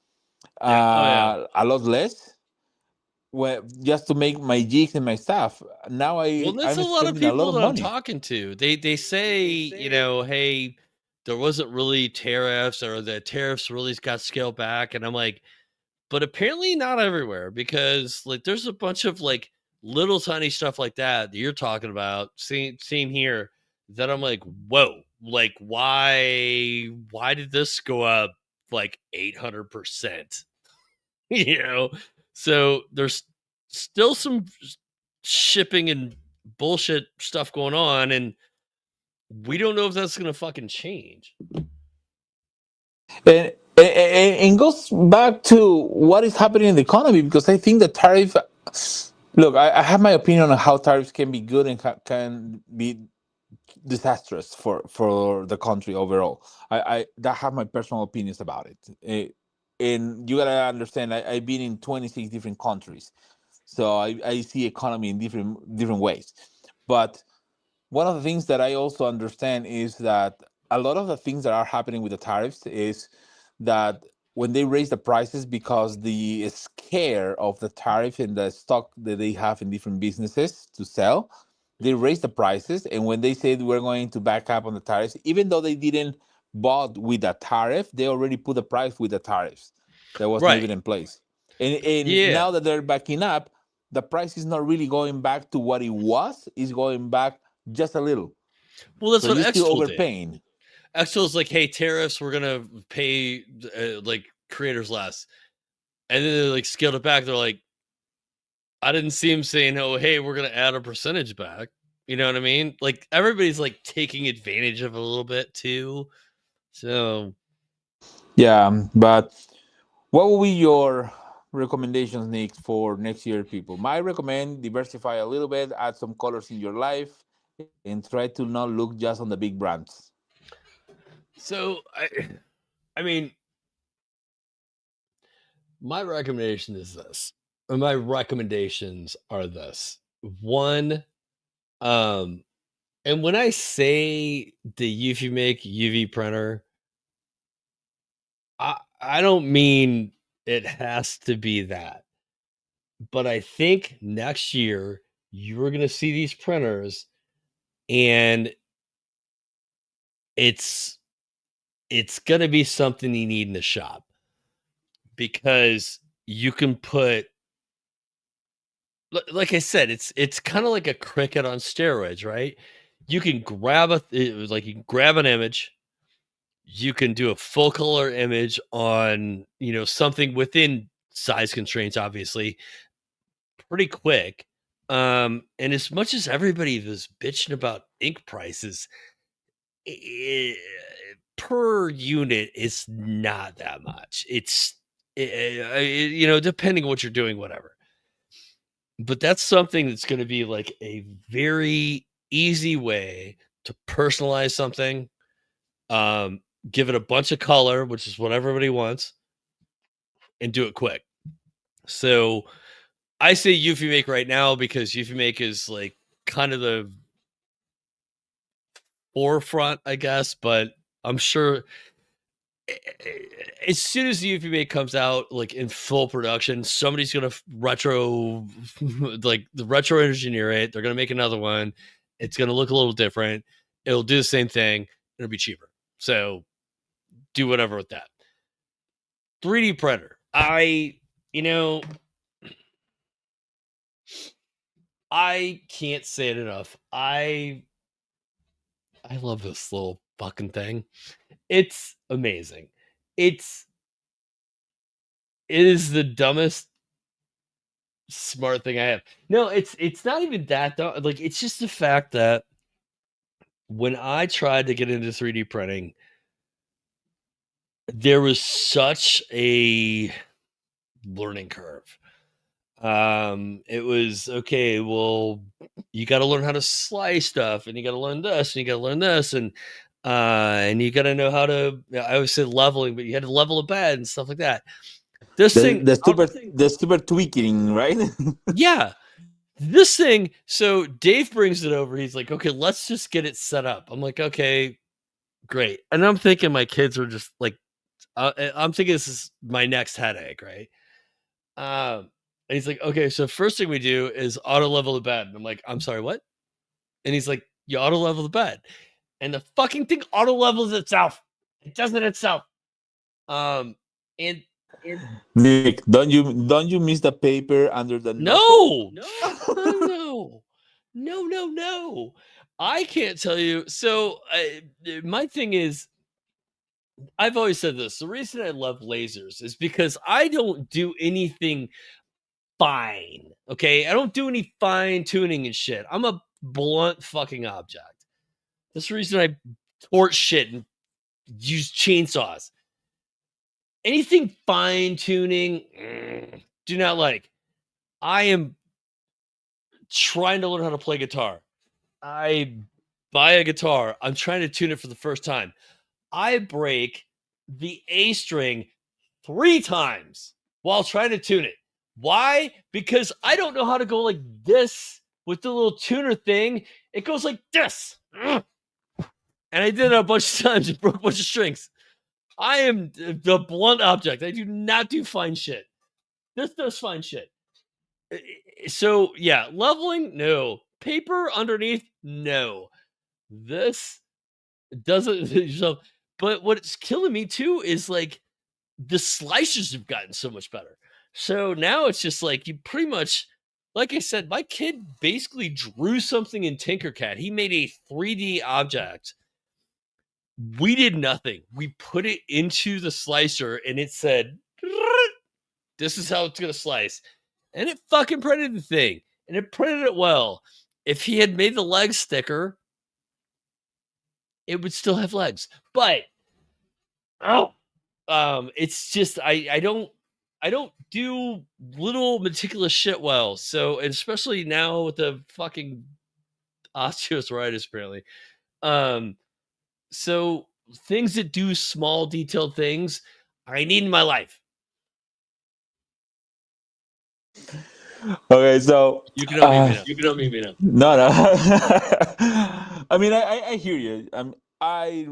Yeah. Oh yeah. a lot less, well, just to make my jigs and my stuff. Now Well, that's a I'm lot of spending a lot people of that I'm money. talking to. They say, hey, there wasn't really tariffs or the tariffs really got scaled back, and I'm like, but apparently not everywhere because like there's a bunch of like little tiny stuff like that that you're talking about, seen here, that I'm like, whoa, like why did this go up like 800%? you know, so there's still some shipping and bullshit stuff going on, and we don't know if that's gonna fucking change. And goes back to what is happening in the economy, because I think the tariff. Look, I have my opinion on how tariffs can be good and can be disastrous for the country overall. I have my personal opinions about it. And you gotta understand, I've been in 26 different countries, so I see economy in different ways. But one of the things that I also understand is that a lot of the things that are happening with the tariffs is that when they raise the prices, because the scare of the tariff and the stock that they have in different businesses to sell, they raise the prices. And when they said we're going to back up on the tariffs, even though they didn't bought with a tariff, they already put the price with the tariffs that was not even Right. in place. And Yeah. now that they're backing up, the price is not really going back to what it was, it's going back just a little. Well, that's So what you're still X-Tool did. overpaying. X-Tool's like, hey, tariffs, we're gonna pay like creators less, and then they like scaled it back. They're like, I didn't see him saying, oh, hey, we're gonna add a percentage back. You know what I mean? Like everybody's like taking advantage of it a little bit too. So Yeah, but what will be your recommendations, Nick, for next year, people? I recommend diversify a little bit, add some colors in your life, and try to not look just on the big brands. So I mean, my recommendation is this. Or my recommendations are this. One, and when I say the UV Make UV printer, I don't mean it has to be that. But I think next year you're going to see these printers and it's going to be something you need in the shop because you can put like I said, it's kind of like a Cricut on steroids, right? You can grab you can grab an image, you can do a full color image on, something within size constraints, obviously, pretty quick. And as much as everybody was bitching about ink prices, per unit is not that much. It's depending on what you're doing, whatever. But that's something that's going to be like a very easy way to personalize something. Give it a bunch of color, which is what everybody wants, and do it quick. So I say UV Make right now because UV Make is like kind of the forefront, I guess, but I'm sure as soon as the UV Make comes out, like in full production, somebody's gonna like the retro engineer it. They're gonna make another one. It's gonna look a little different. It'll do the same thing. It'll be cheaper. So do whatever with that. 3D printer. I can't say it enough. I love this little fucking thing. It's amazing. It is the dumbest smart thing I have. No, it's not even that dumb. Like it's just the fact that when I tried to get into 3D printing, there was such a learning curve. It was okay, well, you got to learn how to slice stuff and you got to learn this and you got to learn this and you got to know how to, I always say leveling, but you had to level a bed and stuff like that. This The thing, the super the super tweaking, right? yeah, this thing. So Dave brings it over. He's like, okay, let's just get it set up. I'm like, okay, great. And I'm thinking my kids are just like, I'm thinking this is my next headache, right? And he's like, okay, so first thing we do is auto level the bed. And I'm like, I'm sorry, what? And he's like, you auto level the bed. And the fucking thing auto levels itself. It does it itself. Um, and Nick, don't you miss the paper under the nozzle? no, no, no. I can't tell you. So my thing is, I've always said this. The reason I love lasers is because I don't do anything fine. Okay. I don't do any fine tuning and shit. I'm a blunt fucking object. That's the reason I torch shit and use chainsaws. Anything fine tuning, do not like. I am trying to learn how to play guitar. I buy a guitar. I'm trying to tune it for the first time. I break the A string 3 times while trying to tune it. Why? Because I don't know how to go like this with the little tuner thing. It goes like this. And I did it a bunch of times and broke a bunch of strings. I am the blunt object. I do not do fine shit. This does fine shit. So, yeah, leveling, no. Paper underneath, no. This doesn't. So, but what's killing me too is like the slicers have gotten so much better. So now it's just like you pretty much, like I said, my kid basically drew something in Tinkercad. He made a 3D object. We did nothing. We put it into the slicer and it said, this is how it's going to slice. And it fucking printed the thing. And it printed it well. If he had made the legs thicker, it would still have legs. But it's just I don't do little meticulous shit well. So, and especially now with the fucking osteoarthritis apparently. So things that do small detailed things I need in my life. Okay, so You can unmute me now. no, no. I mean, I hear you. I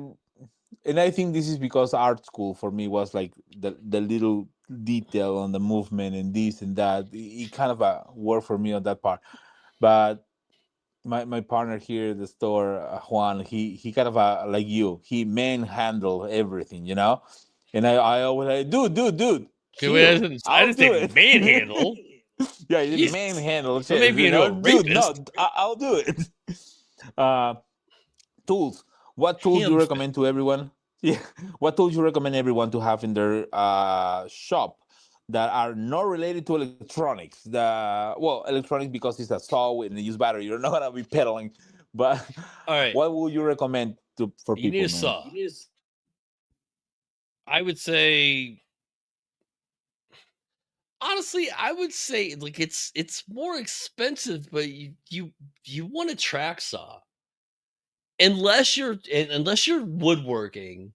and I think this is because art school for me was like the little detail on the movement and this and that. It kind of worked for me on that part. But my partner here at the store, Juan, he kind of like you. He manhandle everything, you know. And I always like, dude, Okay, wait, chill. I I'll didn't say do it. manhandle. Yeah, you didn't Jesus. manhandle Don't shit, make me you into know, a dude. rapist. No, I'll do it. Uh, tools. What tools do you Ham recommend to fist. everyone? Yeah, what tools you recommend everyone to have in their shop that are not related to electronics? Electronics because it's a saw and they use battery. You're not gonna be pedaling, but All right. what would you recommend for You need people, a man? saw. I would say honestly, I would say like it's more expensive, but you want a track saw. Unless you're woodworking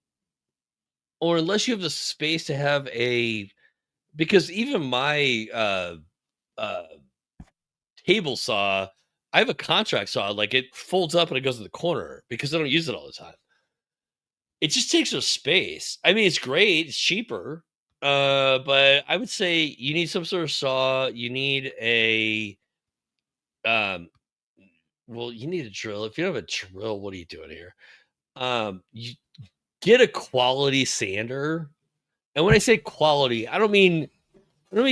or unless you have the space to have a because even my uh table saw, I have a contract saw, like it folds up and it goes in the corner because I don't use it all the time. It just takes up space. I mean, it's great, it's cheaper. But I would say you need some sort of saw, you need a um well, you need a drill. If you don't have a drill, what are you doing here? You get a quality sander. And when I say quality, I don't mean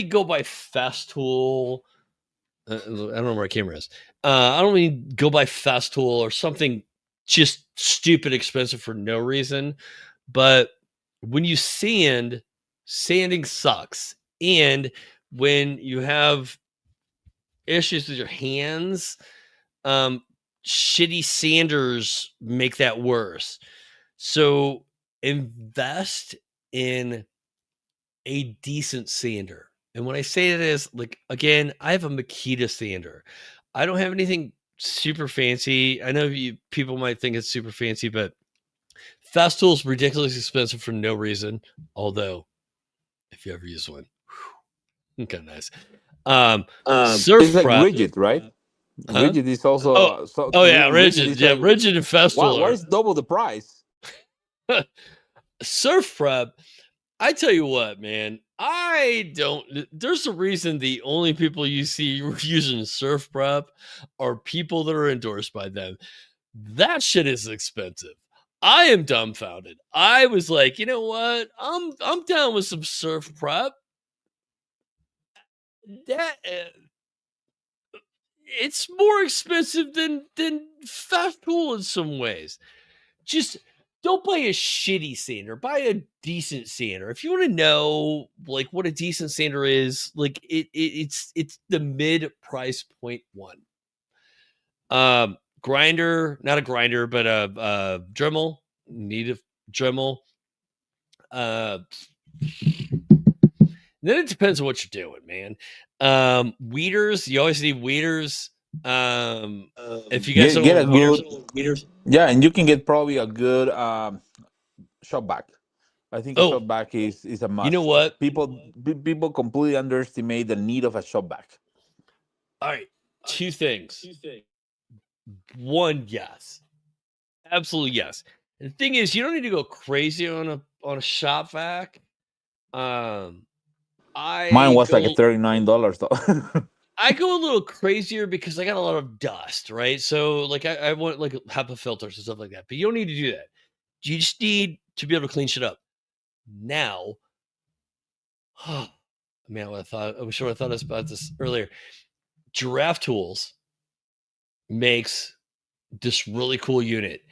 go by Festool. I don't know where my camera is. I don't mean go by Festool or something just stupid expensive for no reason. But when you sand, sanding sucks. And when you have issues with your hands, um, shitty sanders make that worse. So invest in a decent sander. And when I say that is like again, I have a Makita sander. I don't have anything super fancy. I know people might think it's super fancy, but Festool is ridiculously expensive for no reason. Although, if you ever use one, okay, nice. It's Surf like prep, rigid, right? huh? Rigid is also Oh, oh yeah, rigid rigid. is Yeah, like rigid and why Festool is double the price? are surf prep. I tell you what, man, I don't. There's a reason the only people you see using surf prep are people that are endorsed by them. That shit is expensive. I am dumbfounded. I was like, you know what? I'm down with some surf prep. That it's more expensive than Festool in some ways. Just don't buy a shitty sander. Buy a decent sander. If you want to know like what a decent sander is, like it's the mid price point one. Grinder, not a grinder, but a Dremel. Need a Dremel. Uh, then it depends on what you're doing, man. Weeders, you always need weeders. If you guys don't Get know a what weeders, good yeah, and you can get probably a good shop back. I think a oh, shop back is a you know must. what? People completely underestimate the need of a shop back. All right, two things. One, yes, absolutely yes. And the thing is, you don't need to go crazy on a shop vac. Um, Mine I was like a go $39 though. I go a little crazier because I got a lot of dust, right? So like I want like HEPA filters and stuff like that, but you don't need to do that. You just need to be able to clean shit up. Now, man, I wish I would have thought about this earlier. Giraffe Tools makes this really cool unit.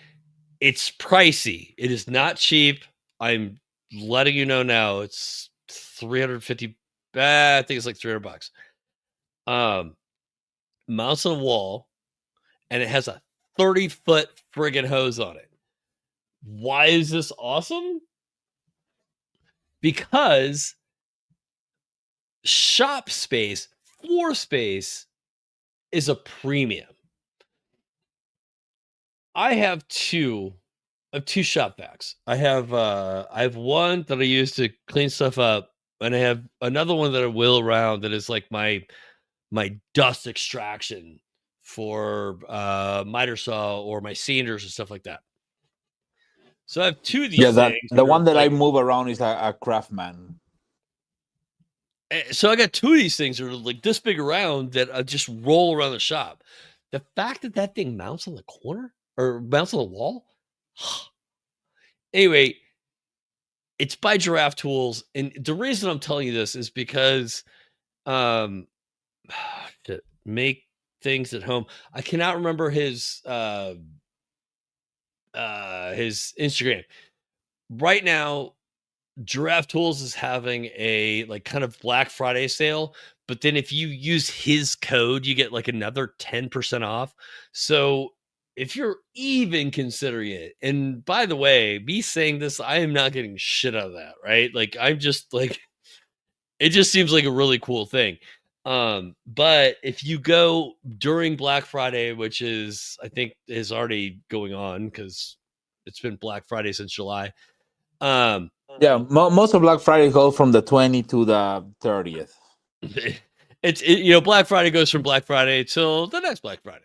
It's pricey. It is not cheap. I'm letting you know now. It's 350. I think it's like $300. Um, mounts on a wall, and it has a 30-foot friggin' hose on it. Why is this awesome? Because shop space, floor space is a premium. I have two. I have two shop vacs. I have one that I use to clean stuff up, and I have another one that I wheel around that is like my dust extraction for miter saw or my cinders and stuff like that. So I have two of Yeah, these that things the that are one that I like move around is a Craftman. so I got two of these things that are like this big around that I just roll around the shop. The fact that that thing mounts on the corner or mounts on the wall. Anyway, it's by Giraffe Tools, and the reason I'm telling you this is because um to make things at home. I cannot remember his Instagram. Right now, Giraffe Tools is having a like kind of Black Friday sale, but then if you use his code, you get like another 10% off. So if you're even considering it, and by the way, me saying this, I am not getting shit out of that, right? Like I'm just like it just seems like a really cool thing. But if you go during Black Friday, which is I think is already going on because it's been Black Friday since July. Um, Yeah, most of Black Friday goes from the 20th to the 30th. Black Friday goes from Black Friday till the next Black Friday.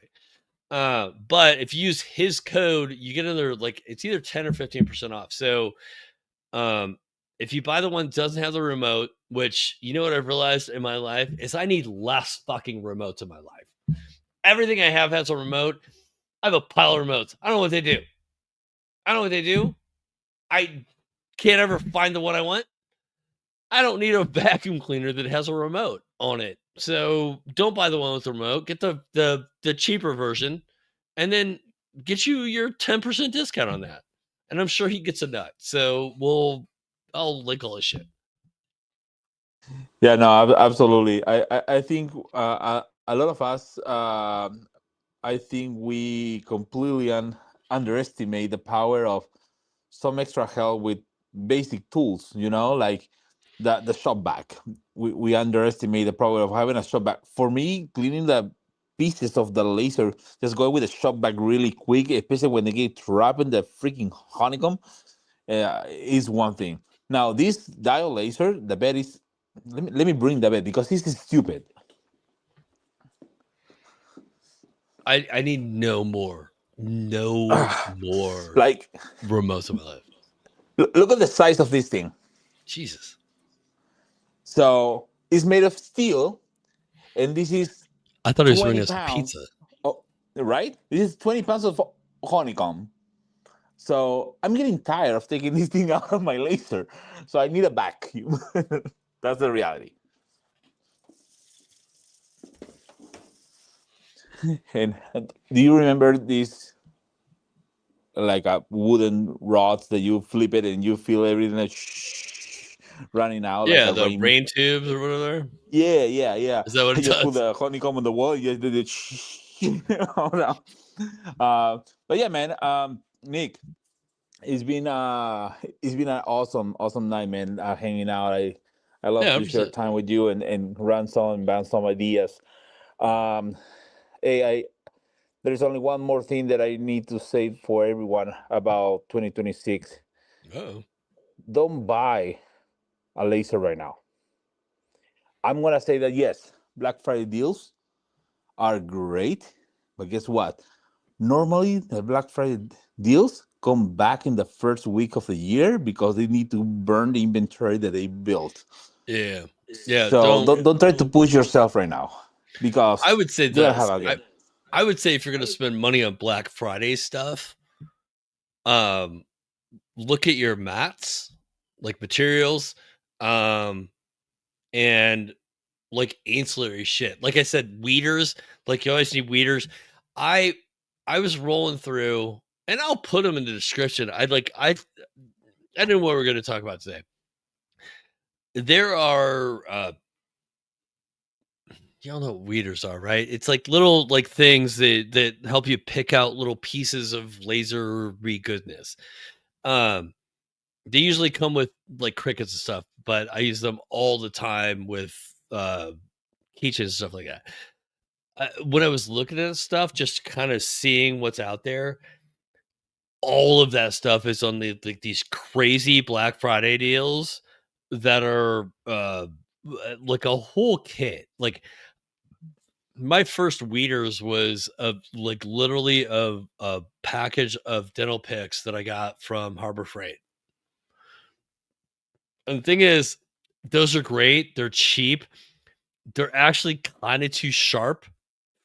But if you use his code, you get another like it's either 10 or 15% off. So um if you buy the one that doesn't have the remote, which you know what I've realized in my life is I need less fucking remotes in my life. Everything I have has a remote. I have a pile of remotes. I don't know what they do. I don't know what they do. I can't ever find the one I want. I don't need a vacuum cleaner that has a remote on it. So don't buy the one with the remote. Get the cheaper version, and then get you your 10% discount on that. And I'm sure he gets a nut. So I'll link all his shit. Yeah, no, absolutely. I think a lot of us, I think we completely underestimate the power of some extra help with basic tools. Like the shop vac. We underestimate the power of having a shop vac. For me, cleaning the pieces of the laser, just going with a shop vac really quick, especially when they get trapped in the freaking honeycomb, is one thing. Now, this dial laser, the bed is. Let me bring the bed because this is stupid. I need no more Like, remotes in my life. look at the size of this thing. Jesus. So it's made of steel, and this is I thought he was 20 bringing us a pizza. pounds. Oh, right? This is 20 pounds of honeycomb. So I'm getting tired of taking this thing out of my laser. So I need a vacuum. That's the reality. And do you remember this, like a wooden rods that you flip it and you feel everything like running out like Yeah, a the rain? rain tubes or whatever. Yeah, yeah, yeah. Is that what I it just put does? the honeycomb on the wall. You just did it. Hold on. But yeah, man. Nick, it's been an awesome night, man. Hanging out. I love Yeah, to share 100%. time with you and run some and bounce some ideas. Um, hey, there's only one more thing that I need to say for everyone about 2026. Oh. Don't buy a laser right now. I'm gonna say that yes, Black Friday deals are great, but guess what? Normally, the Black Friday deals come back in the first week of the year because they need to burn the inventory that they built. Yeah. Yeah, So don't try to push yourself right now I because would say you're gonna have this. a game. I would say if you're going to spend money on Black Friday stuff, um, look at your mats, like materials, um, and like ancillary shit. Like I said, weeders. Like you always need weeders. I I was rolling through, and I'll put them in the description. I didn't know what we're going to talk about today. There are y'all know what weeders are, right? It's like little like things that help you pick out little pieces of lasery goodness. Um, they usually come with like crickets and stuff, but I use them all the time with keychains and stuff like that. When I was looking at stuff, just kind of seeing what's out there, all of that stuff is on these crazy Black Friday deals that are like a whole kit. Like my first Weeders was literally a package of dental picks that I got from Harbor Freight. And the thing is, those are great. They're cheap. They're actually kind of too sharp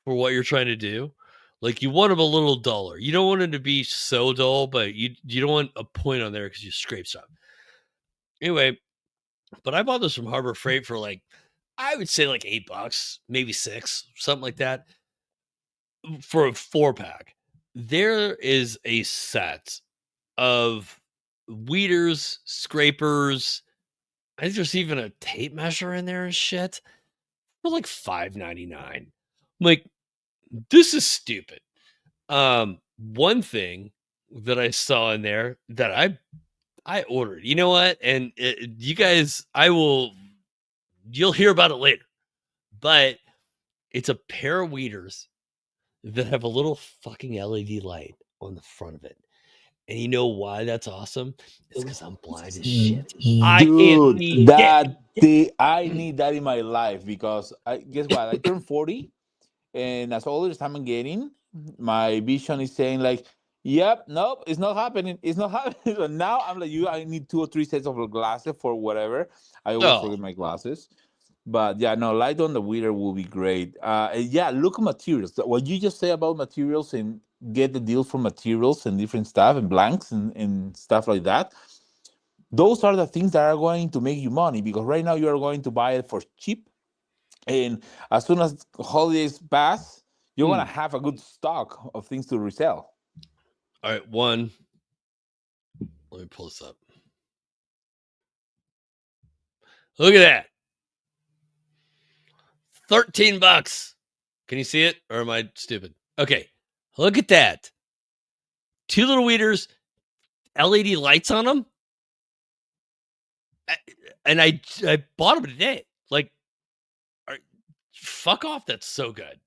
for what you're trying to do. Like you want them a little duller. You don't want them to be so dull, but you don't want a point on there because you scrape stuff. Anyway, but I bought this from Harbor Freight for like I would say like $8, maybe 6, something like that, for a 4-pack. There is a set of weeders, scrapers. I think there's even a tape measure in there and shit for like $5.99. I'm like, this is stupid. One thing that I saw in there that I ordered, you know what? And you guys, you'll hear about it later, but it's a pair of weeders that have a little fucking LED light on the front of it. And you know why that's awesome? It's because I'm blind as shit. I can't Dude, see shit. I need that in my life because guess what? I turned 40, and as older as I'm getting, my vision is saying like, "Yep, nope, it's not happening. It's not happening." So now I'm like, "You, I need 2 or 3 sets of glasses for whatever." I always Oh, forget my glasses, but yeah, no, light on the weeder will be great. And yeah, look at materials. What you just say about materials and get the deals for materials and different stuff and blanks and stuff like that, those are the things that are going to make you money because right now you are going to buy it for cheap, and as soon as holidays pass you're going to have a good stock of things to resell. all right. One, let me pull this up. Look at that. $13. Can you see it? Or am I stupid? Okay. Look at that. 2 little weeders, LED lights on them. And I bought them today. Like, fuck off. That's so good.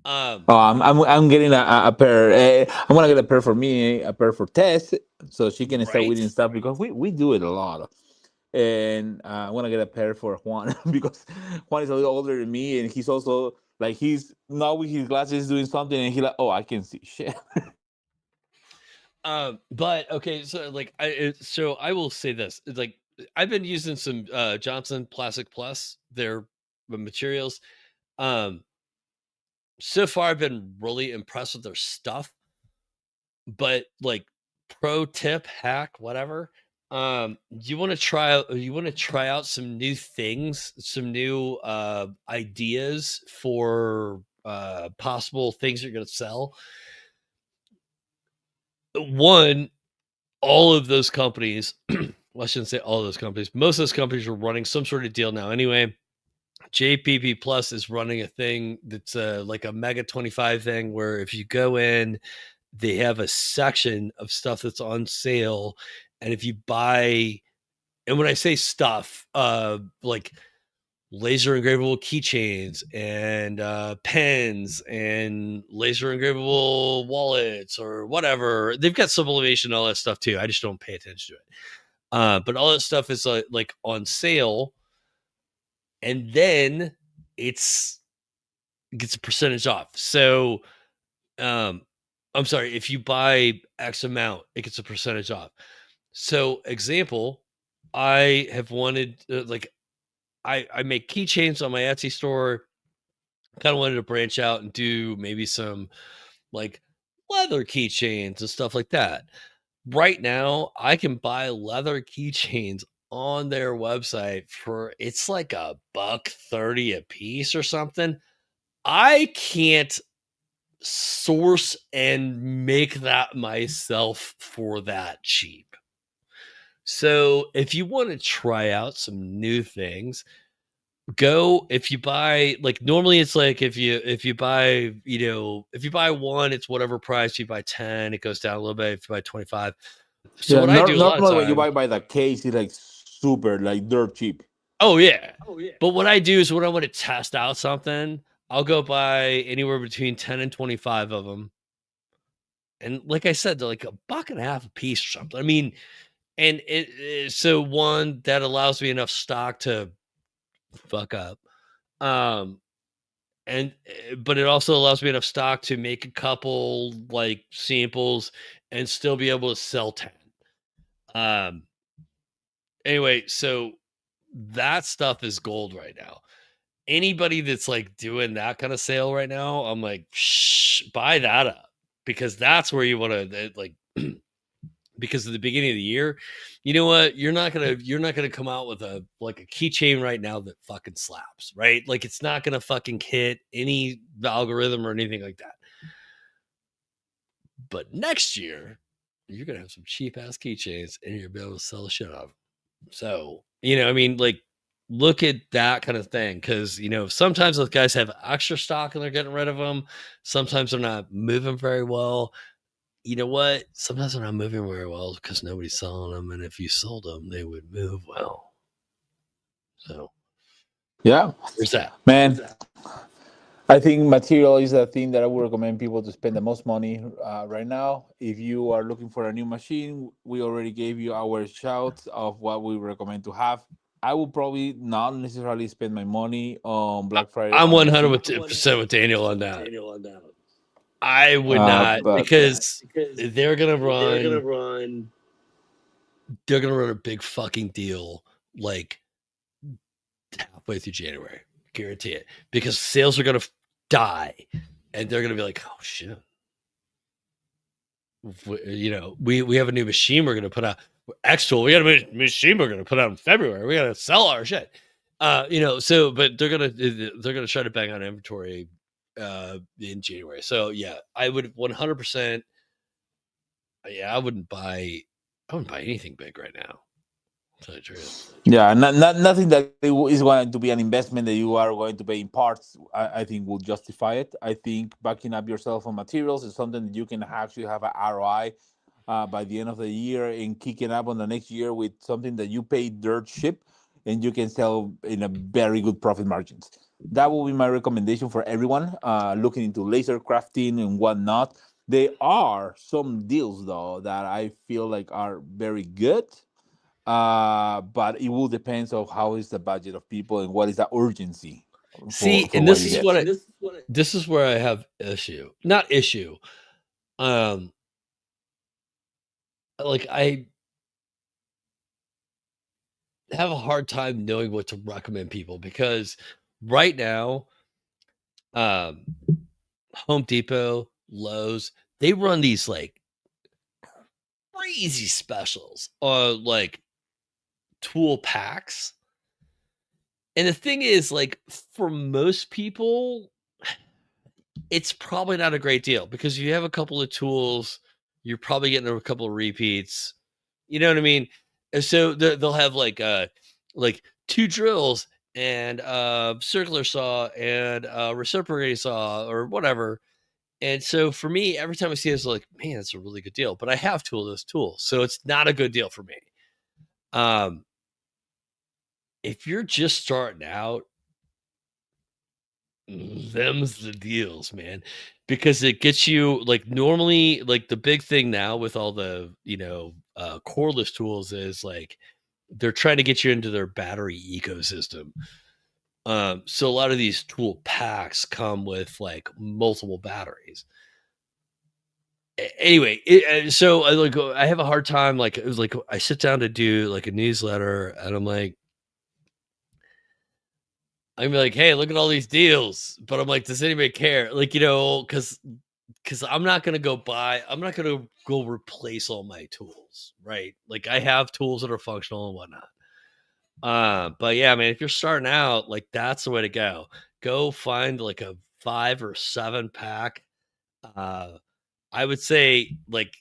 Oh, I'm getting a pair. I'm gonna get a pair for me, a pair for Tess, so she can start Right? weeding stuff because we do it a lot. And I want to get a pair for Juan because Juan is a little older than me, and he's also like he's not with his glasses doing something, and he like, oh, I can see shit. But okay, so I will say this. It's like I've been using some Johnson Plastic Plus, their materials. Um, so far I've been really impressed with their stuff. But like pro tip, hack, whatever. You want to try out some new things, some new ideas for possible things you're gonna sell. One, all of those companies, well, I shouldn't say all of those companies, most of those companies are running some sort of deal now. Anyway, JPP Plus is running a thing that's like a Mega 25 thing where if you go in, they have a section of stuff that's on sale. And if you buy, and when I say stuff, like laser engravable keychains and pens and laser engravable wallets or whatever, they've got sublimation and all that stuff too. I just don't pay attention to it. But all that stuff is like on sale, and then it's gets a percentage off. So um I'm sorry, if you buy X amount, it gets a percentage off. So example, I have wanted like I make keychains on my Etsy store. Kind of wanted to branch out and do maybe some like leather keychains and stuff like that. Right now, I can buy leather keychains on their website for it's like a buck 30 a piece or something. I can't source and make that myself for that cheap. So, if you want to try out some new things, go if you buy like normally it's like if you buy, if you buy one, it's whatever price. If you buy 10, it goes down a little bit. If you buy 25. So Yeah, what I do a lot of normally when you times, buy by the case, it's like super like dirt cheap. oh yeah. But what I do is when I want to test out something, I'll go buy anywhere between 10 and 25 of them And like I said, they're like $1.50 a piece or something. I mean, and so one that allows me enough stock to fuck up. And but it also allows me enough stock to make a couple like samples and still be able to sell 10. Um anyway, so that stuff is gold right now. Anybody that's like doing that kind of sale right now, I'm like, shh, buy that up because that's where you want to like because at the beginning of the year, you know what? You're not gonna come out with a like a keychain right now that fucking slaps, right? Like it's not gonna fucking hit any algorithm or anything like that. But next year, you're gonna have some cheap ass keychains and you're gonna be able to sell the shit out of them. So, I mean, like look at that kind of thing because sometimes those guys have extra stock and they're getting rid of them. Sometimes they're not moving very well. You know what? Sometimes they're not moving very well because nobody's selling them, and if you sold them, they would move well. So Yeah, there's that. man. I think material is the thing that I would recommend people to spend the most money right now. If you are looking for a new machine, we already gave you our shouts of what we recommend to have. I would probably not necessarily spend my money on Black Friday I'm on a machine. 100% with Daniel on that. I would not because they're gonna run. They're gonna run a big fucking deal like halfway through January. Guarantee it because sales are gonna die, and they're gonna be like, oh shit. We have a new machine we're going to put out. X-Tool, we got a machine we're going to put out in February. We got to sell our shit. So but they're gonna try to bang on inventory in January. So yeah, I would 100%. Yeah, I wouldn't buy anything big right now. To tell you the truth. Yeah, nothing that is going to be an investment that you are going to pay in parts. I think will justify it. I think backing up yourself on materials is something that you can actually have an ROI by the end of the year and kicking up on the next year with something that you pay dirt ship and you can sell in a very good profit margins. That will be my recommendation for everyone looking into laser crafting and whatnot. There are some deals though that I feel like are very good, but it will depend on how is the budget of people and what is the urgency See, for and what you get. this is where I have issue. Not issue. Um like I have a hard time knowing what to recommend people because right now, um, Home Depot, Lowe's, they run these like crazy specials on like tool packs. And the thing is, like, for most people, it's probably not a great deal because if you have a couple of tools, you're probably getting a couple of repeats. You know what I mean? And so they'll have like two drills and a circular saw and a reciprocating saw or whatever. And so for me, every time I see this, like, man, it's a really good deal. But I have two of those tools, so it's not a good deal for me. Um, if you're just starting out, them's the deals, man, because it gets you like normally like the big thing now with all the cordless tools is like they're trying to get you into their battery ecosystem. So a lot of these tool packs come with like multiple batteries. Anyway, so I have a hard time. Like it was like I sit down to do like a newsletter, and I'm like, hey, look at all these deals. But I'm like, does anybody care? Like, because I'm not gonna I'm not gonna go replace all my tools, right? Like I have tools that are functional and whatnot. But yeah, man, if you're starting out, like that's the way to go. Go find like a 5 or 7 pack. Uh I would say like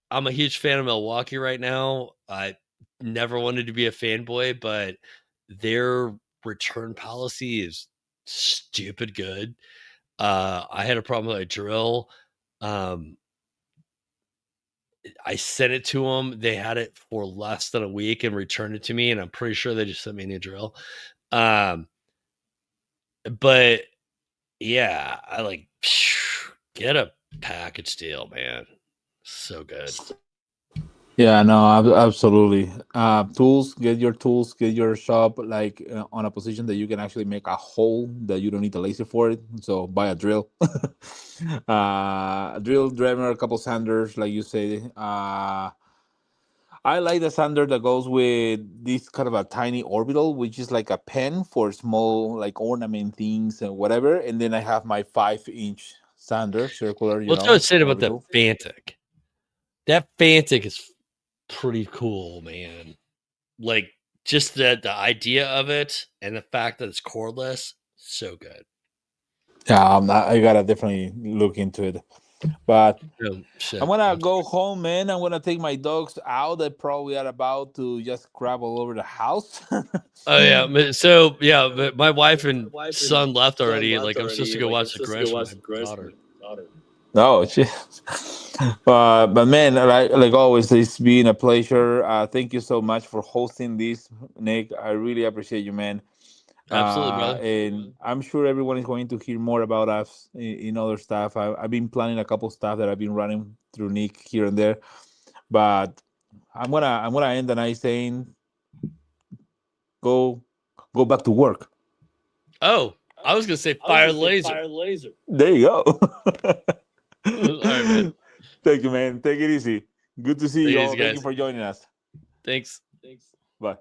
I'm a huge fan of Milwaukee right now. I never wanted to be a fanboy, but their return policy is stupid good. I had a problem with a drill. Um, I sent it to them. They had it for less than a week and returned it to me, and I'm pretty sure they just sent me a new drill. Um, but yeah, I like get a package deal, man. So good. Yeah, no, absolutely. Tools, get your tools, get your shop like on a position that you can actually make a hole that you don't need a laser for it. So buy a drill, a drill driver, a couple sanders, like you say. I like the sander that goes with this kind of a tiny orbital, which is like a pen for small like ornament things and whatever. And then I have my 5-inch sander, circular, What's I would say about the orbital. Fantic? That Fantic is pretty cool, man. Like just the idea of it and the fact that it's cordless, so good. Yeah, I gotta definitely look into it. But I'm Shit. gonna go home, man. I'm gonna take my dogs out. They probably are about to just crap all over the house. Oh yeah. So yeah, but my wife and son left already. Like I'm supposed to go watch the Grinch with my daughter. No, shit. But man, like always, it's been a pleasure. Thank you so much for hosting this, Nick. I really appreciate you, man. Absolutely, brother. And I'm sure everyone is going to hear more about us in other stuff. I've been planning a couple stuff that I've been running through Nick here and there, but I'm gonna end the night saying go go back to work. Oh, I was gonna say fire laser. There you go. All right, man. Thank you, man. Take it easy. Good to see Take you it all. easy, Thank you guys. for joining us. Thanks. Bye.